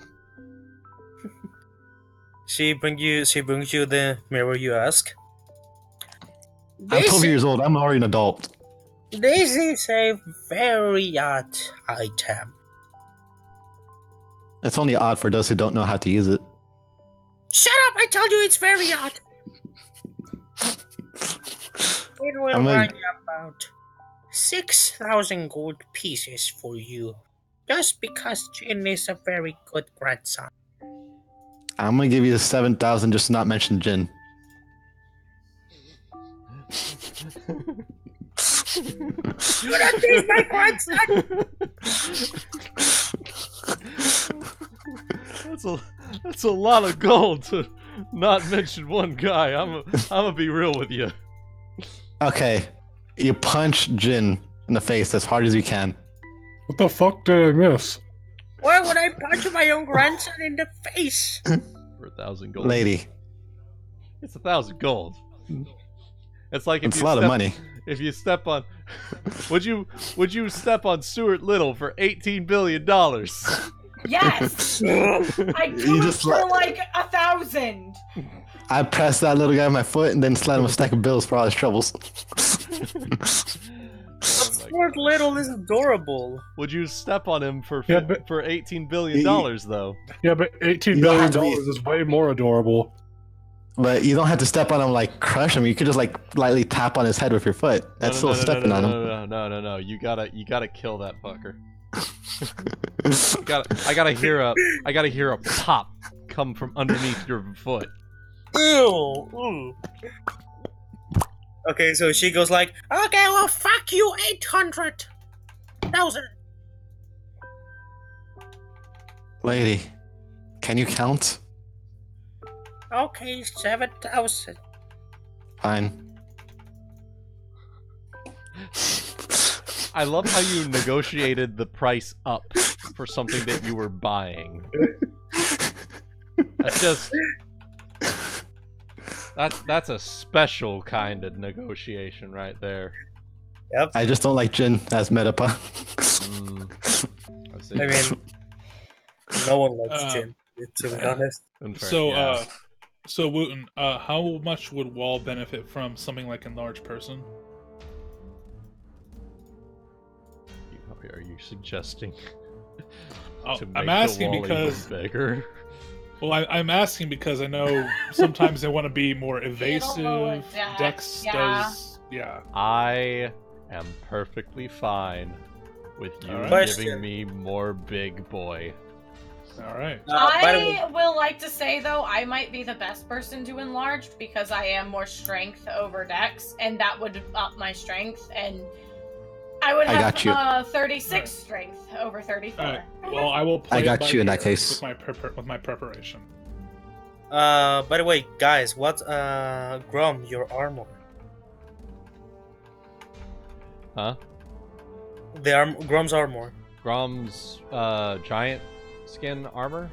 [SPEAKER 3] She brings you the mirror you ask.
[SPEAKER 6] I'm 12 years old. I'm already an adult.
[SPEAKER 3] This is a very odd item.
[SPEAKER 6] It's only odd for those who don't know how to use it.
[SPEAKER 3] Shut up! I told you it's very odd. It will
[SPEAKER 6] I'm
[SPEAKER 3] run
[SPEAKER 6] like-
[SPEAKER 3] you about 6,000 gold pieces for you, just because Jin is a very good grandson.
[SPEAKER 6] I'm gonna give you the 7,000 just to not mention Jin.
[SPEAKER 3] Do not tease my grandson!
[SPEAKER 1] That's a lot of gold to not mention one guy. I'm gonna be real with you.
[SPEAKER 6] Okay, you punch Jin in the face as hard as you can.
[SPEAKER 2] What the fuck did I miss?
[SPEAKER 3] Why would I punch my own grandson in the face?
[SPEAKER 1] For 1,000 gold.
[SPEAKER 6] Lady,
[SPEAKER 1] It's 1,000 gold. It's like if
[SPEAKER 6] it's
[SPEAKER 1] you
[SPEAKER 6] a lot of
[SPEAKER 1] step-
[SPEAKER 6] money.
[SPEAKER 1] If you step on, would you step on Stuart Little for $18 billion?
[SPEAKER 4] Yes! I do
[SPEAKER 6] You
[SPEAKER 4] it
[SPEAKER 6] just
[SPEAKER 4] for
[SPEAKER 6] let-
[SPEAKER 4] like 1,000!
[SPEAKER 6] I pressed that little guy on my foot and then slid him a stack of bills for all his troubles.
[SPEAKER 3] Stuart Little is adorable.
[SPEAKER 1] Would you step on him for
[SPEAKER 2] Yeah, but-
[SPEAKER 1] for $18 billion though?
[SPEAKER 2] Yeah, but $18
[SPEAKER 6] You don't
[SPEAKER 2] billion
[SPEAKER 6] have to be-
[SPEAKER 2] is way more adorable.
[SPEAKER 6] But you don't have to step on him like crush him. You could just like lightly tap on his head with your foot. That's still stepping on him.
[SPEAKER 1] No. You gotta kill that fucker. I gotta hear a pop come from underneath your foot.
[SPEAKER 3] Ew. Okay, so she goes like, okay, well, fuck you, 800,000.
[SPEAKER 6] Lady, can you count?
[SPEAKER 3] Okay, 7,000.
[SPEAKER 6] Fine.
[SPEAKER 1] I love how you negotiated the price up for something that you were buying. That's just that's a special kind of negotiation right there.
[SPEAKER 3] Yep.
[SPEAKER 6] I just don't like Jin as Metapa.
[SPEAKER 1] I see.
[SPEAKER 3] I mean, no one likes
[SPEAKER 5] Uh,
[SPEAKER 3] Jin, to be honest.
[SPEAKER 1] Unfair,
[SPEAKER 5] So,
[SPEAKER 1] yeah.
[SPEAKER 5] So Wuten, how much would Wall benefit from something like Enlarged Person?
[SPEAKER 1] Are you suggesting
[SPEAKER 5] Oh,
[SPEAKER 1] to make
[SPEAKER 5] I'm asking
[SPEAKER 1] the wall
[SPEAKER 5] because
[SPEAKER 1] even bigger?
[SPEAKER 5] well, I'm asking because I know sometimes they want to be more
[SPEAKER 4] lower
[SPEAKER 5] evasive.
[SPEAKER 4] Dex,
[SPEAKER 5] Dex
[SPEAKER 4] yeah.
[SPEAKER 5] does, yeah.
[SPEAKER 1] I am perfectly fine with you
[SPEAKER 5] Alright.
[SPEAKER 1] giving me more big boy.
[SPEAKER 5] All right.
[SPEAKER 3] By the way,
[SPEAKER 4] I will like to say, though, I might be the best person to enlarge because I am more strength over dex, and that would up my strength, and I would
[SPEAKER 6] I
[SPEAKER 4] have
[SPEAKER 6] got you.
[SPEAKER 4] 36 strength over 34.
[SPEAKER 5] All right. Well, I will play
[SPEAKER 6] I
[SPEAKER 5] it
[SPEAKER 6] got
[SPEAKER 5] by
[SPEAKER 6] you in that
[SPEAKER 5] ear
[SPEAKER 6] case.
[SPEAKER 5] with my preparation.
[SPEAKER 3] by the way, guys, what, Grom, your armor?
[SPEAKER 1] Huh?
[SPEAKER 3] Grom's armor.
[SPEAKER 1] Grom's giant skin armor?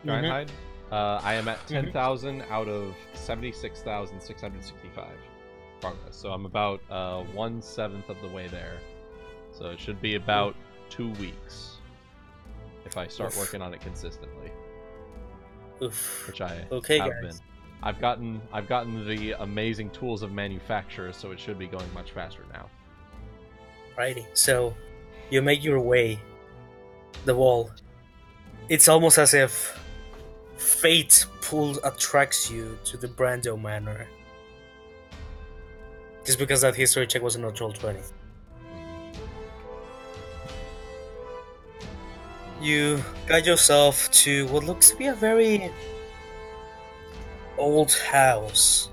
[SPEAKER 1] Giant
[SPEAKER 3] Mhm.
[SPEAKER 1] hide? I am at 10,000 out of 76,665 progress. So I'm about 1/7 of the way there. So it should be about 2 weeks if I start working on it consistently.
[SPEAKER 3] Oof.
[SPEAKER 1] Which I
[SPEAKER 3] Okay,
[SPEAKER 1] have
[SPEAKER 3] guys.
[SPEAKER 1] been. I've gotten the amazing tools of manufacture, so it should be going much faster now.
[SPEAKER 3] Righty. So, you make your way the wall. It's almost as if fate attracts you to the Brando Manor. Just because that history check was a natural 20. You guide yourself to what looks to be a very old house.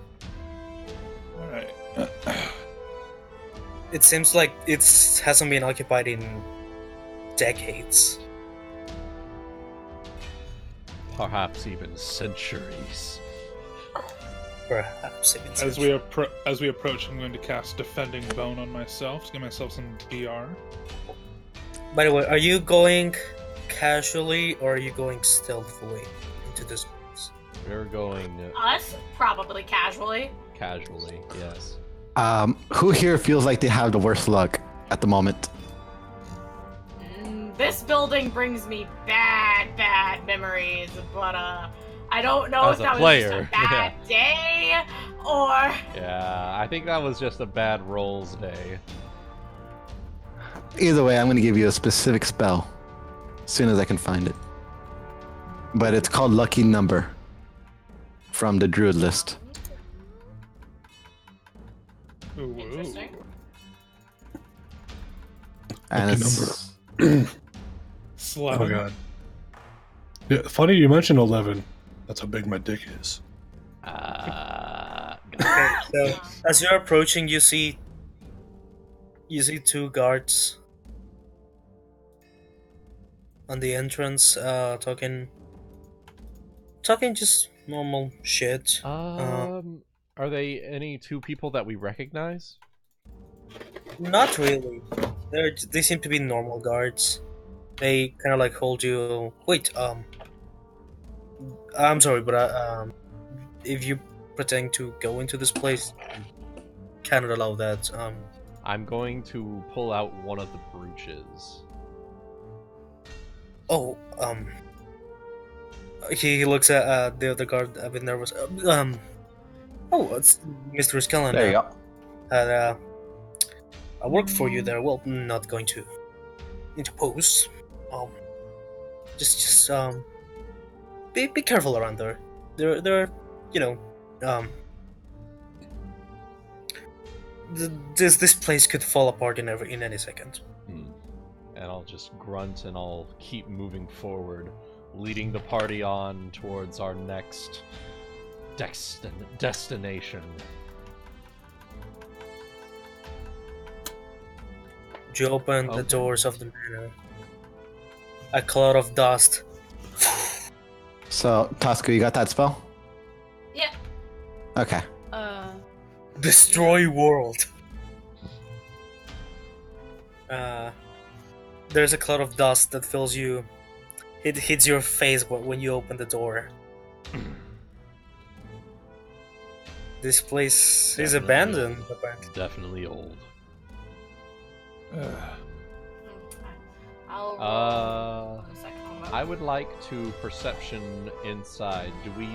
[SPEAKER 5] Alright.
[SPEAKER 3] It seems like it hasn't been occupied in decades.
[SPEAKER 1] Perhaps even centuries.
[SPEAKER 3] Perhaps even
[SPEAKER 5] As we approach, I'm going to cast Defending Bone on myself to give myself some BR.
[SPEAKER 3] By the way, are you going casually or are you going stealthily into this place?
[SPEAKER 1] We're going
[SPEAKER 4] Us? Probably casually.
[SPEAKER 1] casually, yes.
[SPEAKER 6] Who here feels like they have the worst luck at the moment?
[SPEAKER 4] This building brings me bad memories, but I don't know
[SPEAKER 1] As
[SPEAKER 4] if
[SPEAKER 1] a
[SPEAKER 4] that
[SPEAKER 1] player,
[SPEAKER 4] was just a bad day or.
[SPEAKER 1] Yeah, I think that was just a bad rolls day.
[SPEAKER 6] Either way, I'm going to give you a specific spell as soon as I can find it. But it's called Lucky Number from the Druid list.
[SPEAKER 5] Ooh,
[SPEAKER 4] Interesting.
[SPEAKER 6] And
[SPEAKER 2] Lucky
[SPEAKER 6] it's
[SPEAKER 5] Slap.
[SPEAKER 2] Oh god. Yeah, funny you mentioned 11. That's how big my dick is.
[SPEAKER 3] Okay, so as you're approaching, you see two guards on the entrance, talking just normal shit.
[SPEAKER 1] Are they any two people that we recognize?
[SPEAKER 3] Not really. They seem to be normal guards. They kind of like hold you. Wait, I'm sorry, but if you pretend to go into this place, cannot allow that.
[SPEAKER 1] I'm going to pull out one of the brooches.
[SPEAKER 3] Oh, he looks at the other guard a bit nervous. Oh, it's Mr. Skellen.
[SPEAKER 6] there you go.
[SPEAKER 3] I worked for you there. Well, not going to interpose. Just be careful around there. There, this place could fall apart in any second.
[SPEAKER 1] And I'll just grunt and I'll keep moving forward, leading the party on towards our next destination.
[SPEAKER 3] You open the
[SPEAKER 1] Okay.
[SPEAKER 3] doors of the manor. A cloud of dust.
[SPEAKER 6] So, Tasuku, you got that spell?
[SPEAKER 4] Yeah.
[SPEAKER 6] Okay.
[SPEAKER 3] Destroy world. There's a cloud of dust that fills you. It hits your face when you open the door. This place is
[SPEAKER 1] Definitely
[SPEAKER 3] abandoned.
[SPEAKER 1] old. Definitely old.
[SPEAKER 4] I'll roll in a second.
[SPEAKER 1] I would like to perception inside. Do we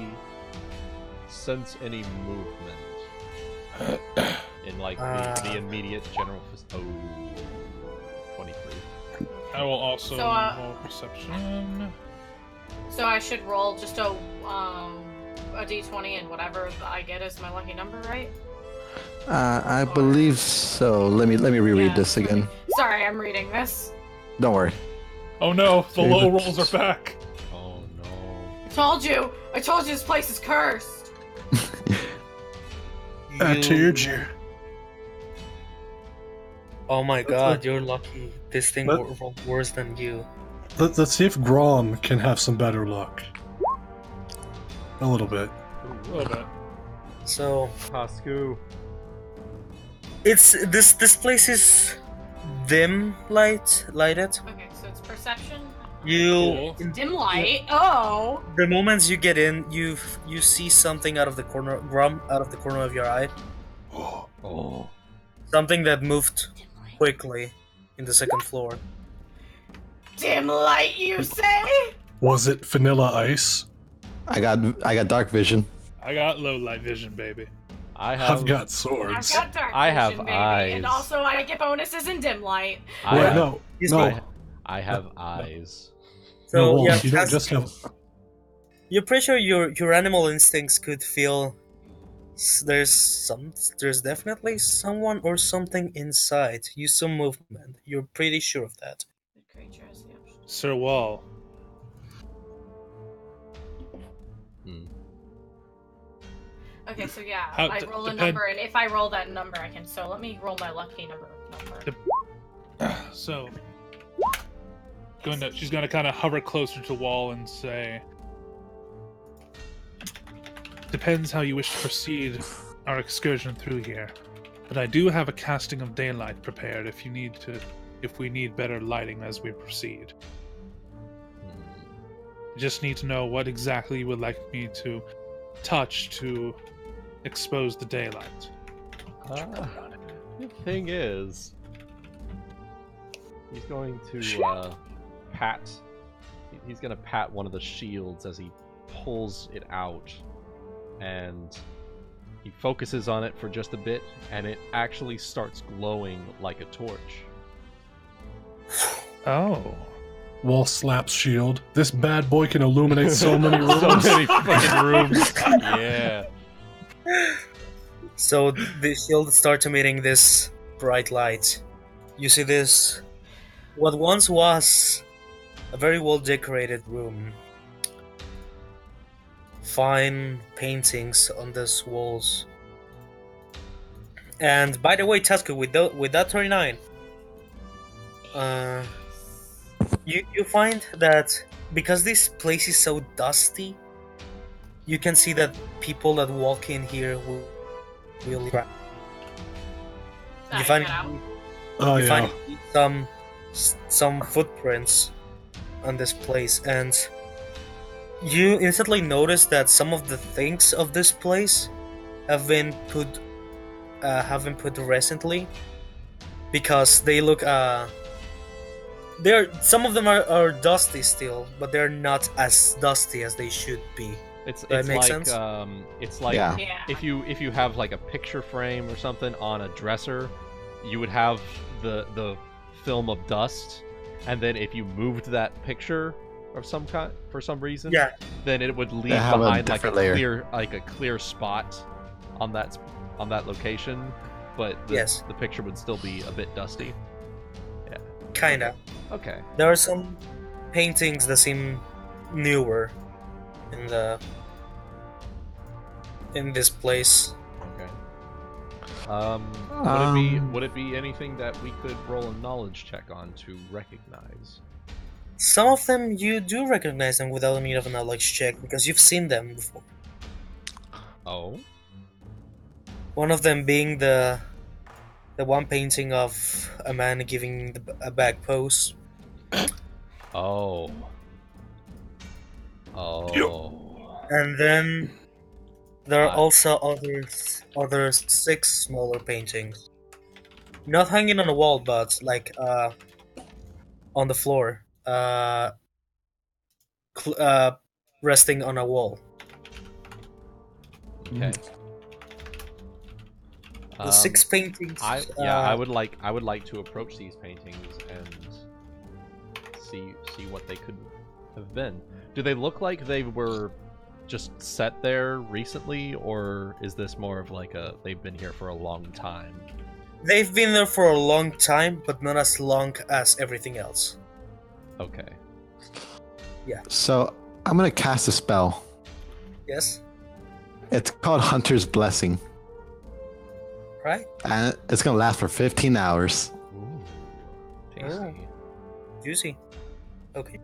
[SPEAKER 1] sense any movement in like the immediate general? 23.
[SPEAKER 5] I will also
[SPEAKER 4] So,
[SPEAKER 5] roll perception.
[SPEAKER 4] So I should roll just a d20 and whatever I get is my lucky number, right?
[SPEAKER 6] I believe so. Let me reread
[SPEAKER 4] Yeah,
[SPEAKER 6] this again.
[SPEAKER 4] Sorry, I'm reading this.
[SPEAKER 6] Don't worry.
[SPEAKER 5] Oh no, the
[SPEAKER 6] Okay,
[SPEAKER 5] low
[SPEAKER 6] but-
[SPEAKER 5] rolls are back.
[SPEAKER 1] Oh no.
[SPEAKER 4] I told you this place is cursed.
[SPEAKER 2] I cheered you.
[SPEAKER 3] Oh my god, you're lucky. This thing
[SPEAKER 2] But-
[SPEAKER 3] rolled worse than you.
[SPEAKER 2] Let's see if Grom can have some better luck. A little bit.
[SPEAKER 5] A little bit.
[SPEAKER 3] So
[SPEAKER 1] Tasuku.
[SPEAKER 3] it's this place is dim lighted.
[SPEAKER 4] Okay, so it's perception.
[SPEAKER 3] You
[SPEAKER 5] Cool.
[SPEAKER 4] Dim light. Oh.
[SPEAKER 3] the moments you get in, you see something out of the corner, Grom, out of the corner of your eye.
[SPEAKER 1] Oh.
[SPEAKER 3] Something that moved
[SPEAKER 4] Dim light.
[SPEAKER 3] quickly in the second floor.
[SPEAKER 4] Dim light, you say?
[SPEAKER 2] Was it Vanilla Ice?
[SPEAKER 6] I got dark vision.
[SPEAKER 5] I got low light vision, baby.
[SPEAKER 2] I've got
[SPEAKER 4] I've
[SPEAKER 2] swords.
[SPEAKER 4] got dark
[SPEAKER 1] I have
[SPEAKER 4] vision, baby,
[SPEAKER 1] eyes.
[SPEAKER 4] and also I get bonuses in dim light.
[SPEAKER 1] I
[SPEAKER 2] Wait,
[SPEAKER 1] have,
[SPEAKER 2] no,
[SPEAKER 3] He's
[SPEAKER 2] no.
[SPEAKER 3] good.
[SPEAKER 1] I have eyes.
[SPEAKER 3] So
[SPEAKER 2] No, Wolf,
[SPEAKER 3] yeah,
[SPEAKER 2] you don't just have.
[SPEAKER 3] you're pretty sure your animal instincts could feel there's definitely someone or something inside. Use some movement. You're pretty sure of that.
[SPEAKER 4] The creature has the option.
[SPEAKER 5] Sir Wall.
[SPEAKER 4] Okay, so yeah,
[SPEAKER 5] How-
[SPEAKER 4] I roll a
[SPEAKER 5] depend-
[SPEAKER 4] number, and if I roll that number, I can. So let me roll my lucky number.
[SPEAKER 5] So, she's gonna kind of hover closer to Wall and say, "Depends how you wish to proceed our excursion through here, but I do have a casting of daylight prepared if we need better lighting as we proceed. I just need to know what exactly you would like me to touch to expose the daylight."
[SPEAKER 1] The thing is, he's going to pat. He's going to pat one of the shields as he pulls it out, and he focuses on it for just a bit, and it actually starts glowing like a torch.
[SPEAKER 5] Oh.
[SPEAKER 2] Wall slaps shield. This bad boy can illuminate so many rooms.
[SPEAKER 1] So many fucking rooms. Yeah.
[SPEAKER 3] So the shield starts emitting this bright light. You see this, what once was a very well decorated room. Fine paintings on these walls. And by the way, Tasuku, with that 39, you find that because this place is so dusty, you can see that people that walk in here will you find
[SPEAKER 2] Oh
[SPEAKER 3] you
[SPEAKER 2] yeah.
[SPEAKER 3] find some footprints on this place, and you instantly notice that some of the things of this place have been put recently because they look some of them are dusty still, but they're not as dusty as they should be.
[SPEAKER 1] It's
[SPEAKER 3] That makes
[SPEAKER 1] like
[SPEAKER 3] sense?
[SPEAKER 1] it's like
[SPEAKER 6] Yeah.
[SPEAKER 4] Yeah.
[SPEAKER 1] if you have like a picture frame or something on a dresser, you would have the film of dust, and then if you moved that picture of some kind for some reason,
[SPEAKER 3] Yeah.
[SPEAKER 1] then it would leave
[SPEAKER 6] They have a
[SPEAKER 1] behind like a
[SPEAKER 6] different
[SPEAKER 1] clear spot on that location, but
[SPEAKER 3] Yes.
[SPEAKER 1] the picture would still be a bit dusty.
[SPEAKER 3] Kinda.
[SPEAKER 1] Okay.
[SPEAKER 3] There are some paintings that seem newer in this place.
[SPEAKER 1] Okay. Would it be anything that we could roll a knowledge check on to recognize?
[SPEAKER 3] Some of them you do recognize them without a need of a knowledge check because you've seen them before.
[SPEAKER 1] Oh.
[SPEAKER 3] One of them being the one painting of a man giving a back pose.
[SPEAKER 1] Oh. Oh.
[SPEAKER 3] And then there are
[SPEAKER 1] Ah.
[SPEAKER 3] also other 6 smaller paintings. Not hanging on the wall, but like on the floor. Resting on a wall.
[SPEAKER 1] Okay.
[SPEAKER 3] The 6 paintings.
[SPEAKER 1] I would like to approach these paintings and see what they could have been. Do they look like they were just set there recently, or is this more of like they've been here for a long time?
[SPEAKER 3] They've been there for a long time, but not as long as everything else.
[SPEAKER 1] Okay.
[SPEAKER 6] So I'm gonna cast a spell.
[SPEAKER 3] Yes?
[SPEAKER 6] It's called Hunter's Blessing,
[SPEAKER 3] Right?
[SPEAKER 6] and it's gonna last for 15 hours.
[SPEAKER 1] Ooh. Tasty.
[SPEAKER 3] Juicy. Okay.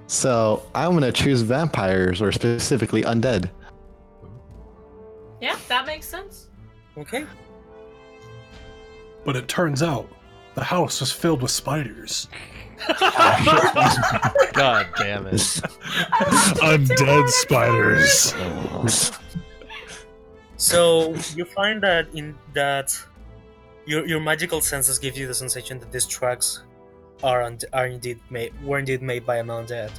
[SPEAKER 6] So I'm gonna choose vampires, or specifically undead.
[SPEAKER 4] Yeah, that makes sense.
[SPEAKER 3] Okay.
[SPEAKER 2] But it turns out The house was filled with spiders.
[SPEAKER 1] God damn it.
[SPEAKER 5] Undead spiders.
[SPEAKER 3] So you find that your magical senses give you the sensation that these tracks were indeed made by an undead.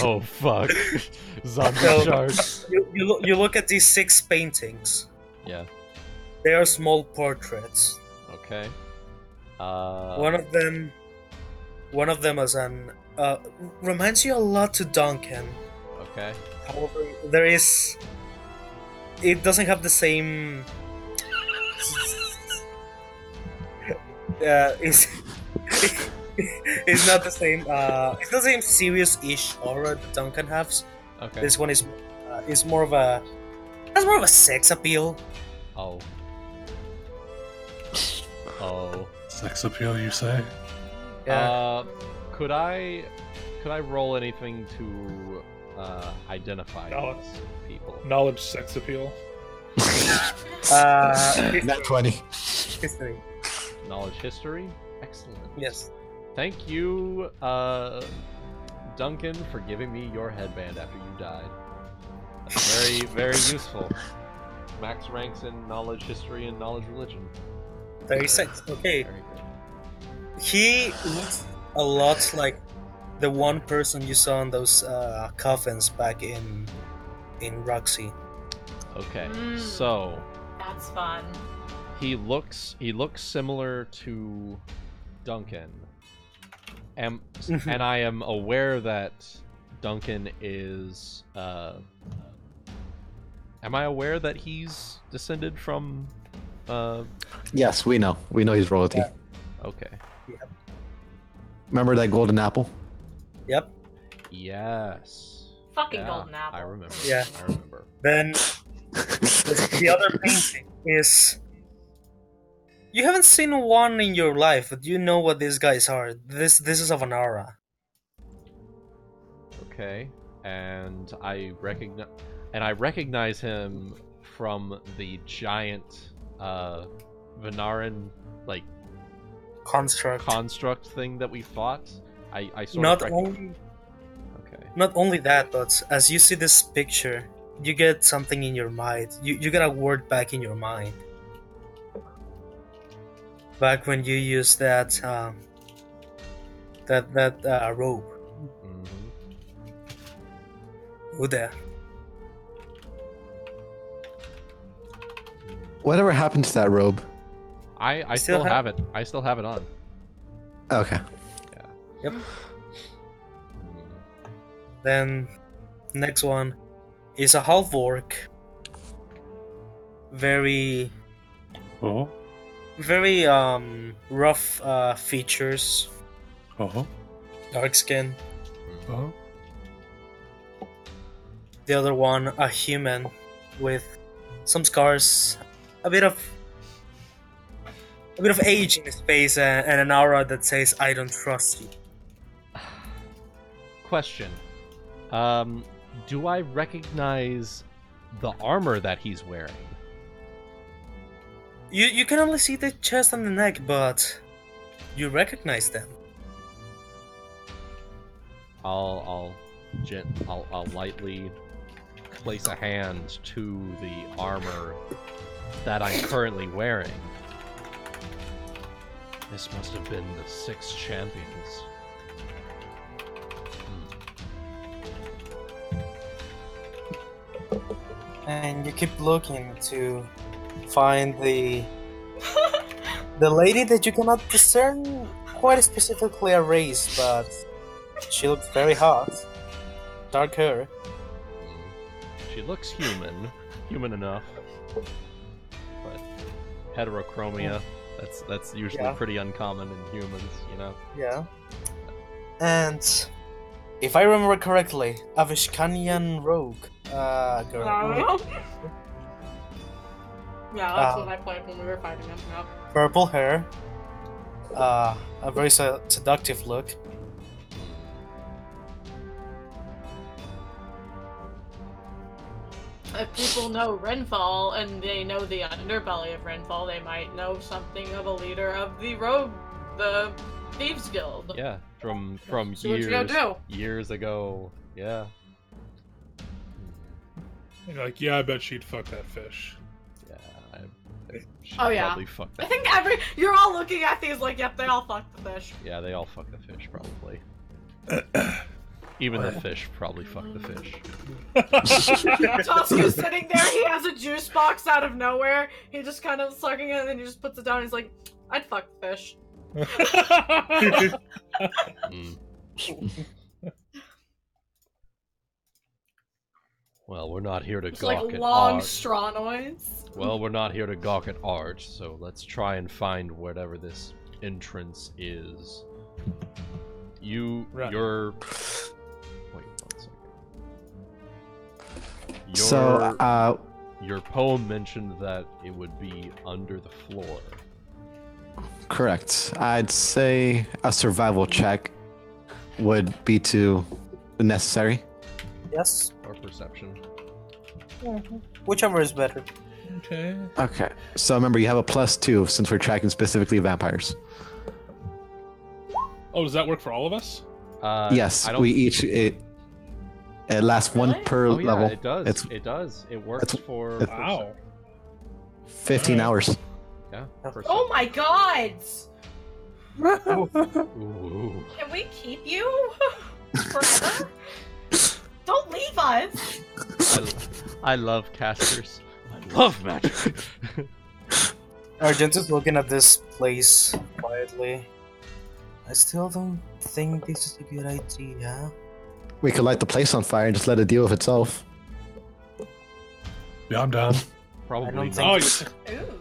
[SPEAKER 1] Oh fuck. Zombie
[SPEAKER 3] So-
[SPEAKER 1] sharks.
[SPEAKER 3] You look at these 6 paintings.
[SPEAKER 1] Yeah.
[SPEAKER 3] They are small portraits.
[SPEAKER 1] Okay.
[SPEAKER 3] One of them is an reminds you a lot to Duncan.
[SPEAKER 1] Okay.
[SPEAKER 3] However, it doesn't have the same. It's not the same. It's not the same serious-ish aura that Duncan has.
[SPEAKER 1] Okay.
[SPEAKER 3] This one is more of a sex appeal.
[SPEAKER 1] Oh. Oh.
[SPEAKER 2] Sex appeal, you say?
[SPEAKER 3] Yeah.
[SPEAKER 1] Could I roll anything to identify
[SPEAKER 5] No.
[SPEAKER 1] these people?
[SPEAKER 5] Knowledge sex appeal.
[SPEAKER 6] Nat 20.
[SPEAKER 3] History.
[SPEAKER 1] Knowledge history? Excellent.
[SPEAKER 3] Yes.
[SPEAKER 1] Thank you, Duncan, for giving me your headband after you died. That's very, very useful. Max ranks in knowledge history and knowledge religion.
[SPEAKER 3] 36. Okay.
[SPEAKER 1] Very good.
[SPEAKER 3] He looks a lot like the one person you saw in those coffins back in Roxy.
[SPEAKER 1] Okay,
[SPEAKER 4] Mm.
[SPEAKER 1] so
[SPEAKER 4] That's fun.
[SPEAKER 1] he looks similar to Duncan, and I am aware that Duncan is. Am I aware that he's descended from?
[SPEAKER 6] Yes, we know. We know he's royalty.
[SPEAKER 3] Yeah.
[SPEAKER 1] Okay.
[SPEAKER 6] Remember that golden apple?
[SPEAKER 3] Yep.
[SPEAKER 1] Yes.
[SPEAKER 4] Fucking
[SPEAKER 1] Yeah,
[SPEAKER 4] golden apple.
[SPEAKER 1] I remember.
[SPEAKER 3] Yeah.
[SPEAKER 1] I remember.
[SPEAKER 3] Then the other painting is. You haven't seen one in your life, but you know what these guys are. This is of an aura.
[SPEAKER 1] Okay, and I recognize him from the giant Venaran construct thing that we fought. I sort
[SPEAKER 3] Not
[SPEAKER 1] of
[SPEAKER 3] only
[SPEAKER 1] Okay.
[SPEAKER 3] Not only that, but as you see this picture, you get something in your mind. You get a word back in your mind. Back when you used that rope.
[SPEAKER 1] Mhm.
[SPEAKER 3] Who there?
[SPEAKER 6] Whatever happened to that robe?
[SPEAKER 1] I
[SPEAKER 3] still
[SPEAKER 1] still
[SPEAKER 3] have-
[SPEAKER 1] have it. I still have it on.
[SPEAKER 6] Okay.
[SPEAKER 3] Yep. Then next one is a Half-Orc. Very
[SPEAKER 2] Oh,
[SPEAKER 3] rough features,
[SPEAKER 2] oh,
[SPEAKER 3] dark skin.
[SPEAKER 2] oh.
[SPEAKER 3] The other one, a human with some scars, a bit of age in his face, and an aura that says "I don't trust you."
[SPEAKER 1] Question. Do I recognize the armor that he's wearing?
[SPEAKER 3] You can only see the chest and the neck, but you recognize them.
[SPEAKER 1] I'll lightly place a hand to the armor that I'm currently wearing. This must have been the 6 champions.
[SPEAKER 3] And you keep looking to find the lady that you cannot discern quite specifically a race, but she looks very hot. Dark hair.
[SPEAKER 1] She looks human enough, but heterochromia. That's usually
[SPEAKER 3] Yeah.
[SPEAKER 1] pretty uncommon in humans, you know.
[SPEAKER 3] Yeah. And if I remember correctly, a Vishkanian rogue girl.
[SPEAKER 4] Yeah, that's what I played when we were fighting him. Yep.
[SPEAKER 3] Purple hair. A very seductive look.
[SPEAKER 4] if people know Renfall and they know the underbelly of Renfall, they might know something of a leader of the Thieves Guild.
[SPEAKER 1] Yeah, from
[SPEAKER 4] So what you gotta do?
[SPEAKER 1] years ago. Yeah.
[SPEAKER 5] You're like, yeah, I bet she'd fuck that fish.
[SPEAKER 1] Yeah. She'd
[SPEAKER 4] Oh, yeah.
[SPEAKER 1] probably fuck
[SPEAKER 4] I
[SPEAKER 1] that.
[SPEAKER 4] think you're all looking at these like, yep, they all fucked the fish.
[SPEAKER 1] Yeah, they all fuck the fish, probably. Even the fish probably fuck the fish.
[SPEAKER 4] Tasuku's sitting there, he has a juice box out of nowhere. He just kind of sucking it and then he just puts it down and he's like, I'd fuck the fish.
[SPEAKER 1] Mm. Well, we're not here to
[SPEAKER 4] It's
[SPEAKER 1] gawk
[SPEAKER 4] like
[SPEAKER 1] at
[SPEAKER 4] long
[SPEAKER 1] art.
[SPEAKER 4] straw noise.
[SPEAKER 1] Well, we're not here to gawk at art, so let's try and find whatever this entrance is.
[SPEAKER 5] Right.
[SPEAKER 1] You're... Wait, 1 second.
[SPEAKER 6] So,
[SPEAKER 1] Your poem mentioned that it would be under the floor.
[SPEAKER 6] correct. I'd say a survival check would be necessary.
[SPEAKER 3] Yes.
[SPEAKER 1] Or perception.
[SPEAKER 3] Whichever is better.
[SPEAKER 5] Okay.
[SPEAKER 6] Okay. So remember, you have a +2 since we're tracking specifically vampires.
[SPEAKER 5] Oh, does that work for all of us?
[SPEAKER 6] Yes,
[SPEAKER 1] I don't...
[SPEAKER 6] we each it lasts
[SPEAKER 4] Really?
[SPEAKER 6] one per
[SPEAKER 1] Oh, yeah,
[SPEAKER 6] level.
[SPEAKER 1] it does.
[SPEAKER 6] It's
[SPEAKER 1] It does. It works for...
[SPEAKER 5] Wow.
[SPEAKER 6] 15
[SPEAKER 5] Alright.
[SPEAKER 6] hours.
[SPEAKER 1] Yeah.
[SPEAKER 4] Oh my god!
[SPEAKER 1] Ooh.
[SPEAKER 4] Can we keep you? Forever? Don't leave us!
[SPEAKER 1] I love casters. I love magic.
[SPEAKER 3] Argent is looking at this place quietly. I still don't think this is a good idea.
[SPEAKER 6] We could light the place on fire and just let it deal with itself.
[SPEAKER 2] Yeah, I'm down.
[SPEAKER 1] Probably
[SPEAKER 3] I don't
[SPEAKER 1] not.
[SPEAKER 3] think-
[SPEAKER 5] Oh,
[SPEAKER 4] Ooh.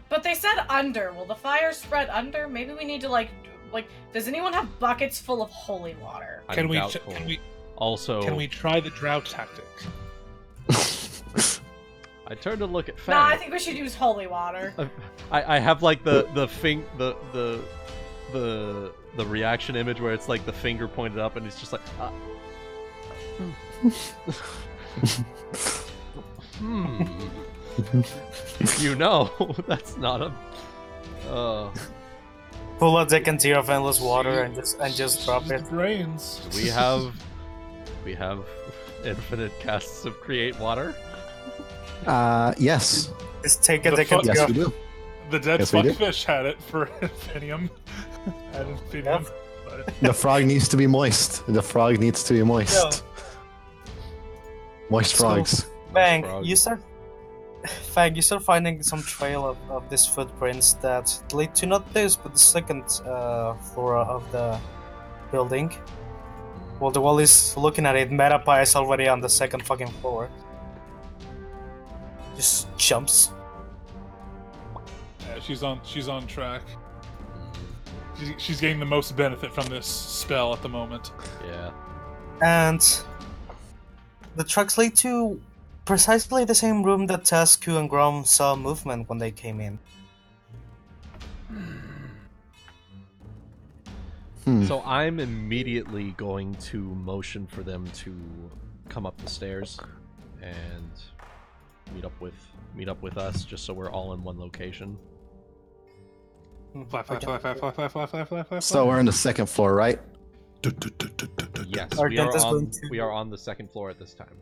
[SPEAKER 4] But they said under. Will the fire spread under? Maybe we need to like, does anyone have buckets full of holy water?
[SPEAKER 1] I'm
[SPEAKER 5] can we
[SPEAKER 1] doubtful. Also,
[SPEAKER 5] can we try the drought tactic?
[SPEAKER 1] I turned to look at
[SPEAKER 4] Nah,
[SPEAKER 1] Fang.
[SPEAKER 4] I think we should use holy water.
[SPEAKER 1] I have like the reaction image where it's like the finger pointed up and it's just like you know, that's not a
[SPEAKER 3] Pull a decanter of endless water and just drop it.
[SPEAKER 5] Brains.
[SPEAKER 1] we have infinite casts of create water.
[SPEAKER 6] Yes.
[SPEAKER 3] Just take a
[SPEAKER 5] The fuck-
[SPEAKER 3] decanter
[SPEAKER 6] Yes,
[SPEAKER 3] of
[SPEAKER 6] we do.
[SPEAKER 5] The dead
[SPEAKER 6] Yes, we do.
[SPEAKER 5] fuckfish had it for Infinium. Had Infinium. But...
[SPEAKER 6] The frog needs to be moist. The frog needs to be moist. Moist
[SPEAKER 3] So-
[SPEAKER 6] frogs.
[SPEAKER 3] Bang!
[SPEAKER 1] Frog.
[SPEAKER 3] You start finding some trail of these footprints that lead to not this but the second floor of the building. Well, the wall is looking at it. Metapie is already on the second fucking floor. Just jumps.
[SPEAKER 5] Yeah, she's on track. She's getting the most benefit from this spell at the moment.
[SPEAKER 1] Yeah.
[SPEAKER 3] And the tracks lead to precisely the same room that Tasuku and Grom saw movement when they came in.
[SPEAKER 1] So I'm immediately going to motion for them to come up the stairs and meet up with us, just so we're all in one location.
[SPEAKER 5] Fly, fly, fly, fly, fly, fly, fly, fly, fly, fly.
[SPEAKER 6] So we're on the second floor, right?
[SPEAKER 1] Yes,
[SPEAKER 3] Argenta's going to-
[SPEAKER 1] we are on the second floor at this time,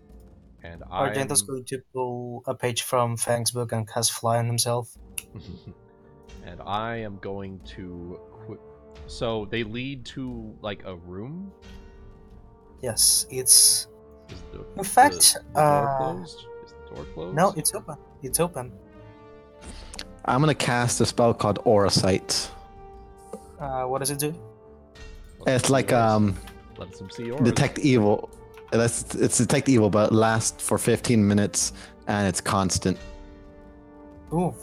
[SPEAKER 1] and
[SPEAKER 3] Argenta's going to pull a page from Fang's book and cast Fly on himself.
[SPEAKER 1] and I am going to quit. So they lead to like a room.
[SPEAKER 3] Yes, it's...
[SPEAKER 1] Is the,
[SPEAKER 3] In fact,
[SPEAKER 1] the door closed? Is the door closed?
[SPEAKER 3] No, it's open. It's open.
[SPEAKER 6] I'm gonna cast a spell called Aura Sight.
[SPEAKER 3] What does it do?
[SPEAKER 6] It's like
[SPEAKER 1] Let them see yours.
[SPEAKER 6] detect evil. It's detect evil, but it lasts for 15 minutes and it's constant.
[SPEAKER 3] Ooh.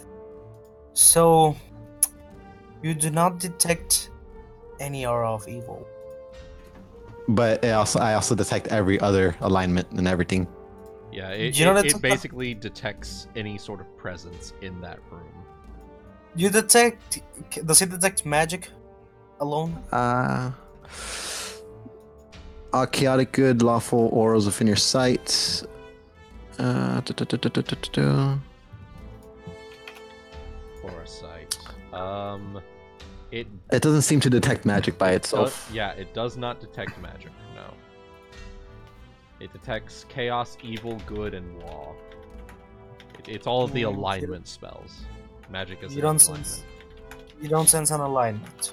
[SPEAKER 3] So, you do not detect any aura of evil.
[SPEAKER 6] But I also detect every other alignment and everything.
[SPEAKER 1] Yeah, it,
[SPEAKER 3] You know,
[SPEAKER 1] it,
[SPEAKER 3] that's
[SPEAKER 1] it basically detects any sort of presence in that room.
[SPEAKER 3] You detect... Does it detect magic alone?
[SPEAKER 6] All chaotic good, lawful auras within your sight.
[SPEAKER 1] Foresight.
[SPEAKER 6] It doesn't seem to detect magic by itself.
[SPEAKER 1] Yeah, it does not detect magic. No. It detects chaos, evil, good, and law. It's all of the alignment spells. Magic is an alignment.
[SPEAKER 3] You don't sense an alignment.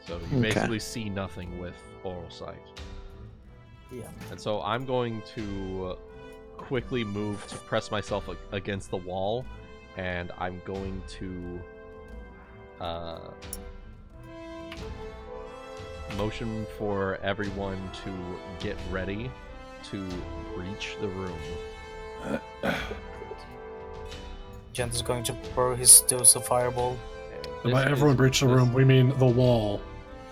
[SPEAKER 1] So you basically see nothing with oral sight.
[SPEAKER 3] Yeah.
[SPEAKER 1] And so I'm going to quickly move to press myself against the wall, and I'm going to motion for everyone to get ready to breach the room.
[SPEAKER 3] Gent is going to pour his dose of fireball.
[SPEAKER 2] And by everyone breach the room, we mean the wall.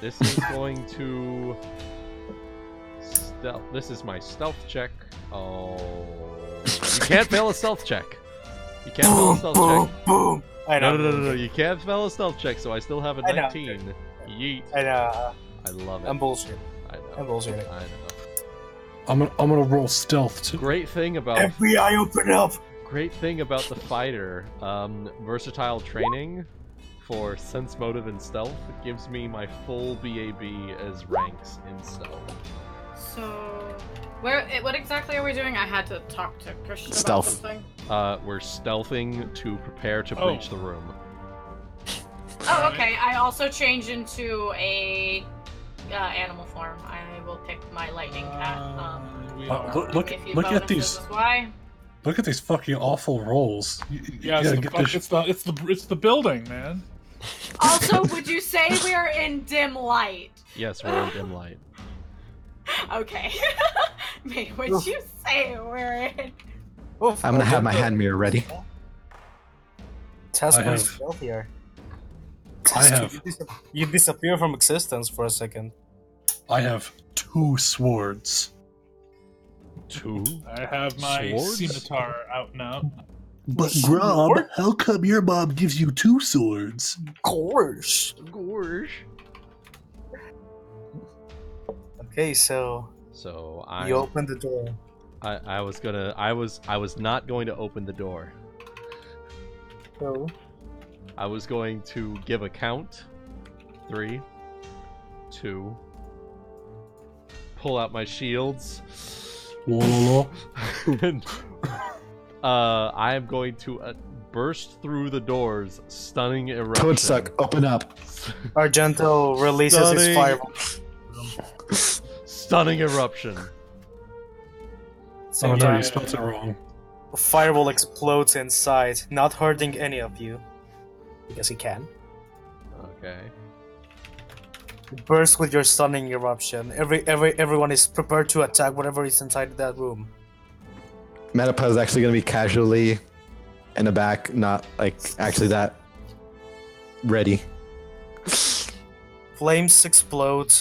[SPEAKER 1] This is going to stealth. This is my stealth check. Oh, you can't fail a stealth check. You can't fail a stealth check.
[SPEAKER 3] Boom! I know.
[SPEAKER 1] No. You can't fail a stealth check, so I still have a 19. Yeet.
[SPEAKER 3] I know.
[SPEAKER 1] I love it.
[SPEAKER 3] I'm bullshit.
[SPEAKER 1] I know.
[SPEAKER 3] I'm bullshit.
[SPEAKER 1] I know.
[SPEAKER 2] I'm gonna roll stealth too.
[SPEAKER 1] Great thing about
[SPEAKER 3] FBI, open up!
[SPEAKER 1] Great thing about the fighter, versatile training for sense motive and stealth gives me my full BAB as ranks in stealth.
[SPEAKER 4] So, what exactly are we doing? I had to talk to Christian
[SPEAKER 6] Stealth.
[SPEAKER 4] about something.
[SPEAKER 1] We're stealthing to prepare to breach the room.
[SPEAKER 4] Oh, okay. I also change into a animal form. I will pick my lightning cat.
[SPEAKER 2] Look
[SPEAKER 4] if you
[SPEAKER 2] at
[SPEAKER 4] bonuses
[SPEAKER 2] these.
[SPEAKER 4] is why.
[SPEAKER 2] Look at these fucking awful rolls.
[SPEAKER 5] It's the building, man.
[SPEAKER 4] Also, would you say we are in dim light?
[SPEAKER 1] Yes, we're in dim light.
[SPEAKER 4] Okay. Wait, would you say we're in?
[SPEAKER 6] I'm gonna have my hand mirror ready.
[SPEAKER 3] Tasuku is filthier. You disappear from existence for a second.
[SPEAKER 2] I have 2 swords.
[SPEAKER 1] 2?
[SPEAKER 5] I have my scimitar out now.
[SPEAKER 2] But Grom, how come your mom gives you 2 swords?
[SPEAKER 3] Gorsh. Okay, so you open the door.
[SPEAKER 1] I was not going to open the door.
[SPEAKER 3] So
[SPEAKER 1] I was going to give a count. 3, 2, pull out my shields. And I am going to burst through the doors, stunning eruption.
[SPEAKER 6] Toadsuck, open up.
[SPEAKER 3] Argento releases his fireball.
[SPEAKER 1] Stunning eruption.
[SPEAKER 2] Oh no, you spelled it wrong.
[SPEAKER 3] Fireball explodes inside, not hurting any of you. Because he can.
[SPEAKER 1] Okay.
[SPEAKER 3] Burst with your stunning eruption. Everyone is prepared to attack whatever is inside that room.
[SPEAKER 6] Metapa is actually going to be casually in the back, not like actually that ready.
[SPEAKER 3] Flames explode.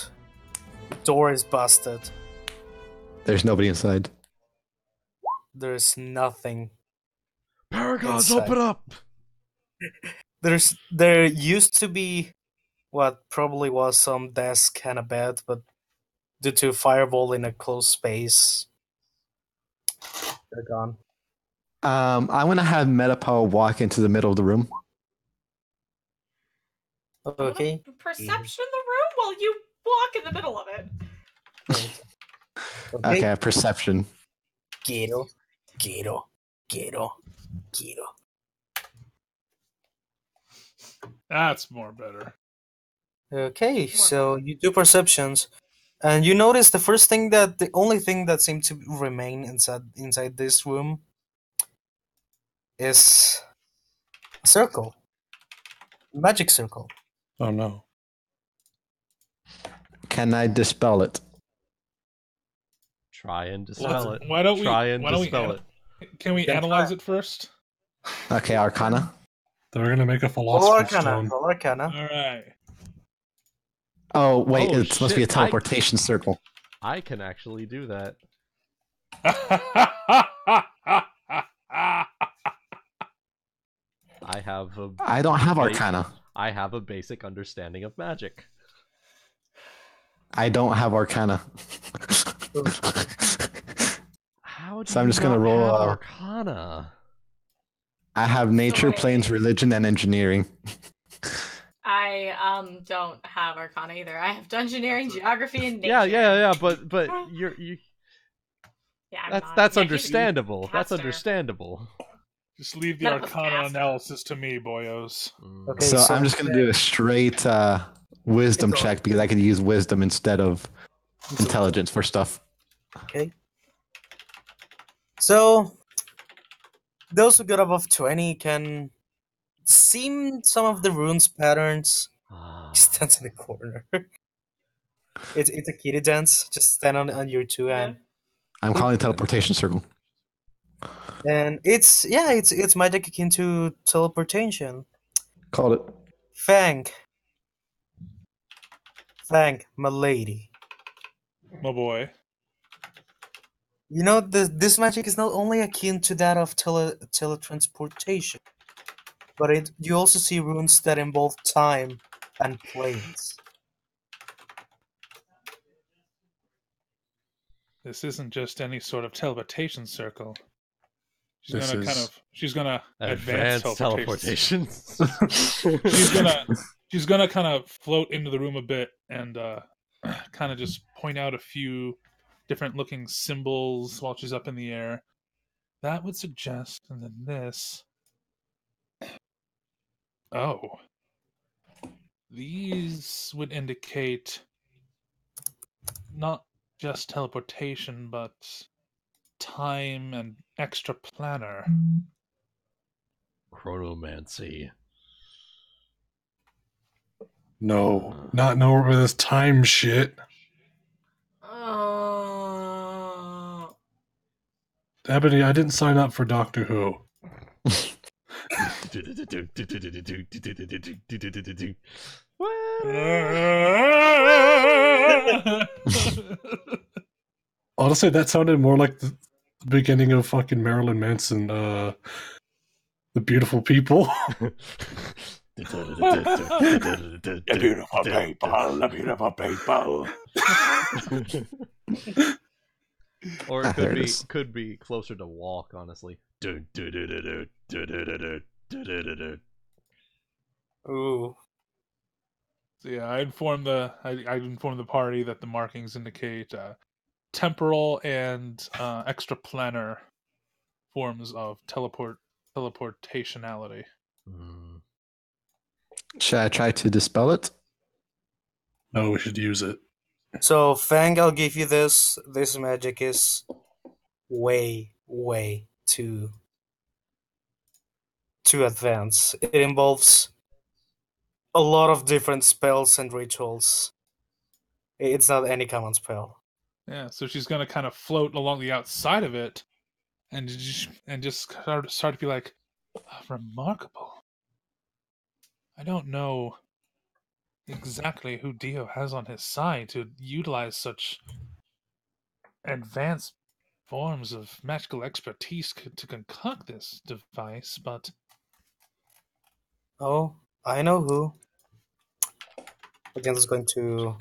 [SPEAKER 3] Door is busted.
[SPEAKER 6] There's nobody inside.
[SPEAKER 3] There's nothing.
[SPEAKER 1] Paragons,
[SPEAKER 3] inside.
[SPEAKER 1] open up!
[SPEAKER 3] There used to be what probably was some desk and a bed, but due to fireball in a closed space, they're gone.
[SPEAKER 6] I'm gonna have Metapa walk into the middle of the room.
[SPEAKER 3] Okay.
[SPEAKER 4] Perception in the room while you walk in the middle of it.
[SPEAKER 6] Okay, perception.
[SPEAKER 3] Quiero.
[SPEAKER 5] That's more better.
[SPEAKER 3] Okay, so you do perceptions, and you notice the only thing that seemed to remain inside this room is a circle, magic circle.
[SPEAKER 2] Oh no.
[SPEAKER 6] Can I dispel it?
[SPEAKER 1] Try and dispel it.
[SPEAKER 5] Why don't we
[SPEAKER 1] Try and dispel it.
[SPEAKER 5] Can we analyze it first?
[SPEAKER 6] Okay, Arcana.
[SPEAKER 2] They're gonna make a philosopher's
[SPEAKER 3] Arcana.
[SPEAKER 2] stone.
[SPEAKER 3] Arcana.
[SPEAKER 5] All right.
[SPEAKER 6] Oh wait,
[SPEAKER 1] Oh,
[SPEAKER 6] it must be a
[SPEAKER 1] shit,
[SPEAKER 6] teleportation circle.
[SPEAKER 1] I can actually do that.
[SPEAKER 6] I don't have Arcana.
[SPEAKER 1] I have a basic understanding of magic.
[SPEAKER 6] I don't have Arcana.
[SPEAKER 1] How do
[SPEAKER 6] So I'm
[SPEAKER 1] you
[SPEAKER 6] just gonna
[SPEAKER 1] not
[SPEAKER 6] roll.
[SPEAKER 1] have Arcana?
[SPEAKER 6] I have nature,
[SPEAKER 4] okay.
[SPEAKER 6] planes, religion, and engineering.
[SPEAKER 4] I don't have Arcana either. I have Dungeoneering, Geography, and Nature.
[SPEAKER 1] Yeah. But you.
[SPEAKER 4] Yeah, I'm
[SPEAKER 1] That's
[SPEAKER 4] not.
[SPEAKER 1] understandable. That's
[SPEAKER 4] Caster.
[SPEAKER 1] understandable.
[SPEAKER 5] Just leave the
[SPEAKER 4] None of us
[SPEAKER 5] Arcana
[SPEAKER 4] cast.
[SPEAKER 5] analysis to me, boyos.
[SPEAKER 3] Okay,
[SPEAKER 6] So I'm just gonna do a straight wisdom
[SPEAKER 3] It's all-
[SPEAKER 6] check because I could use wisdom instead of intelligence for stuff.
[SPEAKER 3] Okay. So, those who got above 20 can see some of the runes patterns. He stands in the corner. It's a kitty dance. Just stand on your two hand.
[SPEAKER 6] I'm calling it teleportation circle.
[SPEAKER 3] And it's magic akin to teleportation.
[SPEAKER 6] Called it.
[SPEAKER 3] Fang, my lady.
[SPEAKER 5] My boy.
[SPEAKER 3] You know, this magic is not only akin to that of teletransportation, but you also see runes that involve time and planes.
[SPEAKER 5] This isn't just any sort of teleportation circle. She's
[SPEAKER 2] This
[SPEAKER 5] gonna
[SPEAKER 2] is
[SPEAKER 5] she's gonna
[SPEAKER 1] Advanced
[SPEAKER 5] teleportation.
[SPEAKER 1] teleportation.
[SPEAKER 5] She's gonna kind of float into the room a bit and kind of just point out a few different looking symbols while she's up in the air. That would suggest, and then this. Oh, these would indicate not just teleportation, but time and extra planner.
[SPEAKER 1] Chronomancy.
[SPEAKER 2] no, not no over this time shit. Ebony, I didn't sign up for Doctor Who. Honestly, that sounded more like the beginning of fucking Marilyn Manson, The Beautiful People.
[SPEAKER 7] The beautiful people.
[SPEAKER 1] Or it
[SPEAKER 6] There it is.
[SPEAKER 1] could be closer to walk, honestly.
[SPEAKER 3] Ooh.
[SPEAKER 5] So yeah, I informed the party that the markings indicate temporal and extra planner forms of teleportationality.
[SPEAKER 6] Should I try to dispel it?
[SPEAKER 2] No, we should use it.
[SPEAKER 3] So, Fang, I'll give you this. This magic is way too advanced. It involves a lot of different spells and rituals. It's not any common spell.
[SPEAKER 5] Yeah, so she's gonna kind of float along the outside of it, and just start to be like, remarkable. I don't know exactly who Dio has on his side to utilize such advanced forms of magical expertise to concoct this device, but
[SPEAKER 3] Oh, I know who. Again, is going to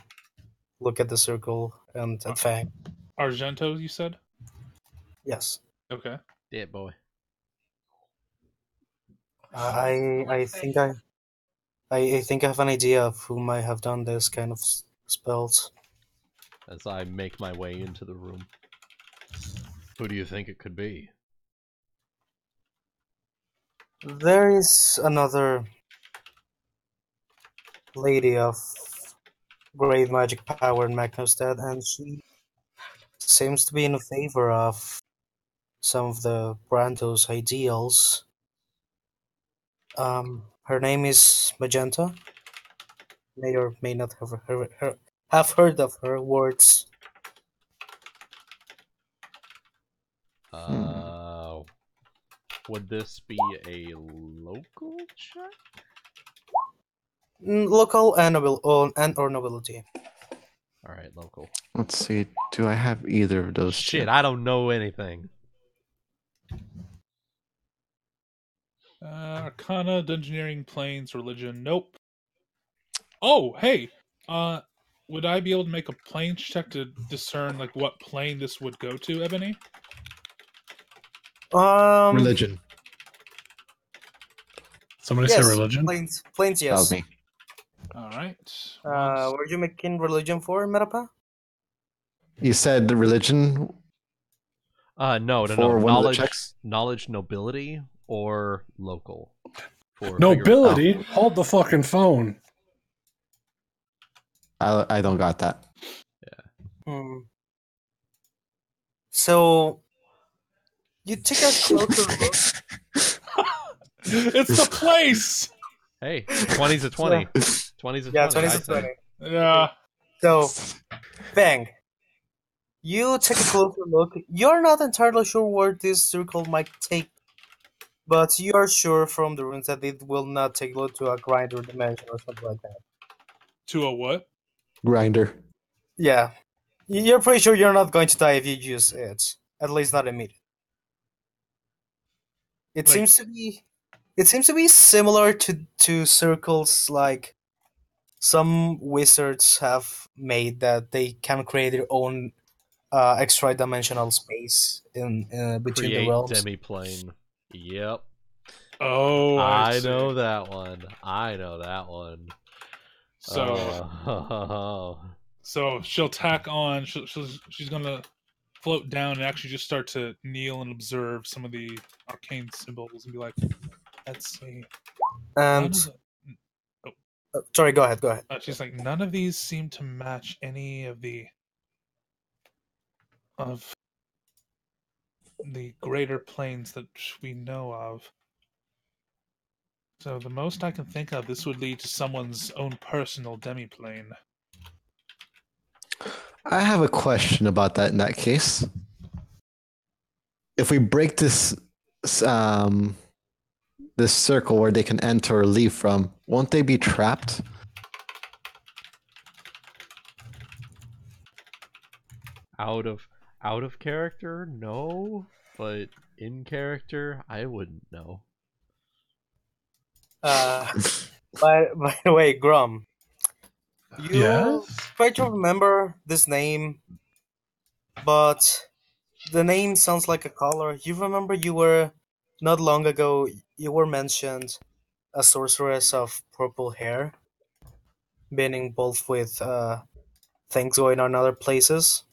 [SPEAKER 3] look at the circle and at Fang.
[SPEAKER 5] Argento, you said?
[SPEAKER 3] Yes.
[SPEAKER 5] Okay.
[SPEAKER 1] Yeah, boy.
[SPEAKER 3] I think I have an idea of who might have done this kind of spells.
[SPEAKER 1] As I make my way into the room. Who do you think it could be?
[SPEAKER 3] There is another lady of great magic power in Magnostad, and she seems to be in favor of some of the Brando's ideals. Her name is Magenta. May or may not have heard of her words.
[SPEAKER 1] Would this be a local check?
[SPEAKER 3] Local and or nobility.
[SPEAKER 1] Alright, local.
[SPEAKER 6] Let's see. Do I have either of those?
[SPEAKER 1] Shit,
[SPEAKER 6] two?
[SPEAKER 1] I don't know anything.
[SPEAKER 5] Arcana, Dungeoneering, Planes, Religion. Nope. Oh, hey. Would I be able to make a plane check to discern like what plane this would go to, Ebony?
[SPEAKER 6] Religion.
[SPEAKER 2] Somebody
[SPEAKER 3] Yes,
[SPEAKER 2] say religion?
[SPEAKER 3] Plains,
[SPEAKER 6] That
[SPEAKER 3] yes.
[SPEAKER 6] was me.
[SPEAKER 5] All right.
[SPEAKER 3] Were you making religion for, Metapa?
[SPEAKER 6] You said religion
[SPEAKER 1] No.
[SPEAKER 6] for one of the checks?
[SPEAKER 1] Knowledge, nobility, or local. For
[SPEAKER 2] Nobility? Hold the fucking phone.
[SPEAKER 6] I don't got that.
[SPEAKER 3] So, you take a closer look.
[SPEAKER 5] It's the place.
[SPEAKER 1] Hey, 20's a 20. 20's a 20.
[SPEAKER 3] Yeah, 20
[SPEAKER 1] I
[SPEAKER 3] to
[SPEAKER 1] say.
[SPEAKER 3] 20.
[SPEAKER 5] Yeah.
[SPEAKER 3] So, Fang, you take a closer look. You're not entirely sure where this circle might take, but you are sure from the runes that it will not take you to a grinder dimension or something like that.
[SPEAKER 5] To a what?
[SPEAKER 6] Grinder.
[SPEAKER 3] Yeah. You're pretty sure you're not going to die if you use it. At least not immediately. It seems to be similar to circles like some wizards have made, that they can create their own extra dimensional space in between the
[SPEAKER 1] Create
[SPEAKER 3] realms.
[SPEAKER 1] demiplane. Yep.
[SPEAKER 5] Oh,
[SPEAKER 1] I
[SPEAKER 5] see.
[SPEAKER 1] know that one.
[SPEAKER 5] So, so she'll tack on. She's gonna float down and actually just start to kneel and observe some of the arcane symbols and be like, "Let's see."
[SPEAKER 3] And sorry, go ahead.
[SPEAKER 5] She's like, none of these seem to match any of the greater planes that we know of. So the most I can think of, this would lead to someone's own personal demiplane.
[SPEAKER 6] I have a question about that in that case. If we break this this circle where they can enter or leave from, won't they be trapped?
[SPEAKER 1] Out of character, no, but in character, I wouldn't know.
[SPEAKER 3] By the way, Grom, you try to remember this name, but the name sounds like a color. You remember you were not long ago. You were mentioned a sorceress of purple hair, being involved with things going on other places.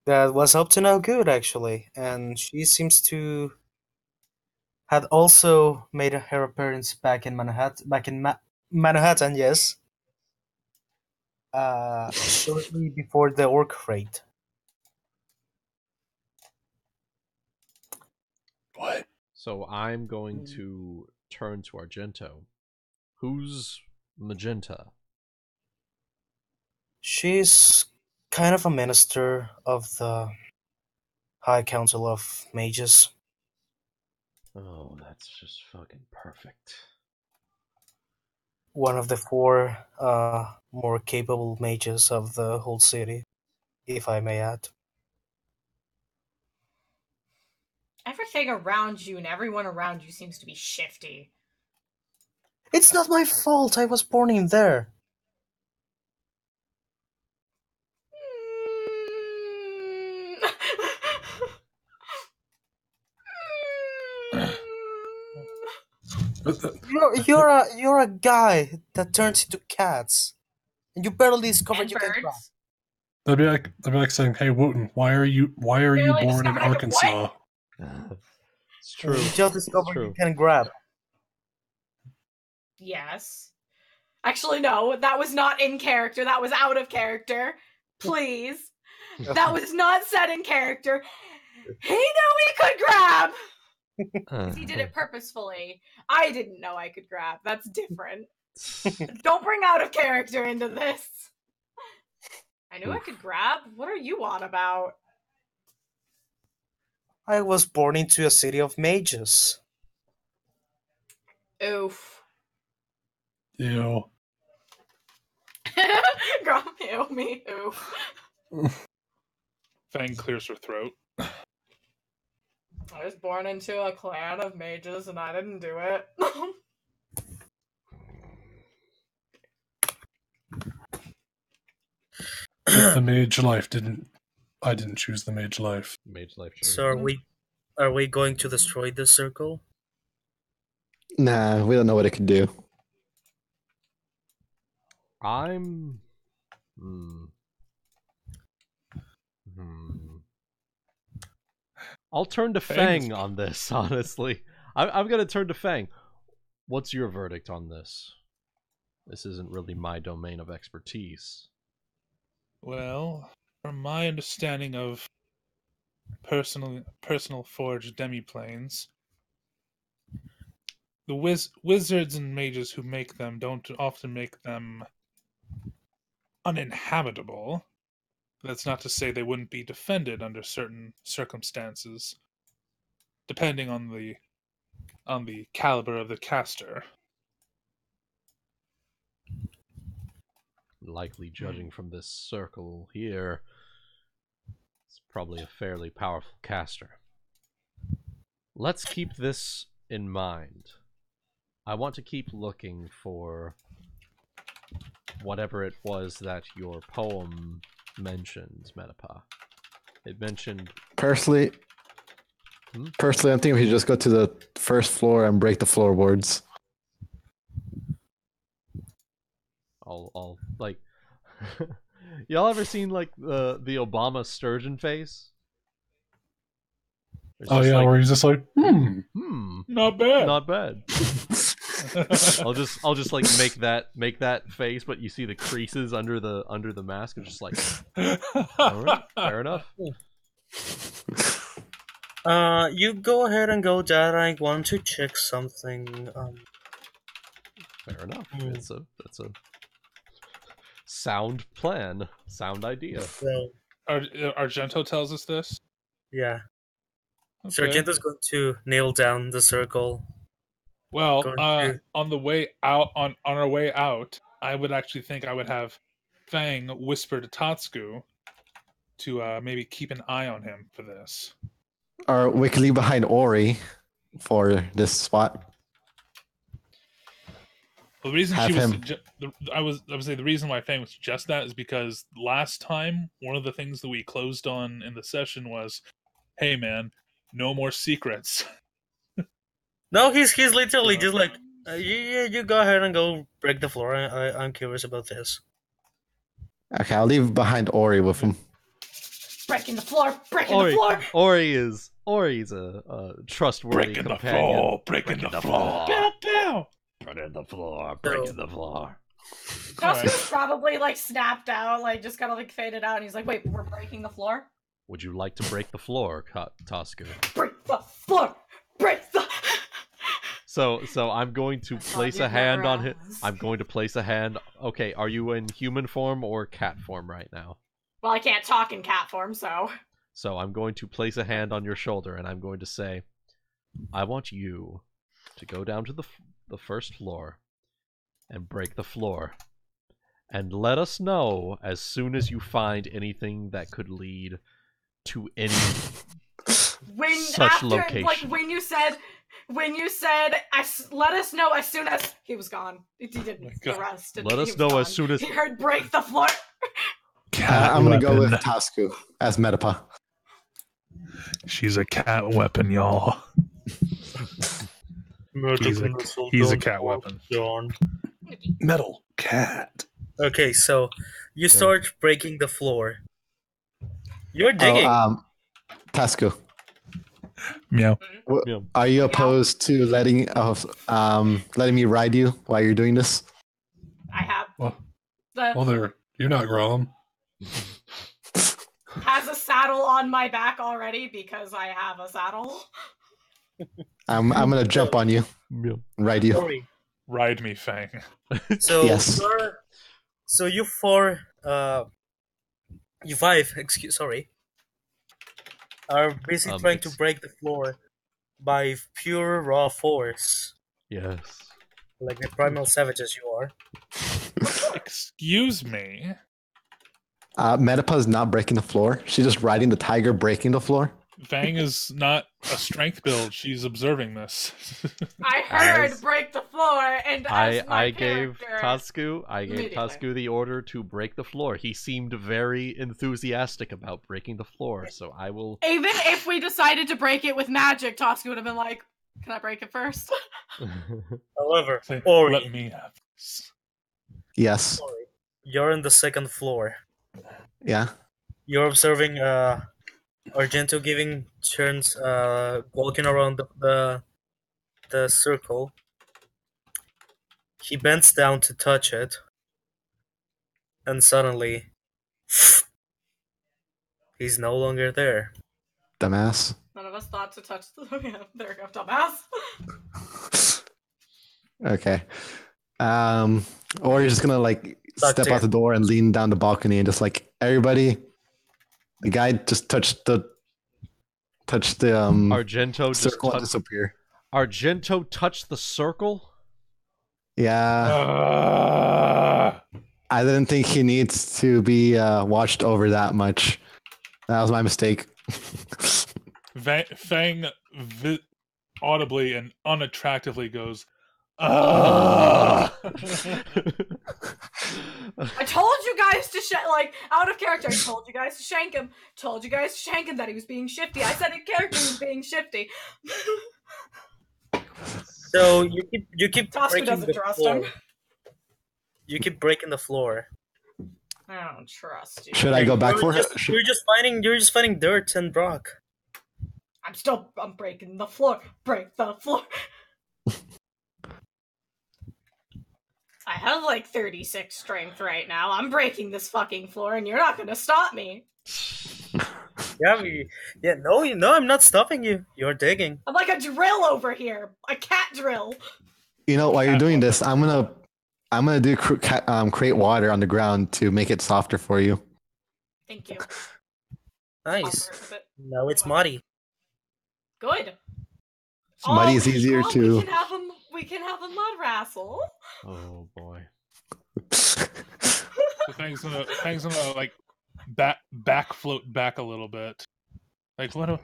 [SPEAKER 3] That was up to no good, actually, and she seems to had also made her appearance back in Manhattan. Manhattan, yes. Shortly before the orc raid.
[SPEAKER 2] What?
[SPEAKER 1] So I'm going to turn to Argento. Who's Magenta?
[SPEAKER 3] She's kind of a minister of the High Council of Mages.
[SPEAKER 1] Oh, that's just fucking perfect.
[SPEAKER 3] One of the four more capable mages of the whole city, if I may add.
[SPEAKER 4] Everything around you and everyone around you seems to be shifty.
[SPEAKER 3] It's not my fault. I was born in there. You're a guy that turns into cats, and you barely discovered you can fly.
[SPEAKER 2] That'd be like saying, "Hey, Wuten, why are you born in Arkansas?"
[SPEAKER 1] It's true.
[SPEAKER 3] You just discovered you can grab.
[SPEAKER 4] Yes. Actually, no, that was not in character. That was out of character. Please. That was not said in character. He knew he could grab! Because he did it purposefully. I didn't know I could grab. That's different. Don't bring out of character into this. I knew I could grab. What are you on about?
[SPEAKER 3] I was born into a city of mages.
[SPEAKER 4] Oof.
[SPEAKER 2] Ew.
[SPEAKER 4] Grom, ew, me, oof.
[SPEAKER 5] Fang clears her throat.
[SPEAKER 4] I was born into a clan of mages and I didn't do it.
[SPEAKER 2] The mage life didn't I didn't choose the mage life.
[SPEAKER 1] Mage life.
[SPEAKER 3] So are we going to destroy this circle?
[SPEAKER 6] Nah, we don't know what it could do.
[SPEAKER 1] I'm. I'll turn to Fang on this, honestly. I'm gonna turn to Fang. What's your verdict on this? This isn't really my domain of expertise.
[SPEAKER 5] Well, from my understanding of personal forged demiplanes, the wizards and mages who make them don't often make them uninhabitable. That's not to say they wouldn't be defended under certain circumstances, depending on the caliber of the caster.
[SPEAKER 1] Likely, judging from this circle here, it's probably a fairly powerful caster. Let's keep this in mind. I want to keep looking for whatever it was that your poem mentioned, Metapa. It mentioned...
[SPEAKER 6] Personally, I'm thinking we should just go to the first floor and break the floorboards.
[SPEAKER 1] I'll like... Y'all ever seen, like, the Obama sturgeon face?
[SPEAKER 2] Oh yeah,
[SPEAKER 1] like,
[SPEAKER 2] where he's just like,
[SPEAKER 5] Not bad.
[SPEAKER 1] not bad. I'll just like make that face, but you see the creases under the mask. I'm just like, all right, fair enough.
[SPEAKER 3] You go ahead and go, Dad. I want to check something.
[SPEAKER 1] Fair enough. That's a sound plan, sound idea.
[SPEAKER 3] So,
[SPEAKER 5] Argento tells us this.
[SPEAKER 3] yeah.
[SPEAKER 5] Okay.
[SPEAKER 3] Sargento's going to nail down the circle.
[SPEAKER 5] Well,
[SPEAKER 3] Going to-
[SPEAKER 5] on the way out, on our way out, I would actually think I would have Fang whisper to Tasuku to maybe keep an eye on him for this.
[SPEAKER 6] Or we could leave behind Ori for this spot.
[SPEAKER 5] Well, the reason
[SPEAKER 6] Have
[SPEAKER 5] she was,
[SPEAKER 6] him.
[SPEAKER 5] I would say the reason why Fang would suggest that is because last time one of the things that we closed on in the session was, "Hey man, no more secrets."
[SPEAKER 3] No, he's literally just like, you go ahead and go break the floor. I'm curious about this.
[SPEAKER 6] Okay, I'll leave behind Ori with him.
[SPEAKER 4] Breaking the floor, breaking the floor.
[SPEAKER 1] Ori's a trustworthy
[SPEAKER 7] Breaking the
[SPEAKER 1] companion.
[SPEAKER 7] floor, breaking the floor.
[SPEAKER 5] Pow, pow!
[SPEAKER 7] Breaking the floor, breaking the floor.
[SPEAKER 4] Tasuku's probably like snapped out, like just kind of like faded out, and he's like, "Wait, we're breaking the floor?
[SPEAKER 1] Would you like to break the floor, Tasuku?
[SPEAKER 4] Break the floor, break the."
[SPEAKER 1] So I'm going to place a
[SPEAKER 4] you'd
[SPEAKER 1] hand
[SPEAKER 4] never
[SPEAKER 1] on him.
[SPEAKER 4] ask.
[SPEAKER 1] I'm going to place a hand. Okay, are you in human form or cat form right now?
[SPEAKER 4] Well, I can't talk in cat form, so.
[SPEAKER 1] So I'm going to place a hand on your shoulder, and I'm going to say, I want you to go down to the first floor and break the floor. And let us know as soon as you find anything that could lead to any such location.
[SPEAKER 4] Like when you said, let us know as soon as he was gone. He didn't. The rest.
[SPEAKER 1] Let us know as soon as
[SPEAKER 4] he heard break the floor.
[SPEAKER 6] I'm going to go with Tasuku as Metapa.
[SPEAKER 5] She's a cat weapon, y'all. He's a cat weapon.
[SPEAKER 2] metal cat.
[SPEAKER 3] Okay, so you start breaking the floor. You're digging.
[SPEAKER 6] Tasuku,
[SPEAKER 5] Meow.
[SPEAKER 1] Meow.
[SPEAKER 6] are you opposed to letting me ride you while you're doing this?
[SPEAKER 4] I have
[SPEAKER 2] Well, there. You're not Grom.
[SPEAKER 4] has a saddle on my back already because I have a saddle.
[SPEAKER 6] I'm gonna jump on you
[SPEAKER 1] Meow.
[SPEAKER 6] and ride you.
[SPEAKER 3] Sorry.
[SPEAKER 5] Ride me, Fang.
[SPEAKER 3] So
[SPEAKER 6] Yes.
[SPEAKER 3] So you four, you five, are basically trying to break the floor by pure raw force,
[SPEAKER 1] Yes.
[SPEAKER 3] like the primal savages you are.
[SPEAKER 5] Excuse me.
[SPEAKER 6] Metapa's not breaking the floor. She's just riding the tiger, breaking the floor.
[SPEAKER 5] Fang is not a strength build. She's observing this.
[SPEAKER 4] I heard break the floor, and as my
[SPEAKER 1] I gave
[SPEAKER 4] character, immediately.
[SPEAKER 1] Tasuku the order to break the floor. He seemed very enthusiastic about breaking the floor, so I will.
[SPEAKER 4] Even if we decided to break it with magic, Tasuku would have been like, "Can I break it first?"
[SPEAKER 3] However,
[SPEAKER 5] Say,
[SPEAKER 3] Ori,
[SPEAKER 5] let me have this.
[SPEAKER 6] Yes.
[SPEAKER 3] you're on the second floor.
[SPEAKER 6] Yeah.
[SPEAKER 3] You're observing Argento giving turns, walking around the circle. He bends down to touch it, and suddenly, he's no longer there.
[SPEAKER 6] Dumbass.
[SPEAKER 4] None of us thought to touch the. Yeah, there we go, dumbass.
[SPEAKER 6] Okay. Or you're just gonna like step out the door and lean down the balcony and just like everybody. The guy just touched the
[SPEAKER 1] Argento just
[SPEAKER 6] circle and disappear.
[SPEAKER 1] Argento touched the circle?
[SPEAKER 6] Yeah. I didn't think he needs to be watched over that much. That was my mistake.
[SPEAKER 5] Fang audibly and unattractively goes,
[SPEAKER 4] I told you guys to like out of character. I told you guys to shank him. Told you guys to shank him that he was being shifty. I said in character he was being shifty.
[SPEAKER 3] So you keep
[SPEAKER 4] Tasuku
[SPEAKER 3] breaking
[SPEAKER 4] doesn't
[SPEAKER 3] the
[SPEAKER 4] trust
[SPEAKER 3] floor.
[SPEAKER 4] him.
[SPEAKER 3] You keep breaking the floor.
[SPEAKER 4] I don't trust you.
[SPEAKER 6] Should I go back for
[SPEAKER 3] just,
[SPEAKER 6] it?
[SPEAKER 3] You're just finding dirt and rock.
[SPEAKER 4] I'm breaking the floor. Break the floor. I have like 36 strength right now. I'm breaking this fucking floor and you're not gonna stop me.
[SPEAKER 3] No, I'm not stopping you. You're digging.
[SPEAKER 4] I'm like a drill over here. A cat drill.
[SPEAKER 6] You know, while you're doing this, I'm gonna do create water on the ground to make it softer for you.
[SPEAKER 4] Thank you.
[SPEAKER 3] Nice. Now it's muddy.
[SPEAKER 4] Good.
[SPEAKER 6] Muddy is easier to.
[SPEAKER 4] We can have a mud wrestle.
[SPEAKER 1] Oh boy.
[SPEAKER 5] so Fang's gonna like back float back a little bit. Like what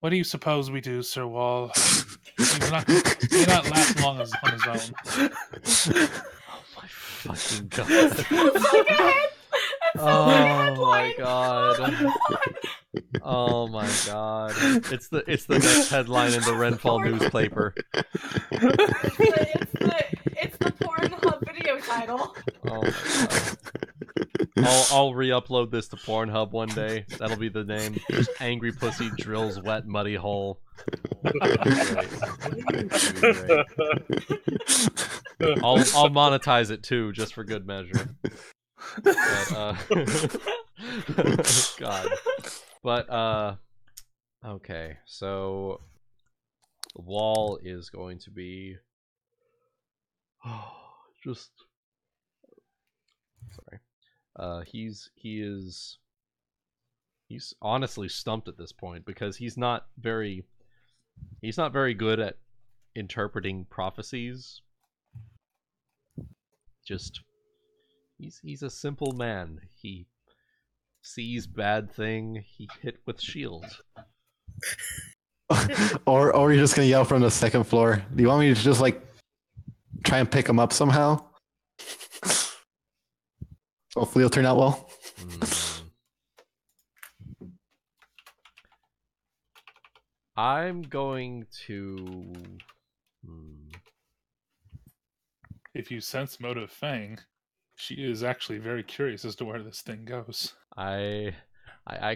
[SPEAKER 5] do you suppose we do, Sir Wall? He's not last long on his own.
[SPEAKER 1] Oh my fucking god. Oh my god. Oh my god. It's the next headline in the Renfall newspaper.
[SPEAKER 4] It's the Pornhub video title.
[SPEAKER 1] Oh my god. I'll re-upload this to Pornhub one day. That'll be the name. Just angry pussy drills wet muddy hole. I'll monetize it too, just for good measure. But, God. But okay, so the wall is going to be just sorry. He's honestly stumped at this point because he's not very good at interpreting prophecies. Just he's a simple man. He sees bad thing, he hit with shield.
[SPEAKER 6] or you're just gonna yell from the second floor. Do you want me to just like try and pick him up somehow? Hopefully it'll turn out well.
[SPEAKER 1] I'm going to
[SPEAKER 5] If you sense motive Fang, she is actually very curious as to where this thing goes.
[SPEAKER 1] I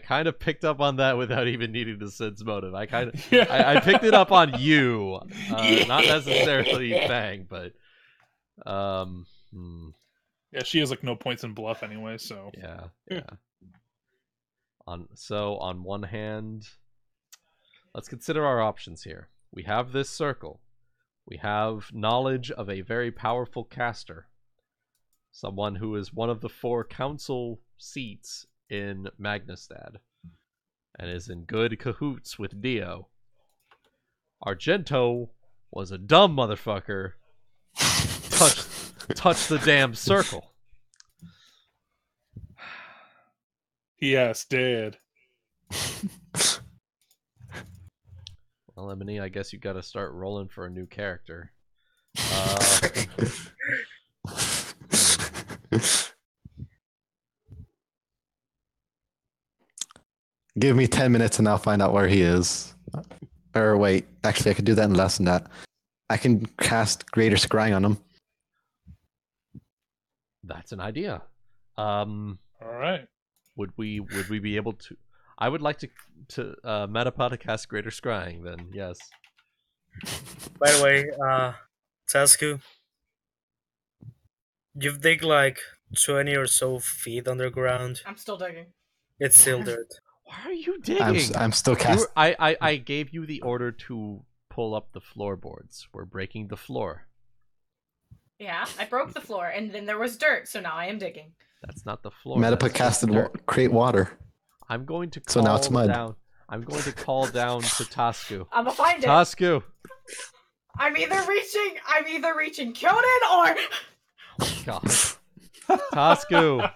[SPEAKER 1] kind of picked up on that without even needing to sense motive. I picked it up on you, not necessarily Fang, but
[SPEAKER 5] Yeah, she has like no points in bluff anyway, so
[SPEAKER 1] yeah. On one hand, let's consider our options here. We have this circle. We have knowledge of a very powerful caster, someone who is one of the 4 council seats in Magnastad, and is in good cahoots with Dio. Argento was a dumb motherfucker. Touched the damn circle.
[SPEAKER 5] Yes, did.
[SPEAKER 1] Well, Ebony, I guess you got to start rolling for a new character.
[SPEAKER 6] Give me 10 minutes and I'll find out where he is. Or wait, actually, I could do that in less than that. I can cast Greater Scrying on him.
[SPEAKER 1] That's an idea.
[SPEAKER 5] All right.
[SPEAKER 1] Would we be able to? I would like to Metapod to cast Greater Scrying. Then yes.
[SPEAKER 3] By the way, Tasuku, you've dig like 20 or so feet underground.
[SPEAKER 4] I'm still digging.
[SPEAKER 3] It's still dirt.
[SPEAKER 1] Why are you digging?
[SPEAKER 6] I'm still casting.
[SPEAKER 1] I gave you the order to pull up the floorboards. We're breaking the floor.
[SPEAKER 4] Yeah, I broke the floor, and then there was dirt, so now I am digging.
[SPEAKER 1] That's not the floor.
[SPEAKER 6] Metapod casted create water.
[SPEAKER 1] I'm going to call
[SPEAKER 6] So now it's mud.
[SPEAKER 1] down. I'm going to call down to Tasuku.
[SPEAKER 4] I'm gonna find it.
[SPEAKER 1] Tasuku.
[SPEAKER 4] I'm either reaching Kyonen or
[SPEAKER 1] God. Tasuku.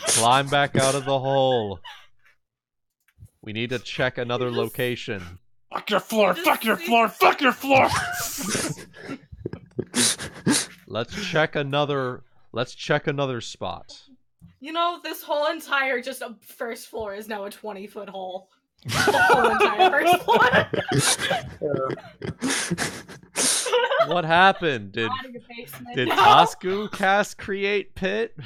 [SPEAKER 1] Climb back out of the hole. We need to check another location.
[SPEAKER 5] Fuck your floor! Fuck your floor! Fuck your floor!
[SPEAKER 1] Let's check another spot.
[SPEAKER 4] You know, this whole entire first floor is now a 20-foot hole. The whole entire first floor.
[SPEAKER 1] What happened? Did Tasuku cast Create Pit?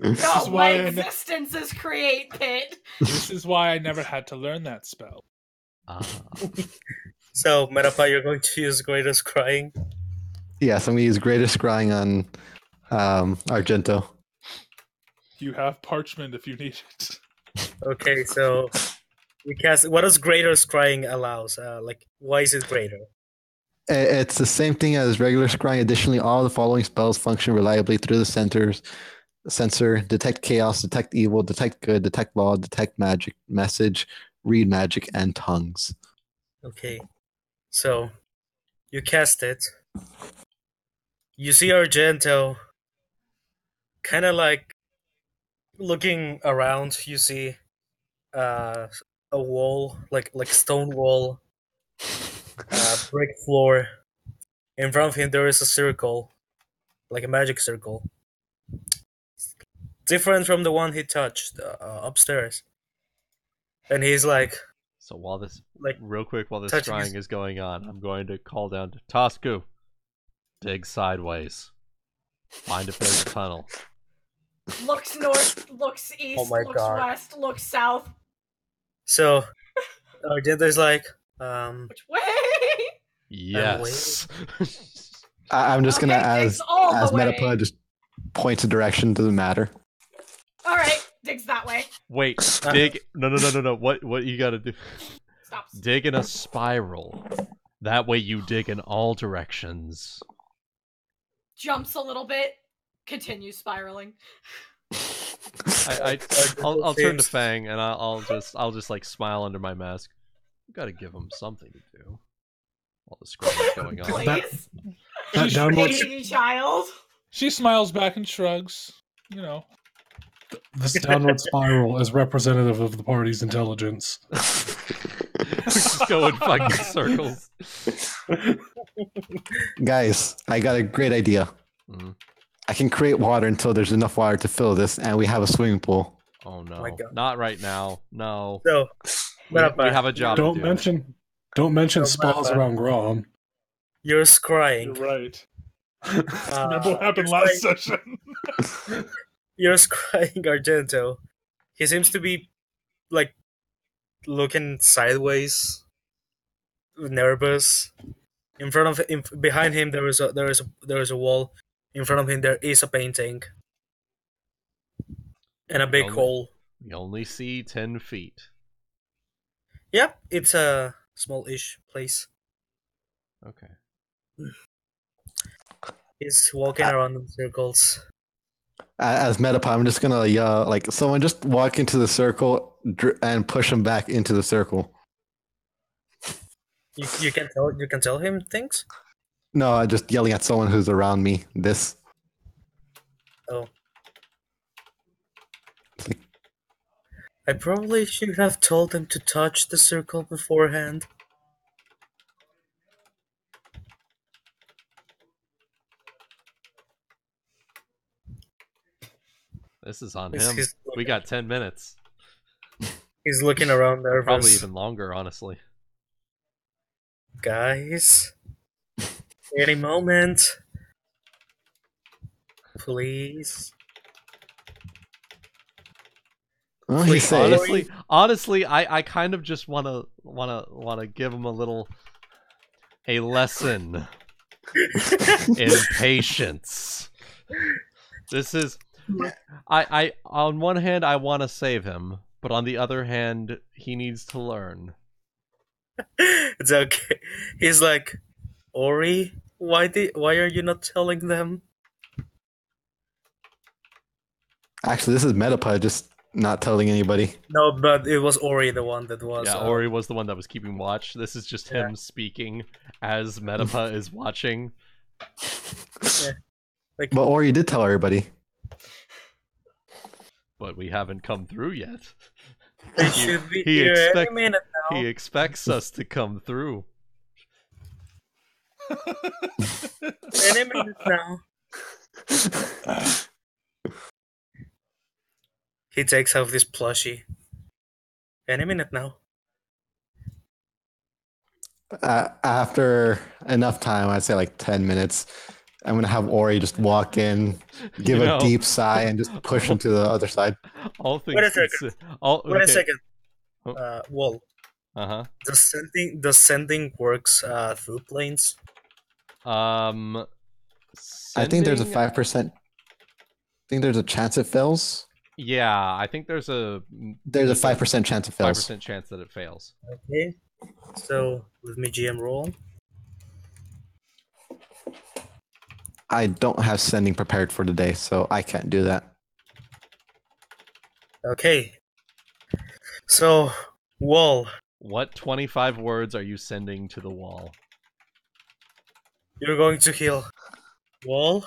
[SPEAKER 4] No, my existence is Create Pit.
[SPEAKER 5] This is why I never had to learn that spell.
[SPEAKER 3] So, Metapod, you're going to use Greater Scrying?
[SPEAKER 6] Yes, I'm going to use Greater Scrying on Argento.
[SPEAKER 5] You have parchment if you need it.
[SPEAKER 3] Okay, so we cast. What does Greater Scrying allows? Why is it greater?
[SPEAKER 6] It's the same thing as regular scrying. Additionally, all the following spells function reliably through the sensor: detect chaos, detect evil, detect good, detect law, detect magic, message, read magic, and tongues.
[SPEAKER 3] Okay, so you cast it. You see Argento kind of like looking around. You see a wall, like stone wall, brick floor. In front of him, there is a circle, like a magic circle, different from the one he touched upstairs. And he's like,
[SPEAKER 1] So while this,
[SPEAKER 3] like,
[SPEAKER 1] real quick, while this
[SPEAKER 3] touching
[SPEAKER 1] scrying
[SPEAKER 3] his-
[SPEAKER 1] is going on, I'm going to call down to Tasuku. Dig sideways. Find if there's a tunnel.
[SPEAKER 4] Looks north, looks east,
[SPEAKER 3] Oh my
[SPEAKER 4] looks
[SPEAKER 3] God.
[SPEAKER 4] west, looks south.
[SPEAKER 3] so Argento's like,
[SPEAKER 4] Which way?
[SPEAKER 1] Yes.
[SPEAKER 6] I'm just going to,
[SPEAKER 4] Okay,
[SPEAKER 6] as
[SPEAKER 4] digs all the way.
[SPEAKER 6] Metapod, just points a direction. Doesn't matter.
[SPEAKER 4] Alright, digs that way.
[SPEAKER 1] Wait, dig. No. What you gotta do?
[SPEAKER 4] Stops.
[SPEAKER 1] Dig in a spiral. That way you dig in all directions.
[SPEAKER 4] Jumps a little bit, continues spiraling.
[SPEAKER 1] I'll turn to Fang and I'll just like smile under my mask. You gotta give him something to do while the scroll is going on.
[SPEAKER 4] Please.
[SPEAKER 2] That downward,
[SPEAKER 4] Baby child.
[SPEAKER 5] She smiles back and shrugs. You know.
[SPEAKER 2] this downward spiral is representative of the party's intelligence.
[SPEAKER 1] Just go in fucking circles.
[SPEAKER 6] Guys, I got a great idea.
[SPEAKER 1] Mhm.
[SPEAKER 6] I can create water until there's enough water to fill this, and we have a swimming pool.
[SPEAKER 1] Oh no,
[SPEAKER 3] my God.
[SPEAKER 1] not right now. No,
[SPEAKER 3] so
[SPEAKER 1] we have a job.
[SPEAKER 2] Don't
[SPEAKER 1] to do.
[SPEAKER 2] mention
[SPEAKER 3] No,
[SPEAKER 2] spas
[SPEAKER 3] Metapod.
[SPEAKER 2] around Grom.
[SPEAKER 3] you're scrying.
[SPEAKER 5] You're right. Remember what happened
[SPEAKER 3] you're
[SPEAKER 5] last
[SPEAKER 3] scrying-
[SPEAKER 5] session?
[SPEAKER 3] You're scrying Argento. He seems to be like looking sideways, nervous. Behind him, there is a wall. In front of him, there is a painting and a big
[SPEAKER 1] Only-
[SPEAKER 3] hole.
[SPEAKER 1] We only see 10 feet.
[SPEAKER 3] Yep, it's a small-ish place.
[SPEAKER 1] Okay.
[SPEAKER 3] He's walking around in circles.
[SPEAKER 6] As Metapod, I'm just gonna yell, like, someone just walk into the circle and push him back into the circle.
[SPEAKER 3] You can tell him things.
[SPEAKER 6] No, I'm just yelling at someone who's around me. This.
[SPEAKER 3] Oh. I probably should have told them to touch the circle beforehand.
[SPEAKER 1] This is on
[SPEAKER 3] He's-
[SPEAKER 1] him.
[SPEAKER 3] he's
[SPEAKER 1] We got 10 minutes.
[SPEAKER 3] He's looking around nervous.
[SPEAKER 1] Probably even longer, honestly.
[SPEAKER 3] Guys, any moment, please.
[SPEAKER 6] Oh, he's safe.
[SPEAKER 1] Honestly, I kind of just wanna give him a lesson in patience. This is, I on one hand I want to save him, but on the other hand he needs to learn.
[SPEAKER 3] It's okay. He's like, Ori, why are you not telling them?
[SPEAKER 6] Actually, this is Metapod just not telling anybody.
[SPEAKER 3] No, but it was Ori the one that was.
[SPEAKER 1] Yeah, Ori was the one that was keeping watch. This is just him speaking as Metapa is watching.
[SPEAKER 3] Yeah. Like,
[SPEAKER 6] But Ori did tell everybody.
[SPEAKER 1] But we haven't come through yet.
[SPEAKER 3] they should be here any minute now.
[SPEAKER 1] He expects us to come through.
[SPEAKER 3] Any minute now. He takes off this plushie. Any minute now.
[SPEAKER 6] After enough time, I'd say like 10 minutes, I'm going to have Ori just walk in, give a deep sigh, and just push him to the other side.
[SPEAKER 1] All things
[SPEAKER 3] Wait a second. Wait a second. Wall.
[SPEAKER 1] Uh-huh.
[SPEAKER 3] Does sending works through planes?
[SPEAKER 6] I think there's a 5%. I think there's a chance it fails.
[SPEAKER 1] Yeah, I think there's a
[SPEAKER 6] 5% chance it fails.
[SPEAKER 1] 5% chance that it fails.
[SPEAKER 3] Okay. So let me GM roll.
[SPEAKER 6] I don't have sending prepared for today, so I can't do that.
[SPEAKER 3] Okay. So, Wall.
[SPEAKER 1] What 25 words are you sending to the wall?
[SPEAKER 3] You're going to heal. Wall,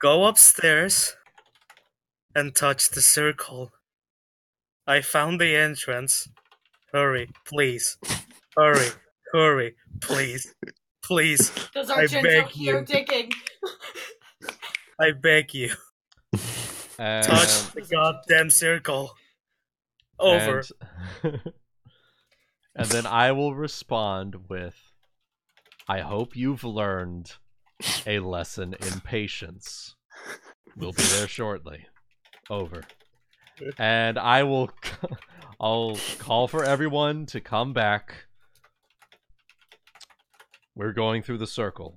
[SPEAKER 3] go upstairs and touch the circle. I found the entrance. Hurry, please. Hurry, please. Please.
[SPEAKER 4] Does
[SPEAKER 3] I
[SPEAKER 4] Argento
[SPEAKER 3] beg
[SPEAKER 4] hear
[SPEAKER 3] you.
[SPEAKER 4] digging?
[SPEAKER 3] I beg you. Touch the goddamn circle. Over.
[SPEAKER 1] And then I will respond with, I hope you've learned a lesson in patience. We'll be there shortly. Over. And I'll call for everyone to come back. We're going through the circle.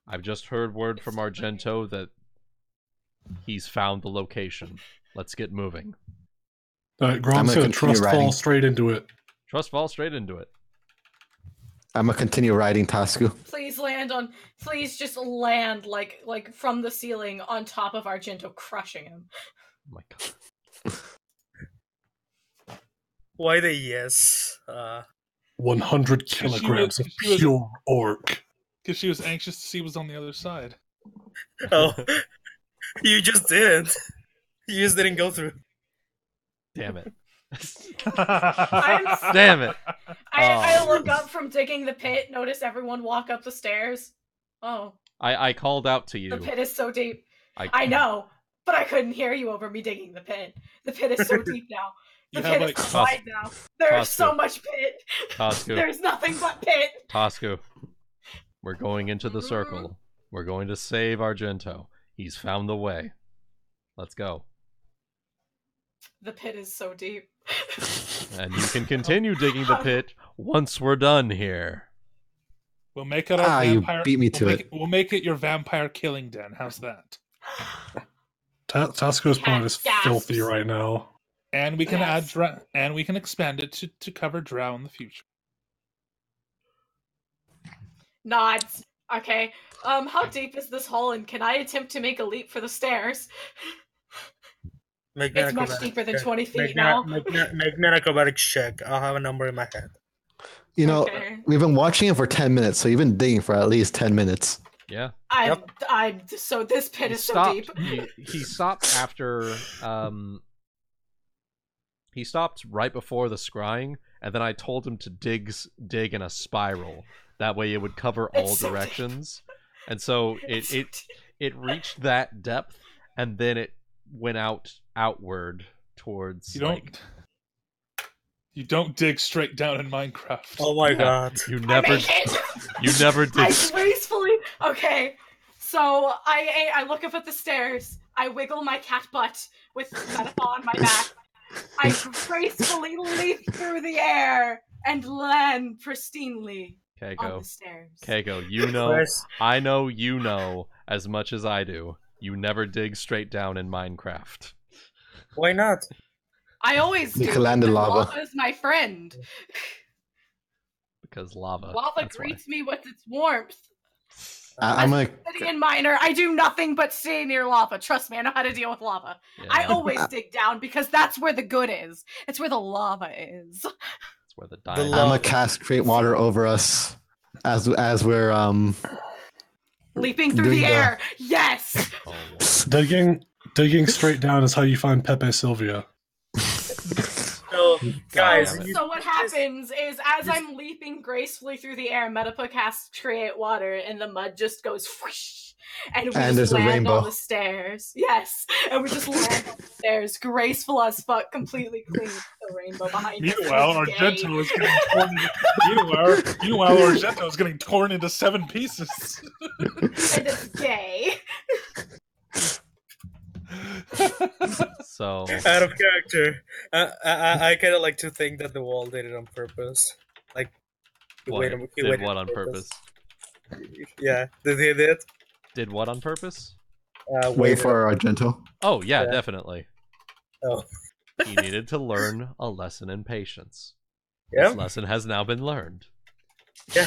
[SPEAKER 1] I've just heard word from Argento that he's found the location. Let's get moving.
[SPEAKER 2] Grom's gonna trust fall straight into it.
[SPEAKER 1] Trust fall straight into it.
[SPEAKER 6] I'm gonna continue riding Tasuku.
[SPEAKER 4] Please just land like from the ceiling on top of Argento, crushing him.
[SPEAKER 1] Oh my god.
[SPEAKER 3] Why the yes?
[SPEAKER 2] 100 kilograms of pure orc.
[SPEAKER 5] Because she was anxious to see what's on the other side.
[SPEAKER 3] Oh, you just didn't. You just didn't go through.
[SPEAKER 1] Damn it.
[SPEAKER 4] Damn
[SPEAKER 1] it.
[SPEAKER 4] I look up from digging the pit, notice everyone walk up the stairs. Oh.
[SPEAKER 1] I called out to you.
[SPEAKER 4] The pit is so deep. I know, but I couldn't hear you over me digging the pit. The pit is so deep now. The pit is wide now. There's so much pit. There's nothing but pit.
[SPEAKER 1] Tasuku, we're going into the circle. We're going to save Argento. He's found the way. Let's go.
[SPEAKER 4] The pit is so deep.
[SPEAKER 1] And you can continue digging the pit once we're done here.
[SPEAKER 5] We'll make it our vampire.
[SPEAKER 6] You beat me to it.
[SPEAKER 5] We'll make it your vampire killing den. How's that?
[SPEAKER 2] Tasuku's pond is filthy right now.
[SPEAKER 5] And we can and we can expand it to cover drow in the future.
[SPEAKER 4] Nods. Okay. How deep is this hole, and can I attempt to make a leap for the stairs? It's much deeper than 20 feet now.
[SPEAKER 3] Make me an acrobatics check. I'll have a number in my head.
[SPEAKER 6] You know, we've been watching it for 10 minutes, so you've been digging for at least 10 minutes.
[SPEAKER 1] Yeah.
[SPEAKER 4] So this pit is so deep.
[SPEAKER 1] He stopped after He stopped right before the scrying, and then I told him to dig in a spiral. That way it would cover all
[SPEAKER 4] It's so
[SPEAKER 1] directions. And so it reached that depth, and then it went outward towards
[SPEAKER 5] You don't dig straight down in Minecraft.
[SPEAKER 3] Oh my god.
[SPEAKER 1] You never did.
[SPEAKER 4] I gracefully. Okay, so I look up at the stairs. I wiggle my cat butt with Metaphor on my back. I gracefully leap through the air and land pristinely on the stairs.
[SPEAKER 1] Kago, you know, I know you know as much as I do. You never dig straight down in Minecraft.
[SPEAKER 3] Why not?
[SPEAKER 4] I always do.
[SPEAKER 6] You can land in lava.
[SPEAKER 4] Lava is my friend.
[SPEAKER 1] Because lava.
[SPEAKER 4] Lava greets me with its warmth.
[SPEAKER 6] I'm a
[SPEAKER 4] City and miner, I do nothing but stay near lava. Trust me, I know how to deal with lava.
[SPEAKER 1] Yeah.
[SPEAKER 4] I always dig down because that's where the good is. It's where the lava is.
[SPEAKER 1] That's where the diamond.
[SPEAKER 6] I'm a cast create water over us as we're
[SPEAKER 4] leaping through
[SPEAKER 6] doing
[SPEAKER 4] the air. Yes.
[SPEAKER 1] Oh, Lord.
[SPEAKER 2] Digging straight down is how you find Pepe Sylvia.
[SPEAKER 3] So, guys,
[SPEAKER 1] damn it.
[SPEAKER 4] So what happens is, as I'm leaping gracefully through the air, Metapa casts create water, and the mud just goes whoosh, and we just
[SPEAKER 6] there's a
[SPEAKER 4] land
[SPEAKER 6] rainbow.
[SPEAKER 4] on the stairs. Yes, and we just land on the stairs, graceful as fuck, completely clean with the rainbow behind us.
[SPEAKER 5] Meanwhile,
[SPEAKER 4] It's gay.
[SPEAKER 5] Argento is getting torn into, meanwhile, Argento is getting torn into 7 pieces.
[SPEAKER 4] And it's gay.
[SPEAKER 1] So
[SPEAKER 3] out of character. I kind of like to think that the wall did it on purpose. Like, he
[SPEAKER 1] what,
[SPEAKER 3] waited
[SPEAKER 1] did what on purpose?
[SPEAKER 3] Yeah, did he did?
[SPEAKER 1] Did what on purpose?
[SPEAKER 6] wait
[SPEAKER 3] Waited.
[SPEAKER 6] for Argento.
[SPEAKER 1] Oh yeah,
[SPEAKER 3] Yeah.
[SPEAKER 1] definitely.
[SPEAKER 3] Oh,
[SPEAKER 1] He needed to learn a lesson in patience.
[SPEAKER 3] yeah,
[SPEAKER 1] This lesson has now been learned.
[SPEAKER 3] yeah.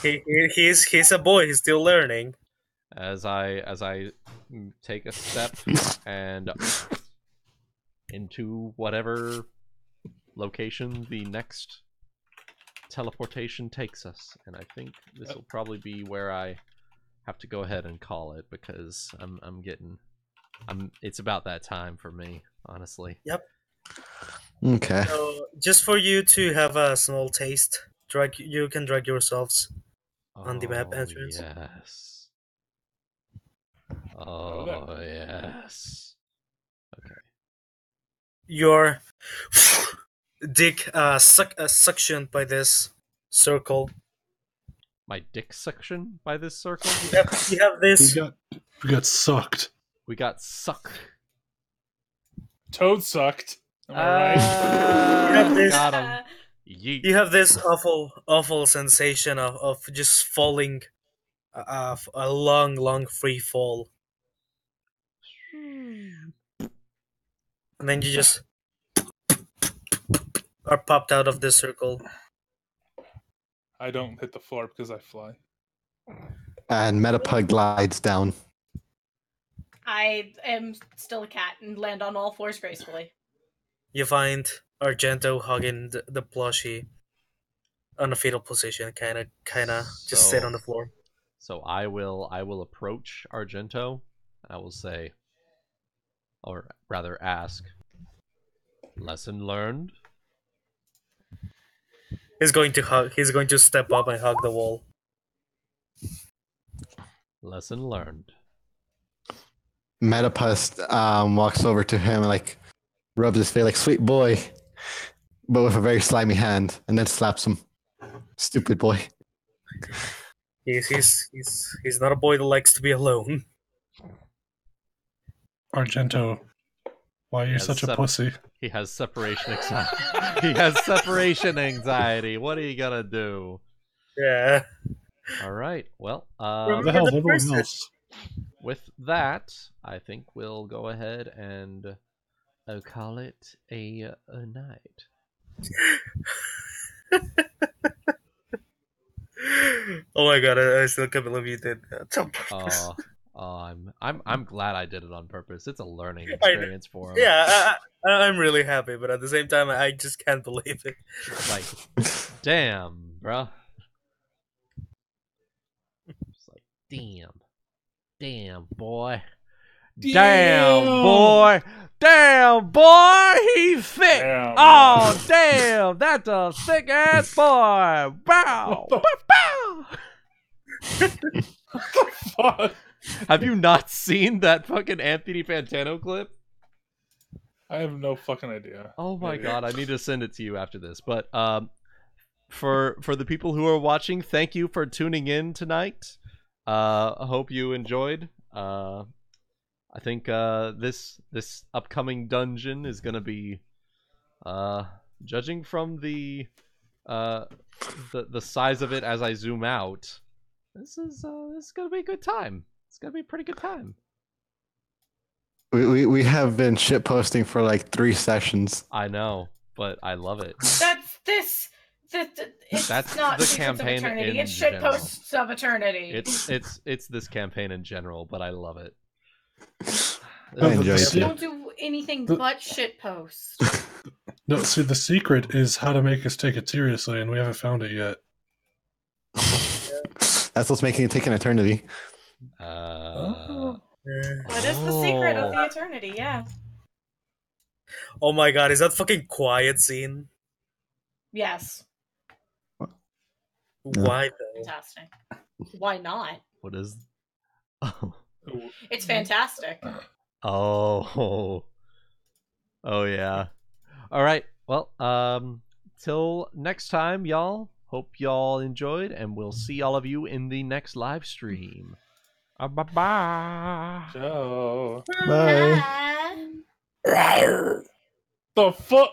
[SPEAKER 3] He's a boy. He's still learning.
[SPEAKER 1] As I take a step and into whatever location the next teleportation takes us, and I think this will probably be where I have to go ahead and call it, because it's about that time for me, honestly.
[SPEAKER 3] Yep.
[SPEAKER 6] Okay.
[SPEAKER 3] So, just for you to have a small taste, you can drag yourselves on the map entrance.
[SPEAKER 1] Yes. Oh yes. Okay.
[SPEAKER 3] Your dick suctioned by this circle.
[SPEAKER 1] My dick suction by this circle.
[SPEAKER 3] You have this.
[SPEAKER 2] We got sucked.
[SPEAKER 1] We got suck.
[SPEAKER 5] Toad sucked. Am I right?
[SPEAKER 3] You have this.
[SPEAKER 1] Got him. Yeet.
[SPEAKER 3] You have this awful sensation of just falling, a long free fall, and then you just are popped out of this circle.
[SPEAKER 5] I don't hit the floor because I fly.
[SPEAKER 6] And Metapug glides down.
[SPEAKER 4] I am still a cat and land on all fours gracefully.
[SPEAKER 3] You find Argento hugging the plushie on a fetal position, kind of just sit on the floor.
[SPEAKER 1] So I will approach Argento. I will say, or rather ask, lesson learned?
[SPEAKER 3] He's going to step up and hug the wall.
[SPEAKER 1] Lesson learned.
[SPEAKER 6] Metapus walks over to him and like rubs his face like sweet boy, but with a very slimy hand, and then slaps him. Stupid boy.
[SPEAKER 3] He's not a boy that likes to be alone.
[SPEAKER 2] Argento, why are you
[SPEAKER 1] Yes,
[SPEAKER 2] such a pussy?
[SPEAKER 1] He has separation anxiety. He has separation anxiety. What are you gonna do?
[SPEAKER 3] Yeah.
[SPEAKER 1] All right. Well,
[SPEAKER 2] Where the hell's everyone else?
[SPEAKER 1] with that, I think we'll go ahead and call it a night.
[SPEAKER 3] Oh my god, I still can't believe you did that on purpose.
[SPEAKER 1] I'm glad I did it on purpose. It's a learning experience for him.
[SPEAKER 3] Yeah, I'm really happy, but at the same time, I just can't believe it.
[SPEAKER 1] Like, damn, bro. It's like, damn, boy. Damn, boy. Damn, boy, he thick.
[SPEAKER 5] Damn,
[SPEAKER 1] Oh, damn, that's a thick ass boy. Bow, bow, bow.
[SPEAKER 5] Fuck.
[SPEAKER 1] Have you not seen that fucking Anthony Fantano clip?
[SPEAKER 5] I have no fucking idea.
[SPEAKER 1] Oh my
[SPEAKER 5] Maybe.
[SPEAKER 1] god, I need to send it to you after this. But for the people who are watching, thank you for tuning in tonight. I hope you enjoyed. I think this upcoming dungeon is gonna be, judging from the size of it as I zoom out, this is gonna be a good time. It's gonna be a pretty good time.
[SPEAKER 6] We have been shit posting for like 3 sessions.
[SPEAKER 1] I know, but I love it.
[SPEAKER 4] It's
[SPEAKER 1] That's
[SPEAKER 4] not
[SPEAKER 1] the
[SPEAKER 4] Secrets of
[SPEAKER 1] campaign
[SPEAKER 4] Eternity.
[SPEAKER 1] in
[SPEAKER 4] It's
[SPEAKER 1] general.
[SPEAKER 4] Shitposts of Eternity.
[SPEAKER 1] It's this campaign in general, but I love it.
[SPEAKER 6] I enjoyed
[SPEAKER 2] the-
[SPEAKER 6] it.
[SPEAKER 4] Don't do anything but shitpost.
[SPEAKER 2] No, see, the secret is how to make us take it seriously, and we haven't found it yet.
[SPEAKER 6] That's what's making it take an eternity.
[SPEAKER 4] That is the secret of the Eternity, yeah.
[SPEAKER 3] Oh my god, is that fucking quiet scene?
[SPEAKER 4] Yes.
[SPEAKER 3] Why though?
[SPEAKER 4] Fantastic. Why not?
[SPEAKER 1] What is? Oh.
[SPEAKER 4] It's fantastic.
[SPEAKER 1] Oh. Oh yeah. All right. Well, till next time, y'all. Hope y'all enjoyed, and we'll see all of you in the next live stream. Bye-bye.
[SPEAKER 5] Ciao.
[SPEAKER 6] Bye.
[SPEAKER 4] Ah.
[SPEAKER 5] The fuck?